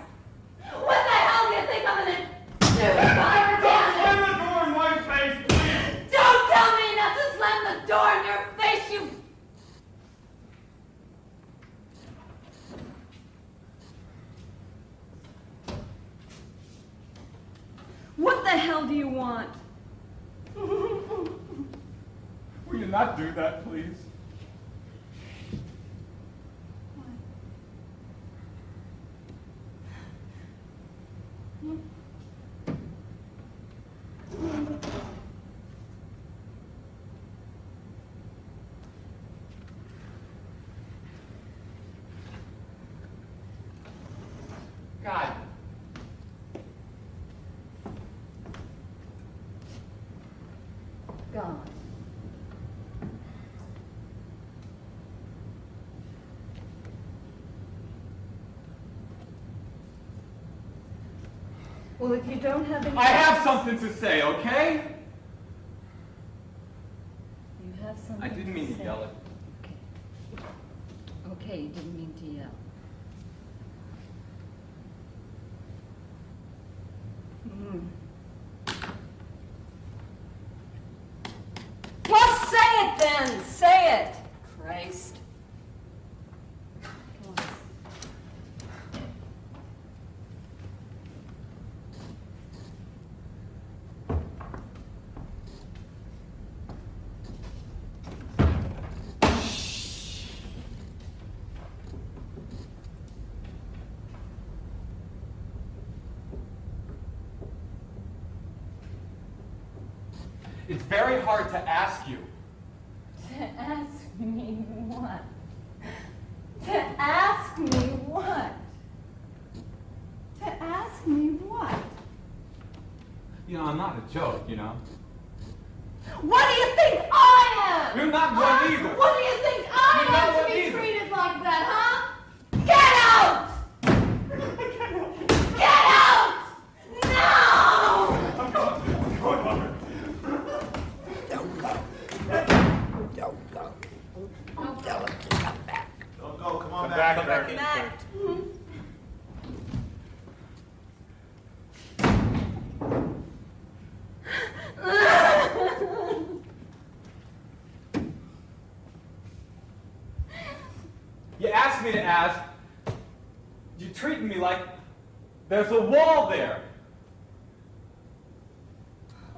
What the hell do you think I'm gonna do? Slam the door in my face, please! Don't tell me not to slam the door in your face, you... What the hell do you want? Will you not do that, please? Well, if you don't have any... I have something to say, okay? You have something I didn't mean to say. yell it. Okay, you didn't mean to yell. Well, say it then! Say it! Christ. Come on. It's very hard to ask you. To ask me what? To ask me what? To ask me what? You know, I'm not a joke, you know. What do you think I am? You're not one either. What do you think I You're not am to one be either. treated like that, huh? Get out! Get out! No! I'm going. Don't go. Don't go. Tell him to come back. Don't go, come on Come back. back, Come back in. Back. You asked me to ask. You're treating me like there's a wall there.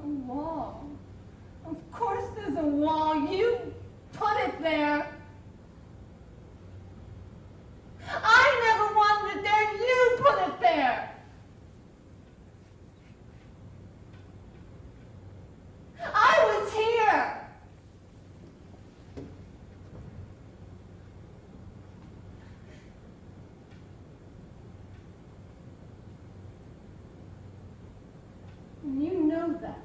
A wall. Of course there's a wall. You put it there. I never wanted it there. You put it there. I was here. And you know that.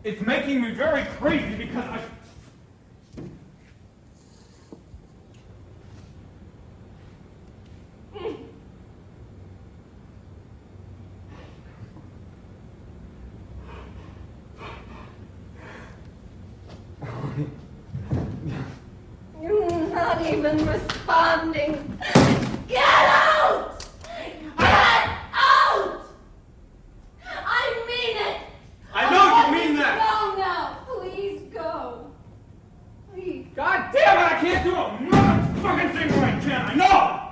It's making me very crazy because I... You're not even responding. Get out! Get out! I mean it! I know you mean that! Go now! Please go. Please. God damn it! I can't do a motherfucking thing right, can I? No!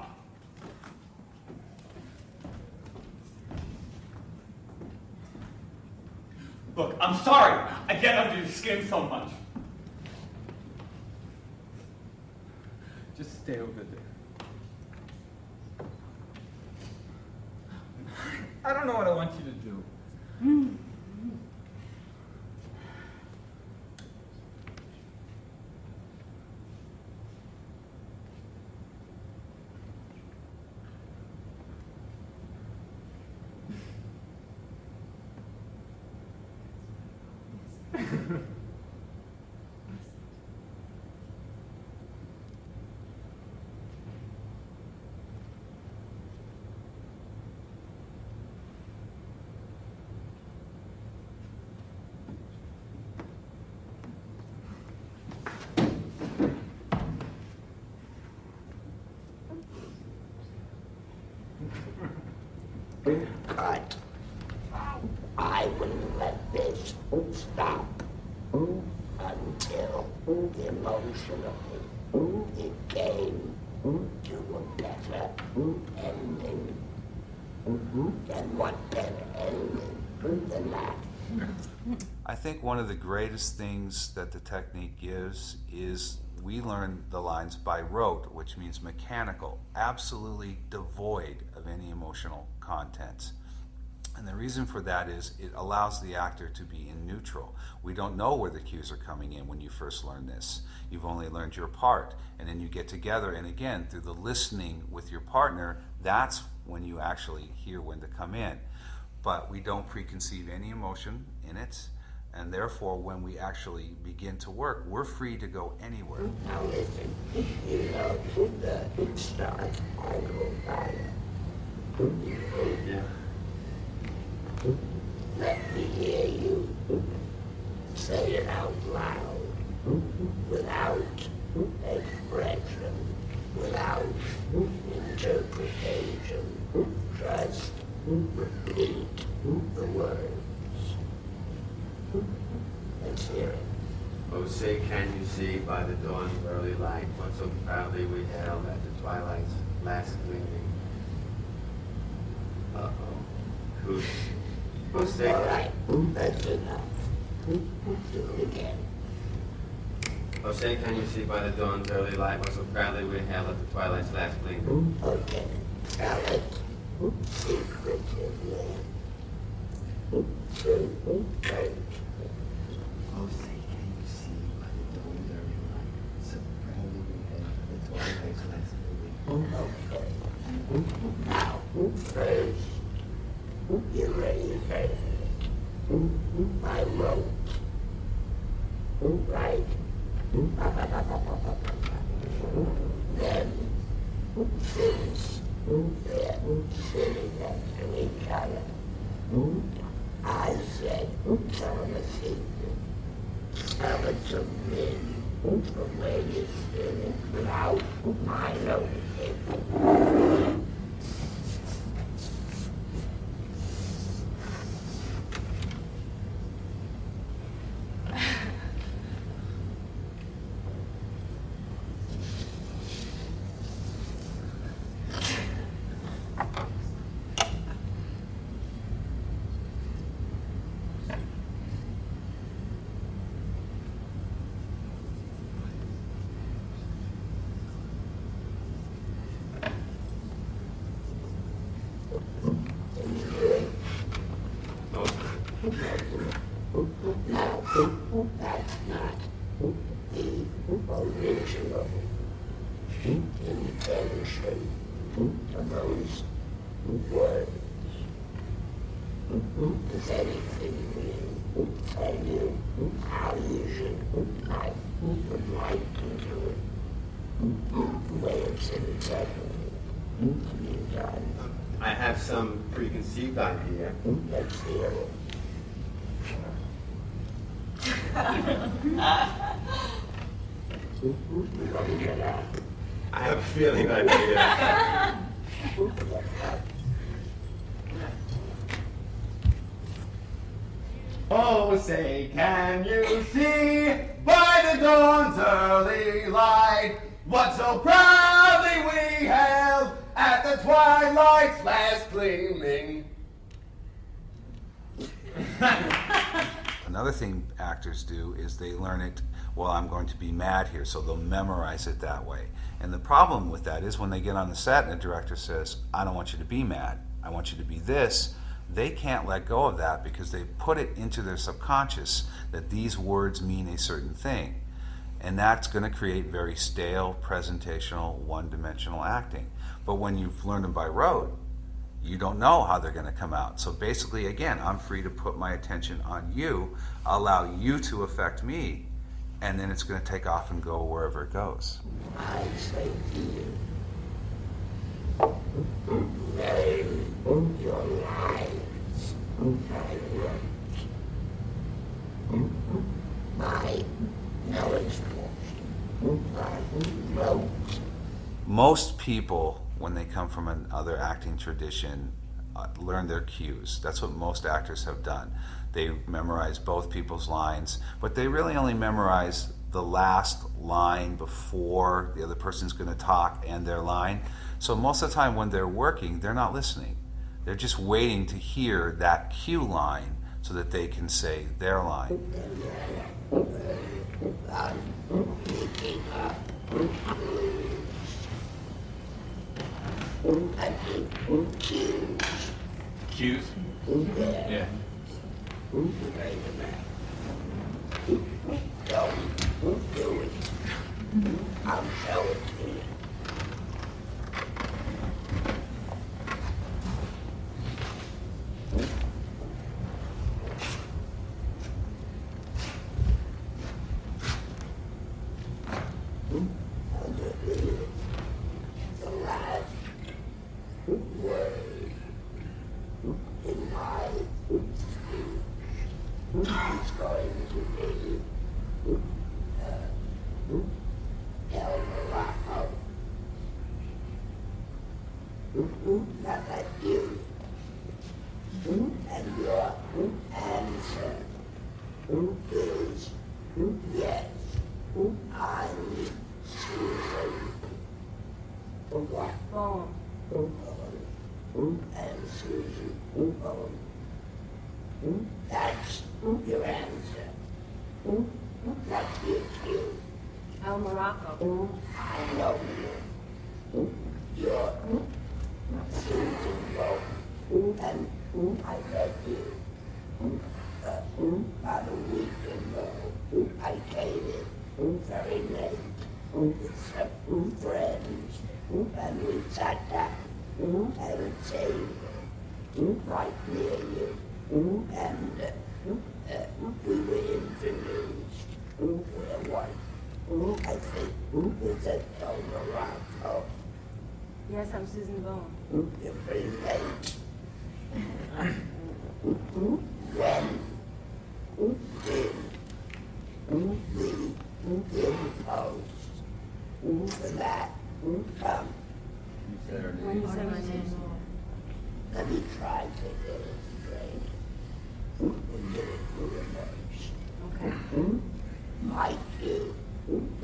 Look, I'm sorry I get under your skin so much. Just stay over there. I don't know what I want you to do. Cut. I wouldn't let this stop until emotionally it came to a better ending. And what better ending than that? I think one of the greatest things that the technique gives is we learn the lines by rote, which means mechanical, absolutely devoid of any emotional content. And the reason for that is it allows the actor to be in neutral. We don't know where the cues are coming in when you first learn this. You've only learned your part, and then you get together, and again, through the listening with your partner, that's when you actually hear when to come in. But we don't preconceive any emotion in it, and therefore when we actually begin to work, we're free to go anywhere. Now listen, you know, the start, I go by. Yeah. Let me hear you say it out loud, without expression, without interpretation. Just repeat the words. Let's hear it. Oh, say, can you see by the dawn's early light what so proudly we hailed at the twilight's last gleaming? Uh-oh. Who's... Oh, say... All right, that's enough. Do it again. Oh, say, can you see by the dawn's early light what so proudly we hailed at the twilight's last gleaming? Okay, tell it secretively. Right. Oh, say, can you see by the dawn's early light so proudly we hailed at the twilight's last gleaming? Okay. Now, first, you ready for it? I wrote. Right. Then, since they're sitting next to each other, I said, tell them a secret. Tell it to me, the way you said it, without my noticing. Now, that's not the original intention of those words. Does anything new tell you how you should like, would like to do it? The way it's intended to be done. I have some preconceived idea. Let's hear it. I have a feeling idea. Oh, say, can you see by the dawn's early light what so proudly we hailed at the twilight's last gleaming? Another thing actors do is they learn it, well, I'm going to be mad here, so they'll memorize it that way. And the problem with that is when they get on the set and the director says, I don't want you to be mad, I want you to be this, they can't let go of that because they put it into their subconscious that these words mean a certain thing. And that's going to create very stale, presentational, one-dimensional acting. But when you've learned them by rote, you don't know how they're going to come out. So basically, again, I'm free to put my attention on you, allow you to affect me, and then it's going to take off and go wherever it goes. I say to you, learn your lives by rote. By no expression, by rote. Most people, when they come from another acting tradition, learn their cues. That's what most actors have done. They memorize both people's lines, but they really only memorize the last line before the other person's going to talk and their line. So most of the time when they're working, they're not listening. They're just waiting to hear that cue line so that they can say their line. Shoes? Yeah. Don't do it. I'll show it to you. The last word in my speech is going to be El Morocco. Now that you and your answer is yes, I'm Susan. What? Bone. And Susan Bone. That's your answer. What is you? El Morocco. I know you. You're Susan Bone. And I met you about a week ago. I came in very late with some friends, and we sat down at a table right near you, and we were introduced to what I think is at El Morocco. Yes, I'm Susan Bone. You're pretty late. When did the impulse for that come? When you said my name. Let me try to illustrate and get it through the words. Okay. My cue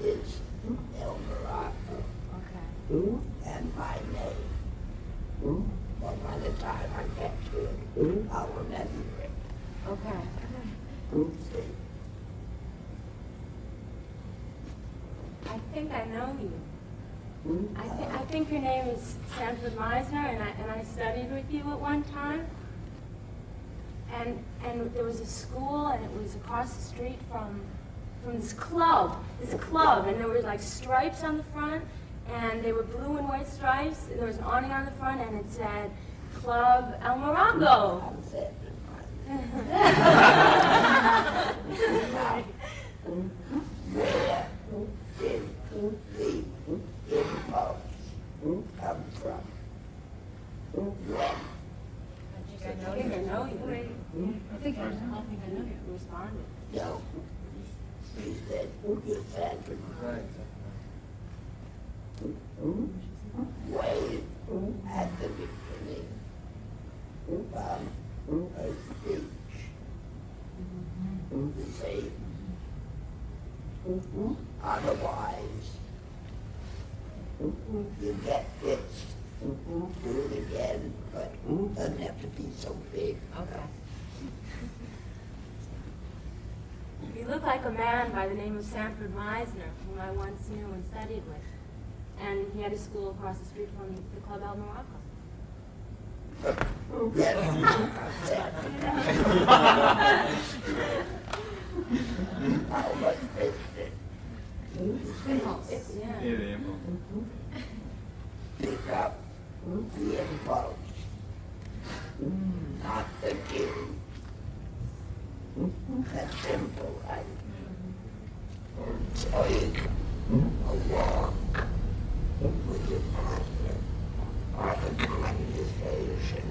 is El Morocco. Okay. And my name. Well, by the time I get to it, I'll remember it. Okay. See? I think I know you. I think your name is Sanford Meisner, and I studied with you at one time. And there was a school, and it was across the street from this club, and there were like stripes on the front, and they were blue and white stripes, and there was an awning on the front, and it said Club El Morocco. Where did the impulse come from? When? I think I know you. I think I know you. Responded. No. He said, you Sanford. Way at the beginning a speech. You see, otherwise, you get this. Do it again, but it doesn't have to be so big. Okay. You look like a man by the name of Sanford Meisner, whom I once knew and studied with. And he had a school across the street from the Club El Morocco. How much is it? Impulse. Yeah. Pick up the impulse, not the cue. That's simple, right? Take a walk with your partner, have a conversation,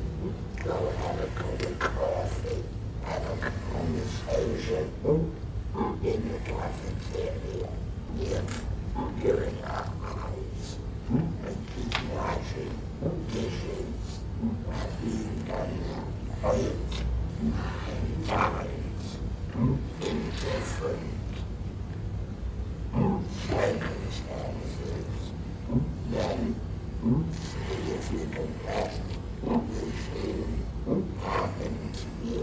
go have a cup of coffee, have a conversation in the cafeteria, if you're in our eyes, and keep washing dishes, being done late, and times, in different circumstances, then see if you can let the thing happen to you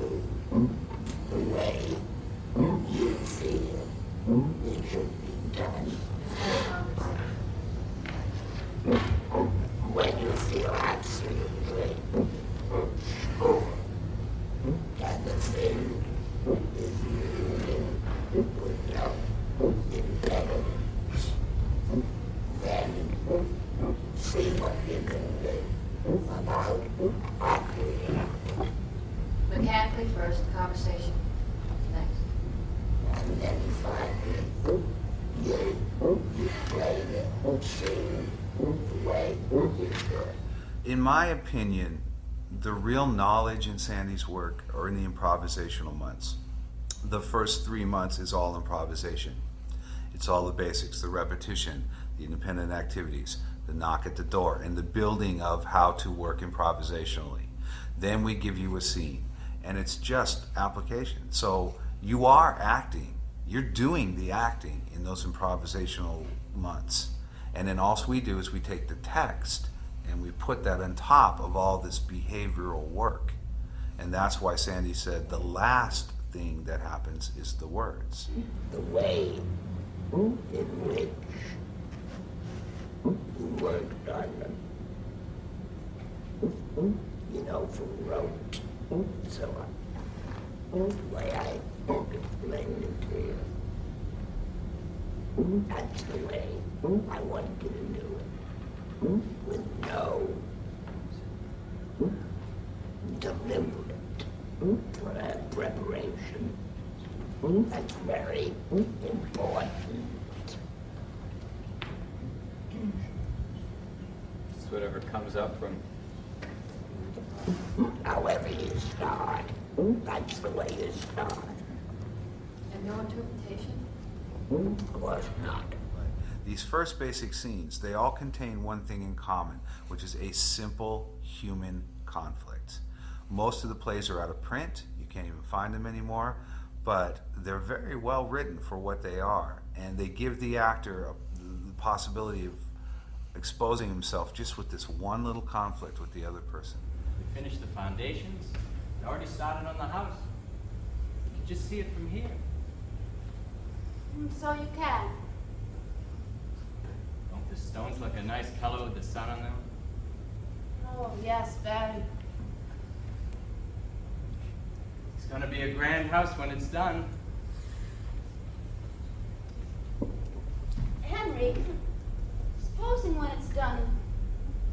the way you feel it should be done. When you feel absolutely sure In my opinion, the real knowledge in Sandy's work are in the improvisational months. The first 3 months is all improvisation. It's all the basics, the repetition, the independent activities, the knock at the door, and the building of how to work improvisationally. Then we give you a scene, and it's just application. So you are acting, you're doing the acting in those improvisational months. And then all we do is we take the text and we put that on top of all this behavioral work. And that's why Sandy said the last thing that happens is the words. The way in which you worked on them, you know, from rote. So the way I explained it to you, that's the way I want you to do it, with no deliberate preparation. That's very important. It's whatever comes up from. However you start, that's the way you start. And no interpretation? Of course not. These first basic scenes, they all contain one thing in common, which is a simple human conflict. Most of the plays are out of print, you can't even find them anymore, but they're very well written for what they are, and they give the actor the possibility of exposing himself just with this one little conflict with the other person. We finished the foundations. We already started on the house. You can just see it from here. So you can. Don't the stones look a nice color with the sun on them? Oh, yes, very. It's gonna be a grand house when it's done. Henry, supposing when it's done,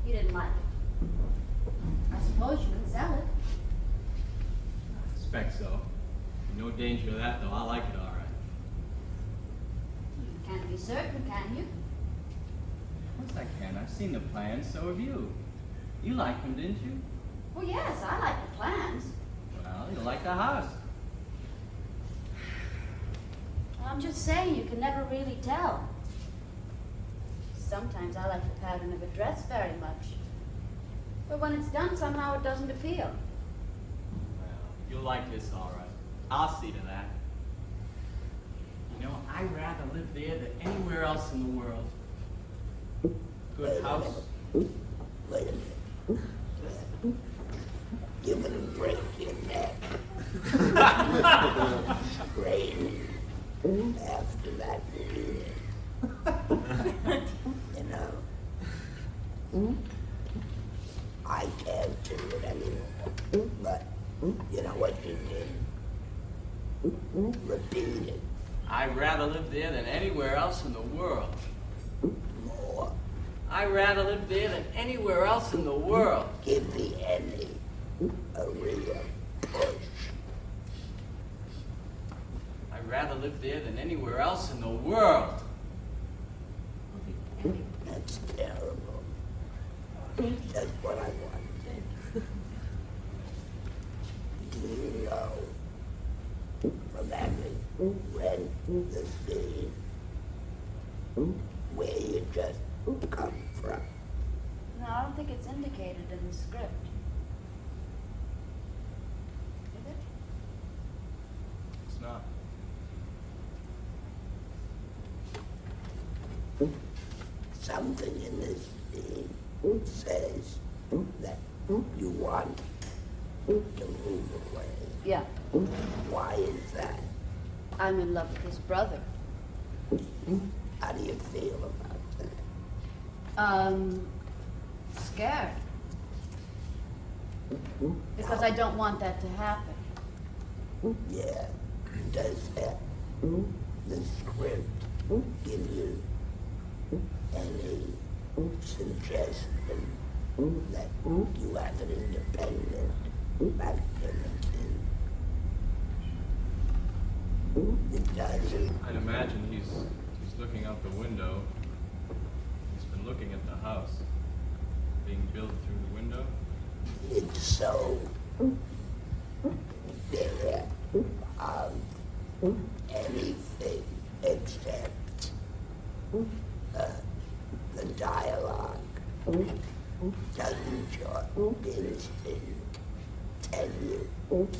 you didn't like it. I suppose you can sell it. I suspect so. No danger of that, though. I like it all right. You can't be certain, can you? Of course I can. I've seen the plans, so have you. You liked them, didn't you? Well, yes, I like the plans. Well, you like the house. Well, I'm just saying you can never really tell. Sometimes I like the pattern of a dress very much. But when it's done, somehow it doesn't appeal. Well, you'll like this all right. I'll see to that. You know, I'd rather live there than anywhere else in the world. Good house. Wait a minute. You're gonna break your neck. Rain after that year. You know? I can't do it anymore. But you know what you did? Repeat it. I'd rather live there than anywhere else in the world. More. I'd rather live there than anywhere else in the world. Give the Emmy a real push. I'd rather live there than anywhere else in the world. That's terrible. Just what I wanted. Do you know from having read the scene where you just come from? No, I don't think it's indicated in the script. Is it? It's not. Something in this scene says that you want to move away. Yeah. Why is that? I'm in love with his brother. How do you feel about that? Scared. Because I don't want that to happen. Yeah. Does that the script give you any suggestion that you have an independent activity? It doesn't. I'd imagine he's looking out the window. He's been looking at the house. being built through the window? It's so there of anything except the dialogue. Doesn't your instinct tell you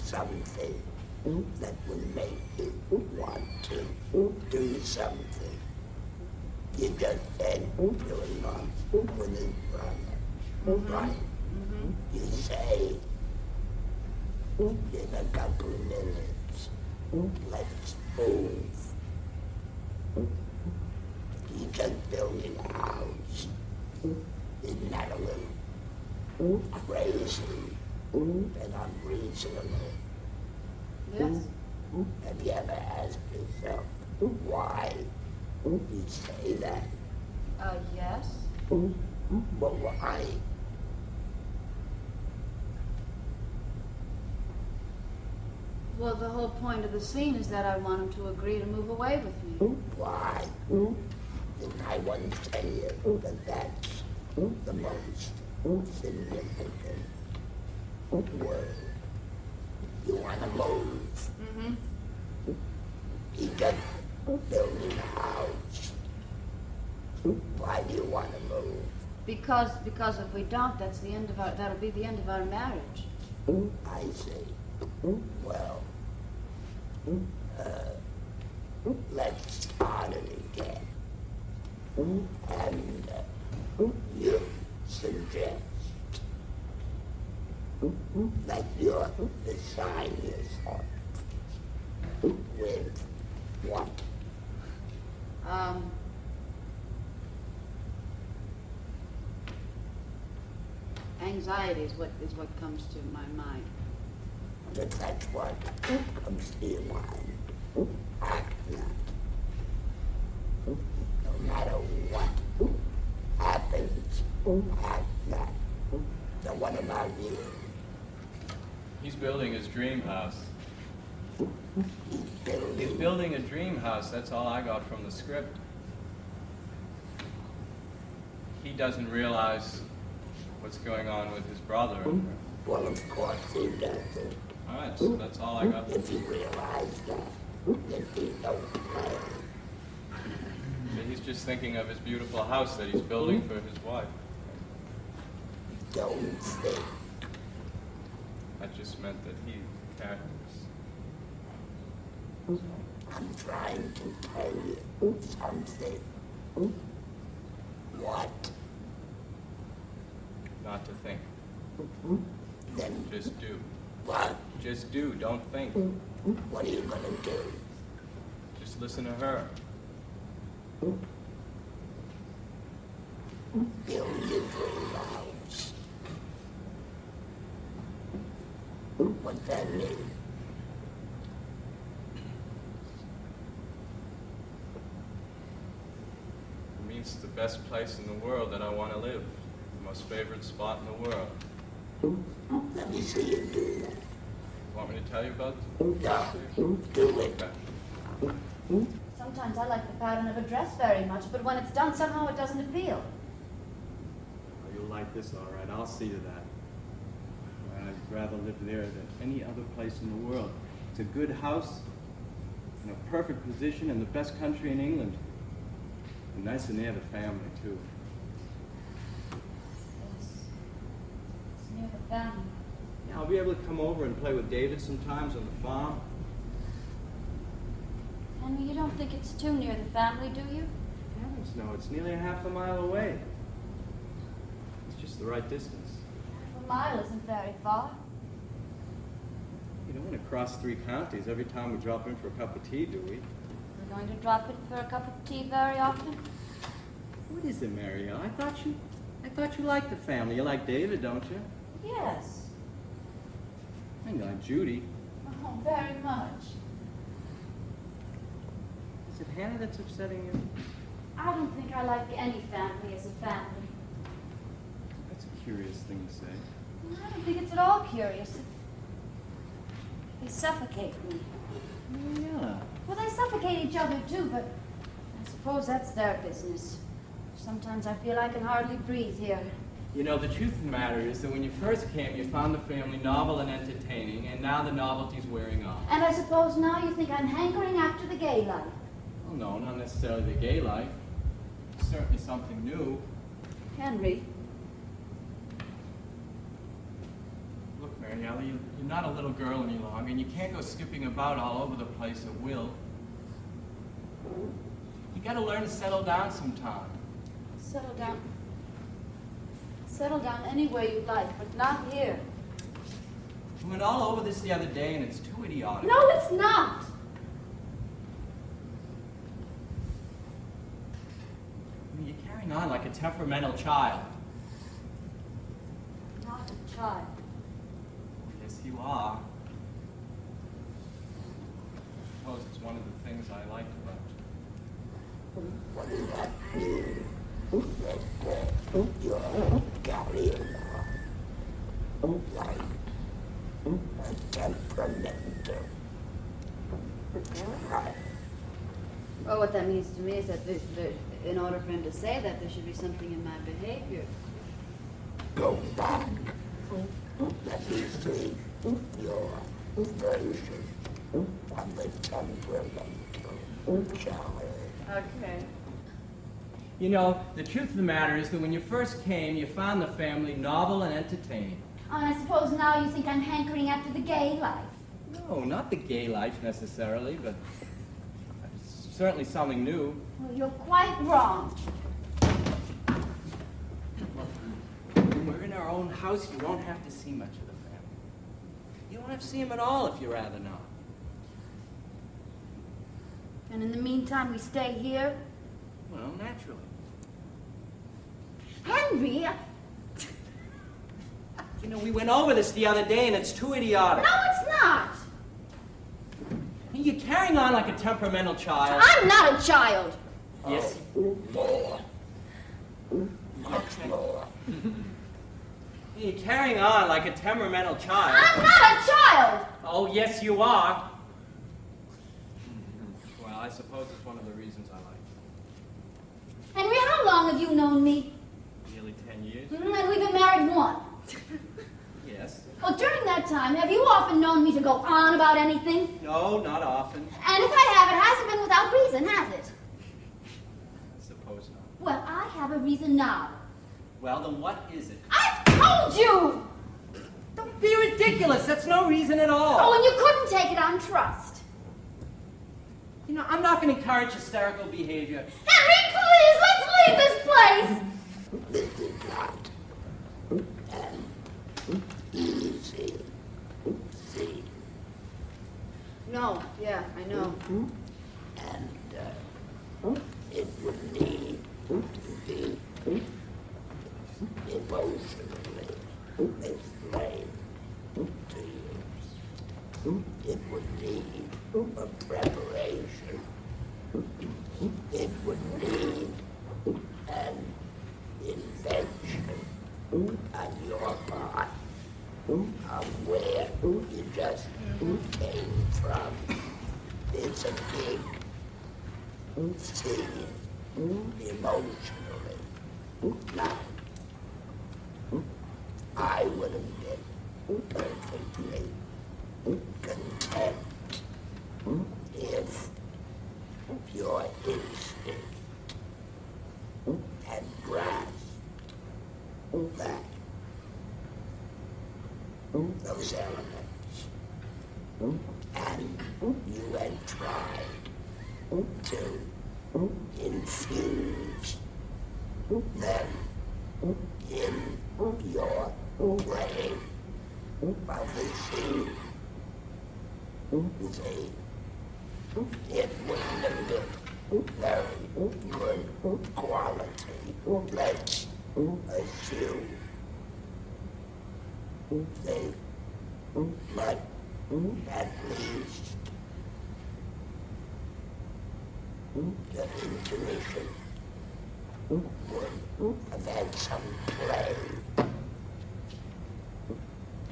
something that would make you want to do something? You just said doing off with his brother, right? You say, in a couple of minutes, let's move. He's just building a house. Isn't that a little crazy and unreasonable? Yes. Have you ever asked yourself why you say that? Yes. But why? Well, the whole point of the scene is that I want him to agree to move away with me. Why? Didn't I once tell you that that's the most significant word? You want to move. He just building a house. Why do you want to move? Because if we don't, that'll be the end of our marriage. I see. Well, let's start it again. And you suggest that you're beside yourself with what? Anxiety is what comes to my mind. But that's what comes to your mind. Act not. No matter what happens, act not. So what about you? He's building his dream house. He's building a dream house. That's all I got from the script. He doesn't realize what's going on with his brother. Well, of course he doesn't. All right, so that's all I got. If you realize that, if you don't play. So he's just thinking of his beautiful house that he's building for his wife. Don't think. That just meant that he cares. I'm trying to tell you something. What? Not to think. Then just do. What? Just do, don't think. What are you gonna do? Just listen to her. Build your dream house. What's that mean? It means the best place in the world that I want to live. The most favorite spot in the world. Let me see you do that. Want me to tell you about it? No, do it. Sometimes I like the pattern of a dress very much, but when it's done, somehow it doesn't appeal. Oh, you'll like this, all right. I'll see to that. I'd rather live there than any other place in the world. It's a good house, in a perfect position in the best country in England. And nice and near the family, too. It's near the family. Yeah, I'll be able to come over and play with David sometimes on the farm. Henry, you don't think it's too near the family, do you? Heavens, no, it's nearly a half a mile away. It's just the right distance. Half a mile isn't very far. You don't want to cross 3 counties every time we drop in for a cup of tea, do we? We're going to drop in for a cup of tea very often. What is it, Marielle? I thought you liked the family. You like David, don't you? Yes. And you like Judy. Oh, very much. Is it Hannah that's upsetting you? I don't think I like any family as a family. That's a curious thing to say. I don't think it's at all curious. They suffocate me. Yeah. Well, they suffocate each other too, but I suppose that's their business. Sometimes I feel I can hardly breathe here. You know, the truth of the matter is that when you first came, you found the family novel and entertaining, and now the novelty's wearing off. And I suppose now you think I'm hankering after the gay life. Well, no, not necessarily the gay life. Certainly something new. Henry, Look, Mariella, you're not a little girl any longer, and you can't go skipping about all over the place at will. You gotta learn to settle down sometime. settle down. Settle down anywhere you like, but not here. We went all over this the other day, and it's too idiotic. No, it's not. I mean, you're carrying on like a temperamental child. Not a child. Yes, you are. I suppose it's one of the things I liked about Well, what that means to me is that in order for him to say that, there should be something in my behavior. Go back. Let me see your version of the temperamental child. Okay. You know, the truth of the matter is that when you first came, you found the family novel and entertaining. And I suppose now you think I'm hankering after the gay life. No, not the gay life necessarily, but certainly something new. Well, you're quite wrong. When we're in our own house, you won't have to see much of the family. You won't have to see them at all if you'd rather not. And in the meantime, we stay here? Well, naturally. Henry! You know, we went over this the other day, and it's too idiotic. No, it's not! You're carrying on like a temperamental child. I'm not a child! Yes. More. Okay. You're carrying on like a temperamental child. I'm not a child! Oh, yes, you are. Well, I suppose it's one of the reasons I like you. Henry, how long have you known me? Nearly 10 years. And we've been married once. Yes. Well, during that time, have you often known me to go on about anything? No, not often. And if I have, it hasn't been without reason, has it? I suppose not. Well, I have a reason now. Well, then what is it? I told you! Don't be ridiculous. That's no reason at all. Oh, and you couldn't take it on trust. You know, I'm not going to encourage hysterical behavior. Henry, please, let's leave this place! This is not easy. See? No, yeah, I know. And it would need to be emotionally explained to you. It would need a preparation. It would need an invention on your part of where you just came from. It's a big scene emotionally. Now, I would have been perfectly content if your instinct had grasped that those elements, and you had tried to infuse them in your playing of the scene. See, it wouldn't have been very good quality. Let's assume. See, but at least the intuition would have had some play.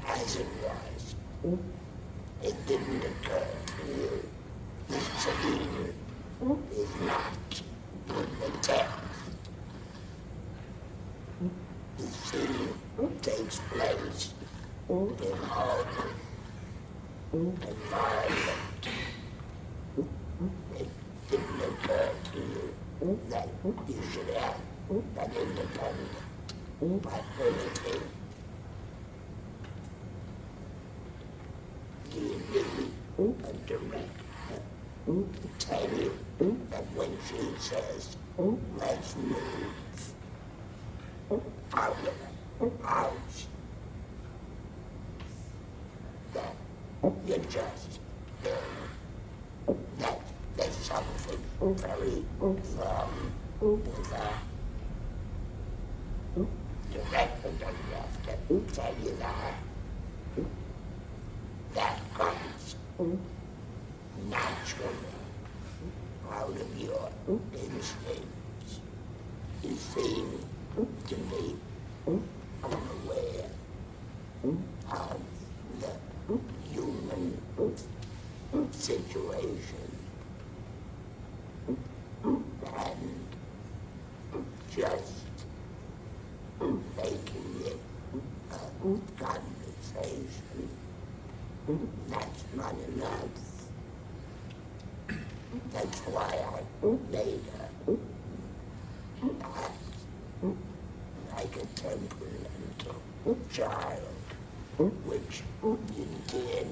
As it was, it didn't occur to you that Sabine is not in the text. The scene environment. It didn't occur to you that you should have an independent ability. Do you need a director to tell you that when she says, let's move out of the house, that you just that there's something very wrong with that. Director doesn't have to tell you that. That comes naturally out of your instincts. You seem to be unaware of the human situation and just making it a conversation. That's not enough. That's why I made her act like a temperamental child, which you did.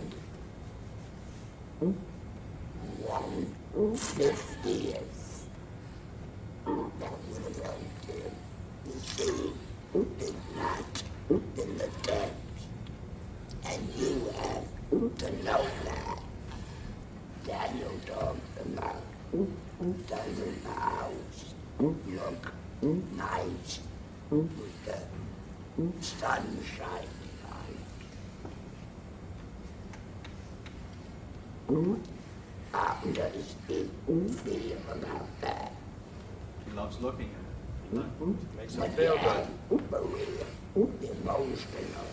1/50th. That would have helped him. You see, it's not in the text. And you have to know that. Daniel talked about doesn't the house look nice with the sun shining on it. How does he feel about that? He loves looking at it. It makes him But feel yeah, good. Maria, emotional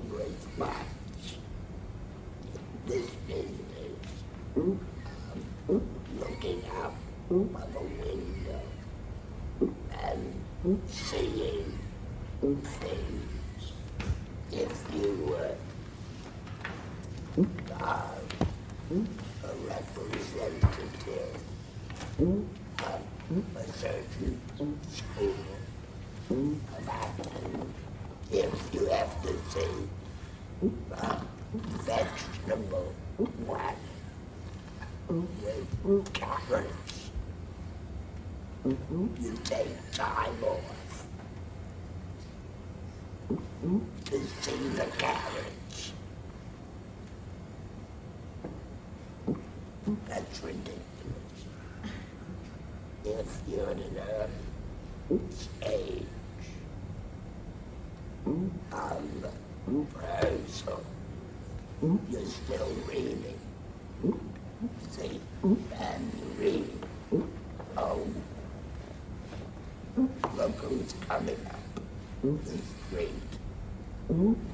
response. This business, looking out of a window and seeing things. If you were a representative of a certain school of acting, if you have to see vegetable wax with carrots, you take time off to see the carrots. That's ridiculous. If you're in an stage of rehearsal, you're still reading. See, and you read. Oh, look who's coming up the street.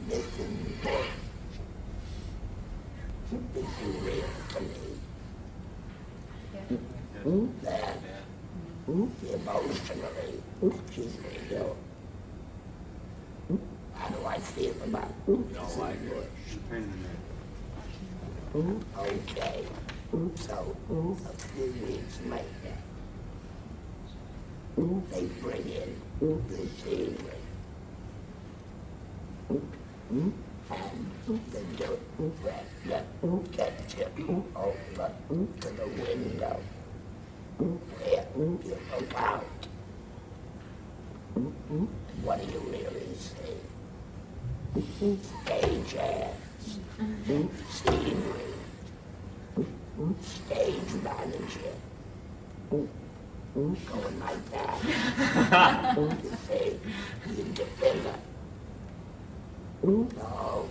This is this. This is real to me. That emotionally, she's real. How do I feel about this Bush? Okay, so a few weeks later, they bring in the scenery. And the director gets him over to the window where you look out. What do you really see? Stage hands, scenery, stage manager, going like that. You see, you develop. No,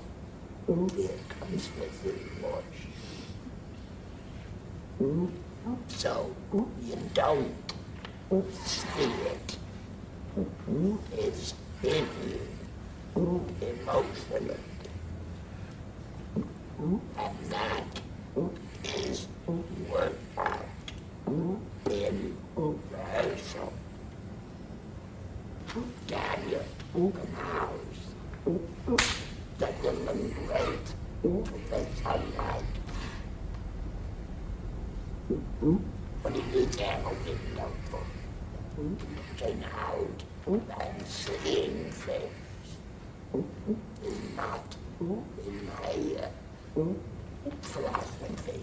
here comes Mrs. Bush. So you don't see it. It's in you emotionally. And that is worked out in rehearsal. Daniel, the house doesn't the sunlight. Put it in our window, looking out and seeing things. Not in my philosophy.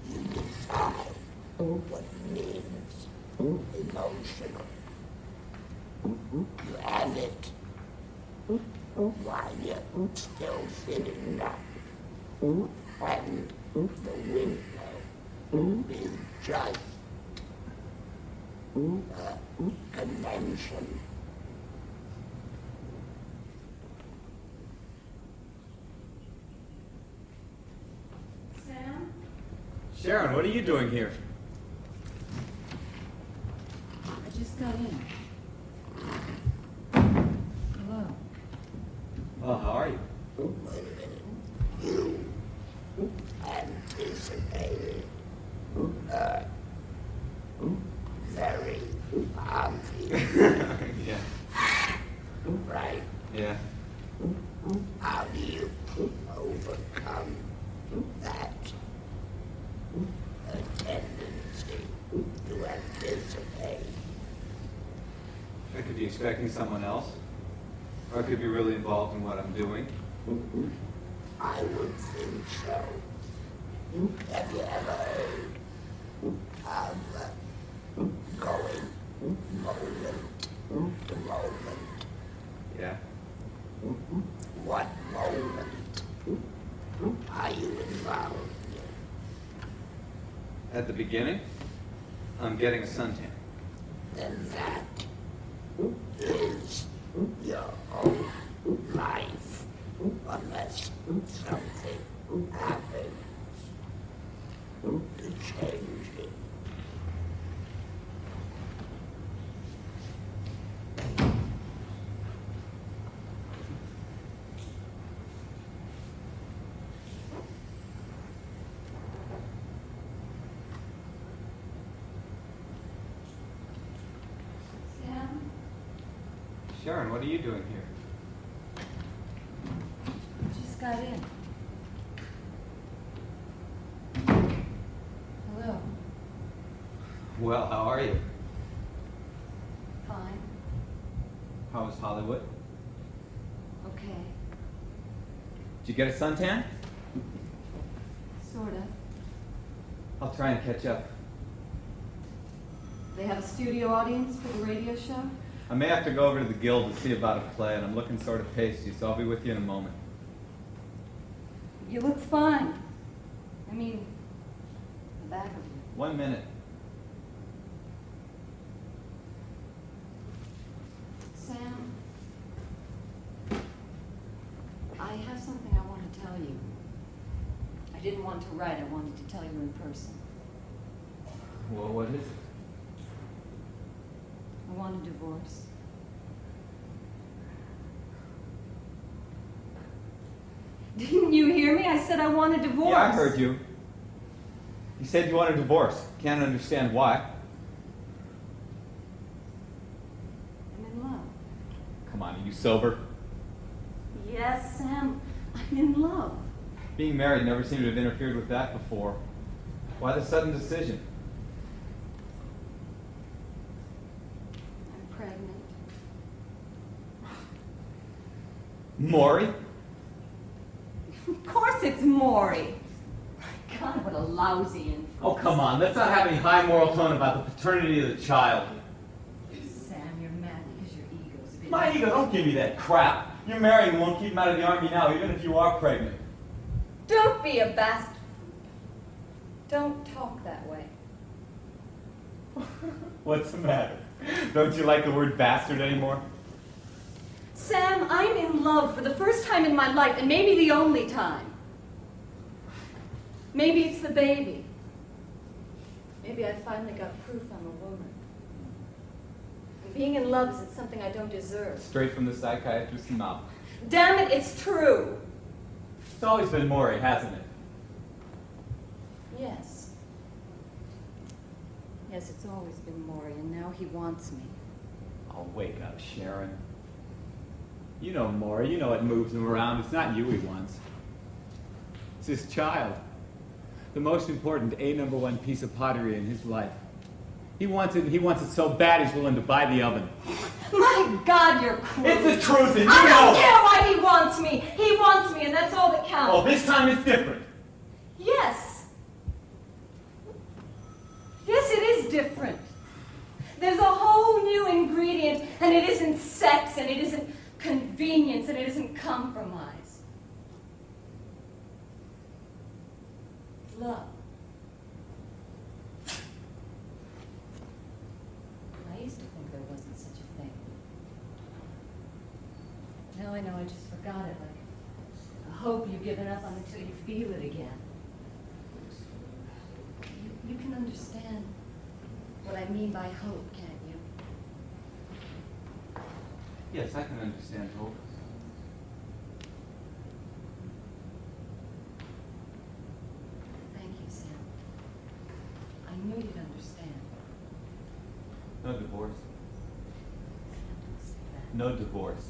You decide what it means, emotional. You have it while you're still sitting up. And the window is just a convention. Sam? Sharon, what are you doing here? I just got in. Hello. Well, how are you? You anticipated very obvious. Yeah. Right? Yeah. How do you overcome that tendency to anticipate? I could be expecting someone else, or I could be really involved in what I'm doing. I would think so. Have you ever heard of going moment to moment? Yeah. What moment are you involved in? At the beginning, I'm getting a suntan. Then that is your own life, unless something happens to change it. Sam? Sharon, what are you doing here? Just got in. Hello. Well, how are you? Fine. How was Hollywood? Okay. Did you get a suntan? Sorta. I'll try and catch up. They have a studio audience for the radio show? I may have to go over to the Guild to see about a play, and I'm looking sort of pasty, so I'll be with you in a moment. You look fine. I mean, the back of you. 1 minute. Sam, I have something I want to tell you. I didn't want to write, I wanted to tell you in person. Well, what is it? I want a divorce. Didn't you hear me? I said I want a divorce. Yeah, I heard you. You said you want a divorce. Can't understand why. I'm in love. Come on, are you sober? Yes, Sam, I'm in love. Being married never seemed to have interfered with that before. Why the sudden decision? I'm pregnant. Maury? Of course it's Maury. My God, what a lousy infant. Oh, come on. Let's not have any high moral tone about the paternity of the child. Sam, you're mad because your ego's been... My ego, don't give me that crap. You're married and won't keep him out of the army now, even if you are pregnant. Don't be a bastard. Don't talk that way. What's the matter? Don't you like the word bastard anymore? Sam, I'm in love for the first time in my life, and maybe the only time. Maybe it's the baby. Maybe I finally got proof I'm a woman. And being in love is something I don't deserve. Straight from the psychiatrist's mouth. Damn it, it's true. It's always been Maury, hasn't it? Yes. Yes, it's always been Maury, and now he wants me. Oh, wake up, Sharon. You know Maury, you know what moves him around. It's not you he wants. It's his child. The most important #1 piece of pottery in his life. He wants it, and he wants it so bad he's willing to buy the oven. My God, you're cruel. It's the truth, and you I know don't it. care why he wants me. He wants me, and that's all that counts. Oh, this time it's different. Yes. Yes, it is different. There's a whole new ingredient, and it isn't sex, and it isn't convenience, and it isn't compromise. It's love. I used to think there wasn't such a thing. Now I know I just forgot it, like a hope you've given up on until you feel it again. You can understand what I mean by hope, can't you? Yes, I can understand hope. Thank you, Sam. I knew you'd understand. No divorce. No divorce.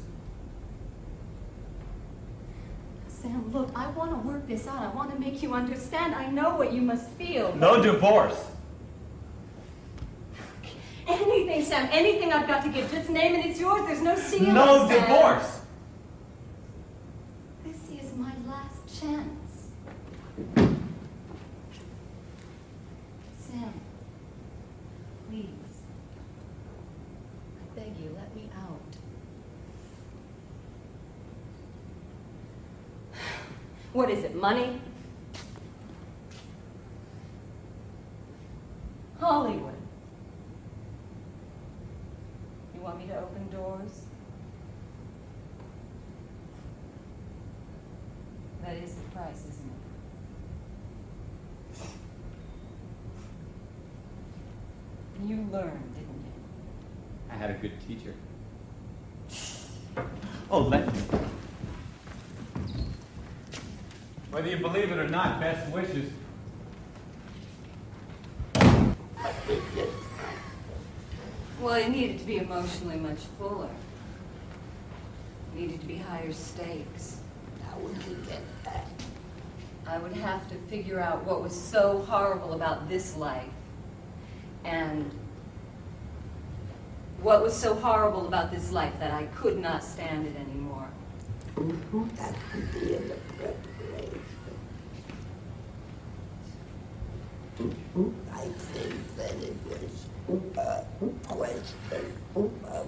Sam, look, I want to work this out. I want to make you understand. I know what you must feel. No divorce. Anything, Sam, anything I've got to give. Just name it, it's yours. There's no seal. No Sam. divorce. This is my last chance. Sam, please. I beg you, let me out. What is it, money? Hollywood. You want me to open doors? That is the price, isn't it? You learned, didn't you? I had a good teacher. Oh, let me. Whether you believe it or not, best wishes. Well, it needed to be emotionally much fuller. It needed to be higher stakes. How would you get that? I would have to figure out what was so horrible about this life and what was so horrible about this life that I could not stand it anymore. That would be in the preparation. I think that it was a question of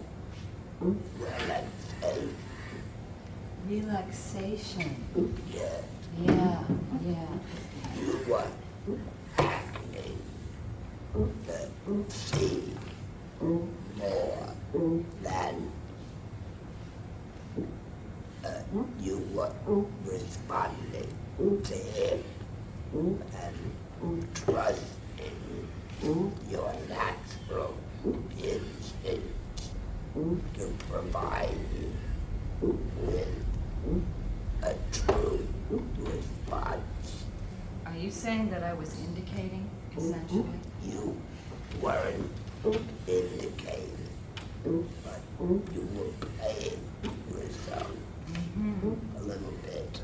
relaxation. Relaxation. Yeah. Yeah, yeah. You were acting to see more than you were responding to him and trusting your natural instincts to provide you with a true response. Are you saying that I was indicating, essentially? You weren't indicating, but you were playing yourself a little bit.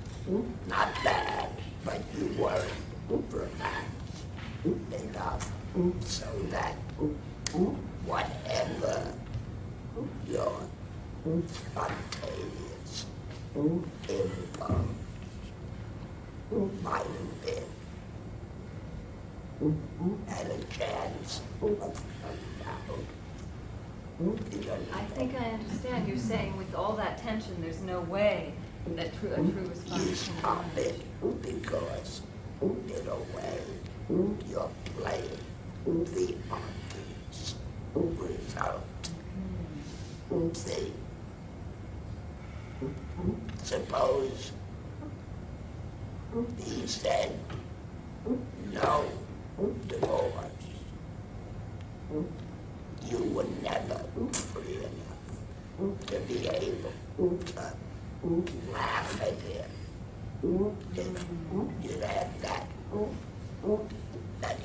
Not bad, but you weren't perhaps enough so that whatever your spontaneous impulse might have been had a chance of coming out. I think I understand. You're saying with all that tension, there's no way that a true response You can stop emerge. it because, in a way, you're playing the obvious result. See? Suppose he said no divorce. You were never free enough to be able to laugh at him. You'd have that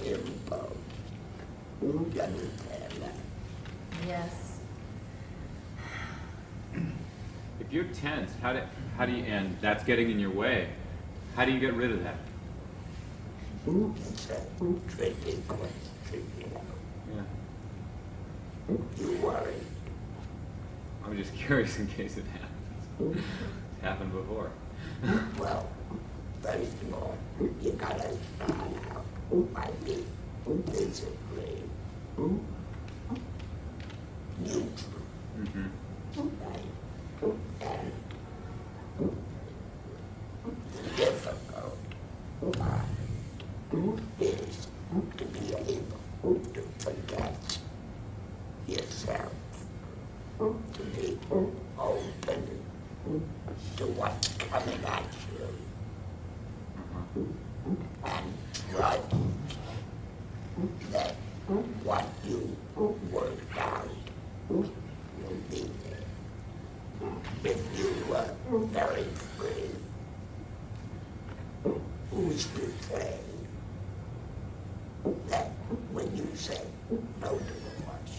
impulse. You understand that? Yes. The If you're tense, how do you, and that's getting in your way, how do you get rid of that? It's a tricky question, you know. Yeah. You worry. I'm just curious in case it happens. It's happened before. Well, first of all, you gotta start out by being physically neutral. Mm-hmm. And the difficult part is to be able to forget yourself, to be open to what's coming at you, and trust that what you worked out will be there. If you were very free, who's to say that when you say no to the horse,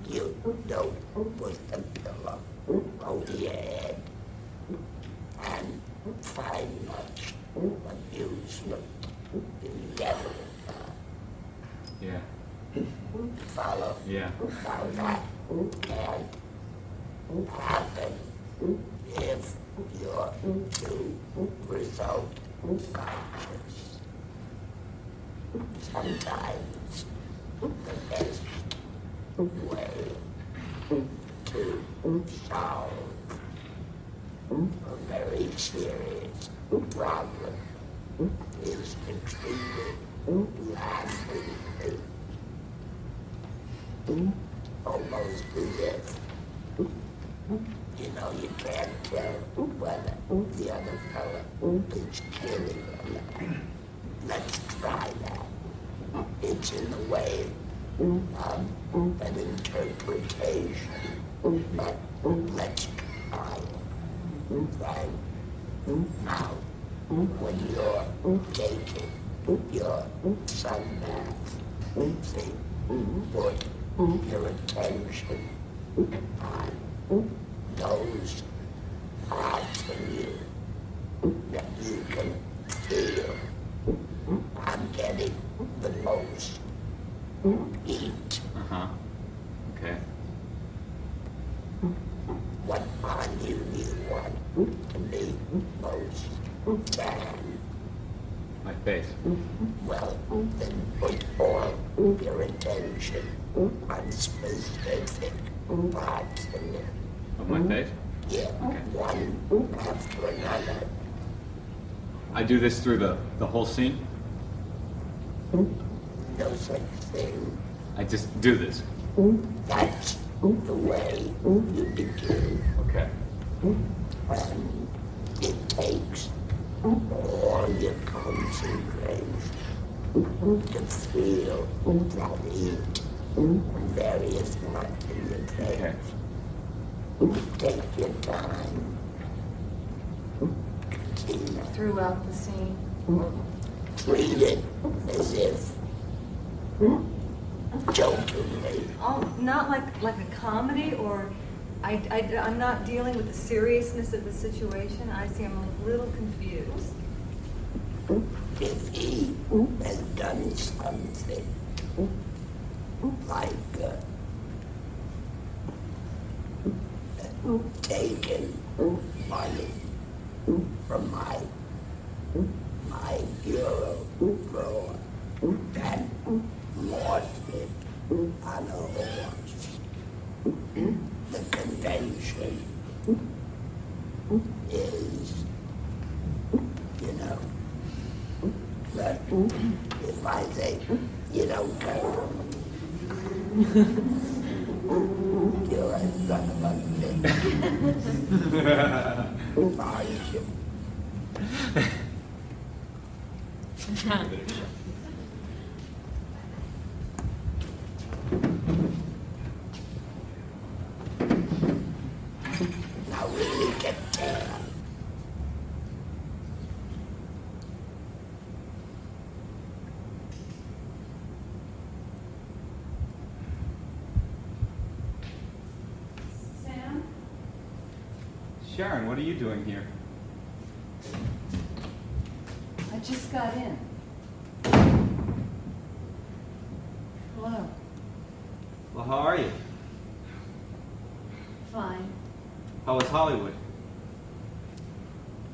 you don't put the pillow over your head and find much amusement in gathering that? Yeah. Follow? Yeah. Now that can happen if you're too result conscious. Sometimes the best way to solve a very serious problem is to treat it laughingly. Almost as if, you know, you can't tell whether the other fellow is kidding or not. Let's try that. It's in the way of an interpretation, but let's try it. Right? Now, when you're taking your sun bath, see, put your attention on those parts of you that you can feel. I'm getting the most heat. Uh-huh. Okay. What part do you want to be most tan? My face. Well, then put all your attention on specific parts of it. Of my face? Yeah, Okay. one after another. I do this through the whole scene? No such thing. I just do this. That's the way you begin. Okay. And it takes all your concentration to feel that heat in various parts of your face. Take your time. Throughout the scene? Treat it as if jokingly. Oh, not like a comedy, or I'm not dealing with the seriousness of the situation. I see I'm a little confused. If he has done something like taken money from my bureau drawer and lost it on a horse. The convention is, you know, that if I say, you don't go, you're a son of a bitch. Aren't you? Now really get down. Sam? Sharon, what are you doing here? I just got in. Hello. Well, how are you? Fine. How was Hollywood?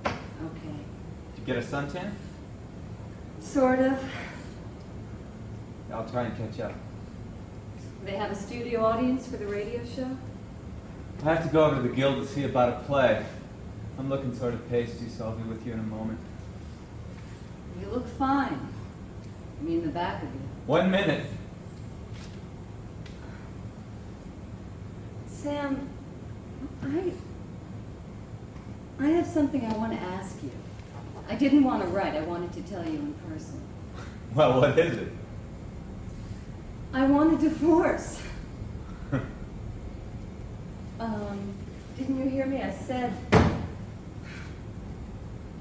Okay. Did you get a suntan? Sort of. I'll try and catch up. They have a studio audience for the radio show? I have to go over to the Guild to see about a play. I'm looking sort of pasty, so I'll be with you in a moment. You look fine. I mean, the back of you. 1 minute. Sam, I have something I want to ask you. I didn't want to write. I wanted to tell you in person. Well, what is it? I want a divorce. Didn't you hear me? I said,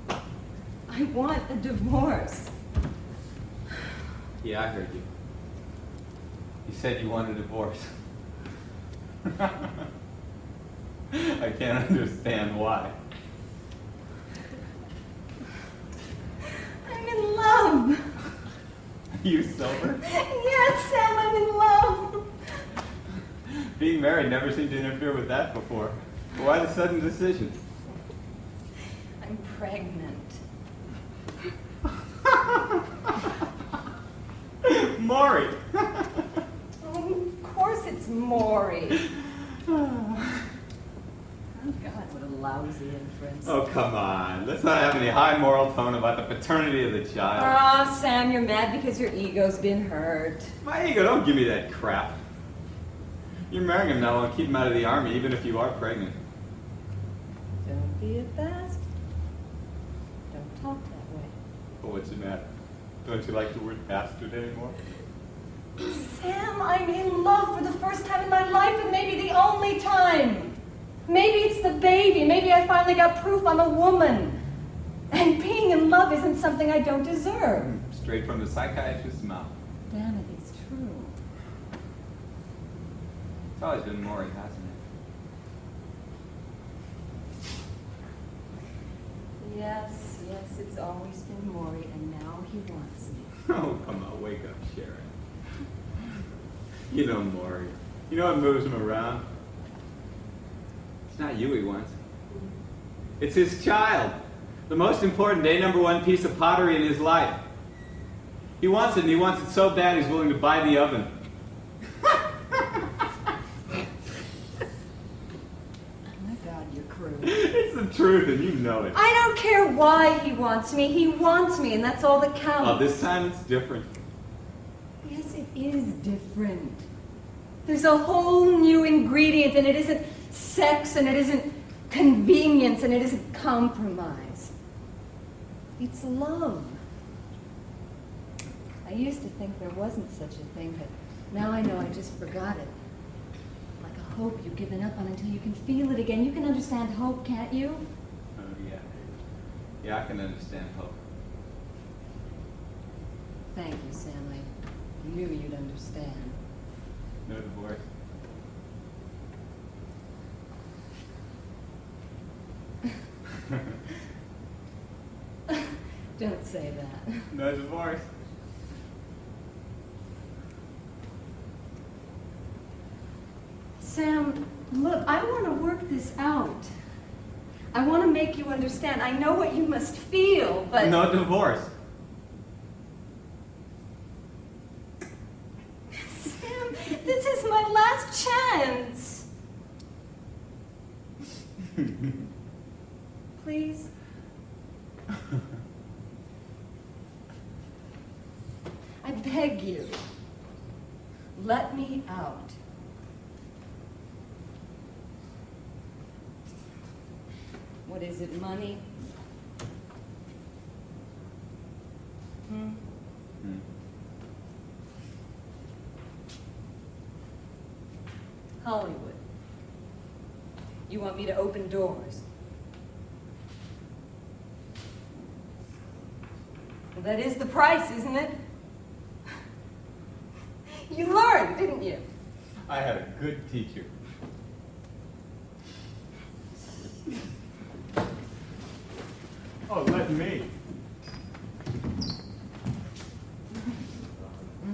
I want a divorce. Yeah, I heard you. You said you wanted a divorce. I can't understand why. I'm in love. Are you sober? Yes, Sam, I'm in love. Being married never seemed to interfere with that before. Why the sudden decision? I'm pregnant. Maury! Of course it's Maury. Oh, God, what a lousy inference. Oh, come on. Let's not have any high moral tone about the paternity of the child. Ah, Sam, you're mad because your ego's been hurt. My ego, don't give me that crap. You're marrying him now and keep him out of the army, even if you are pregnant. Don't be a bastard. Don't talk that way. Oh, what's the matter? Don't you like the word bastard anymore? Sam, I'm in love for the first time in my life and maybe the only time. Maybe it's the baby. Maybe I finally got proof I'm a woman. And being in love isn't something I don't deserve. Straight from the psychiatrist's mouth. Damn it, it's true. It's always been Maury, hasn't it? Yes, it's always been Maury, and now he wants me. Oh, come on, wake up, Sharon. You know Maury. You know what moves him around? It's not you he wants. It's his child. The most important #1 piece of pottery in his life. He wants it, and he wants it so bad he's willing to buy the oven. It's the truth, and you know it. I don't care why he wants me. He wants me, and that's all that counts. Oh, this time it's different. Yes, it is different. There's a whole new ingredient, and it isn't sex, and it isn't convenience, and it isn't compromise. It's love. I used to think there wasn't such a thing, but now I know I just forgot it. Like a hope you've given up on until you can feel it again. You can understand hope, can't you? Oh, yeah. Yeah, I can understand hope. Thank you, Sam. I knew you'd understand. No divorce. Don't say that. No divorce. Sam, look, I want to work this out. I want to make you understand. I know what you must feel, but... No divorce. Sam, this is my last chance. Please? I beg you. Let me out. What is it, money? Hollywood. You want me to open doors? Well, that is the price, isn't it? You learned, didn't you? I had a good teacher. Oh, let me.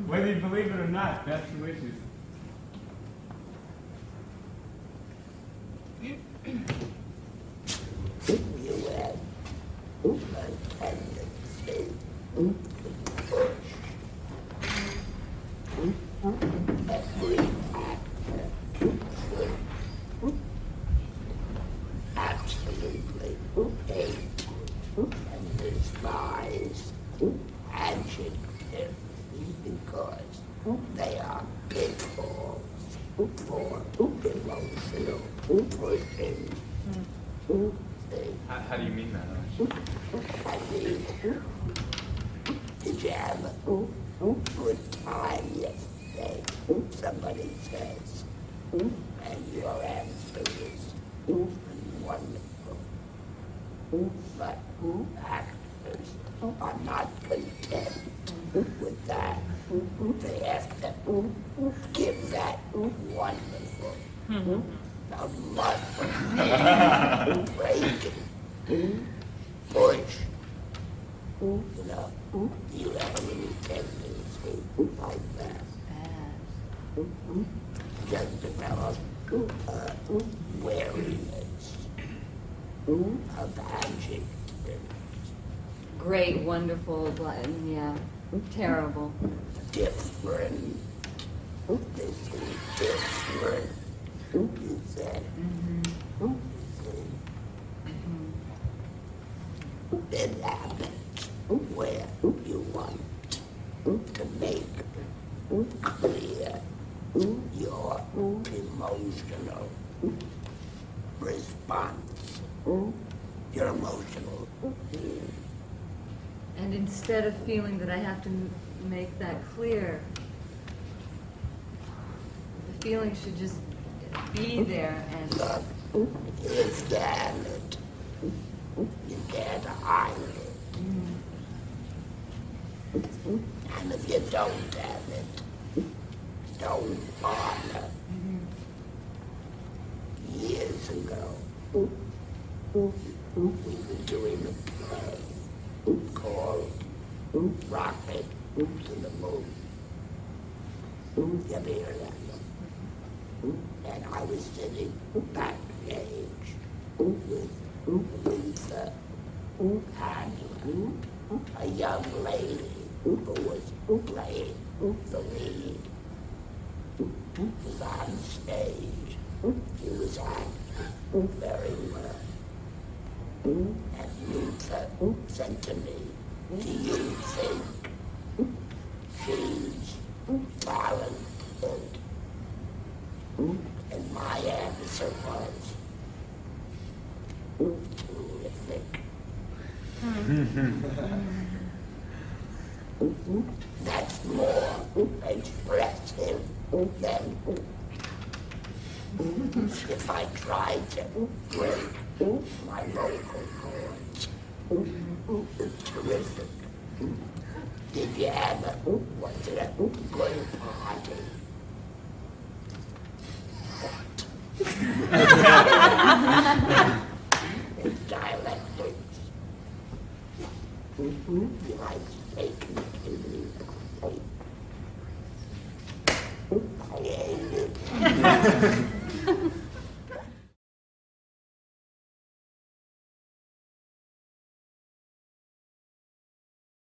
Whether you believe it or not, best wishes. You have a tendency to push every actor should absolutely hate and despise adjectives because they are pitfalls for emotional pushing. How do you mean that? I mean, did you have a good time yesterday? Somebody says, and your answer is wonderful. But actors are not content with that. They have to give that wonderful a muscle breaking push. You know, you have a little tendency like that. Just develop wariness of adjectives. Great, wonderful, yeah, terrible. Different. This is different. You said. It happens where you want to make clear your emotional response, your emotional. And instead of feeling that I have to make that clear, the feeling should just be there and... If you have it, you can't hide it. And if you don't have it, don't bother. Years ago, we were doing a play called Rocket to the Moon. You ever hear that? And I was sitting backstage with Luther Handler, a young lady who was playing the lead. He was on stage. He was acting very well. And Luther said to me, do you think she's talented? And my answer was, terrific. That's more expressive than if I tried to break my vocal cords. It's terrific. Did you ever, was it a good party? It's dialectics. You like bacon in the I hate it.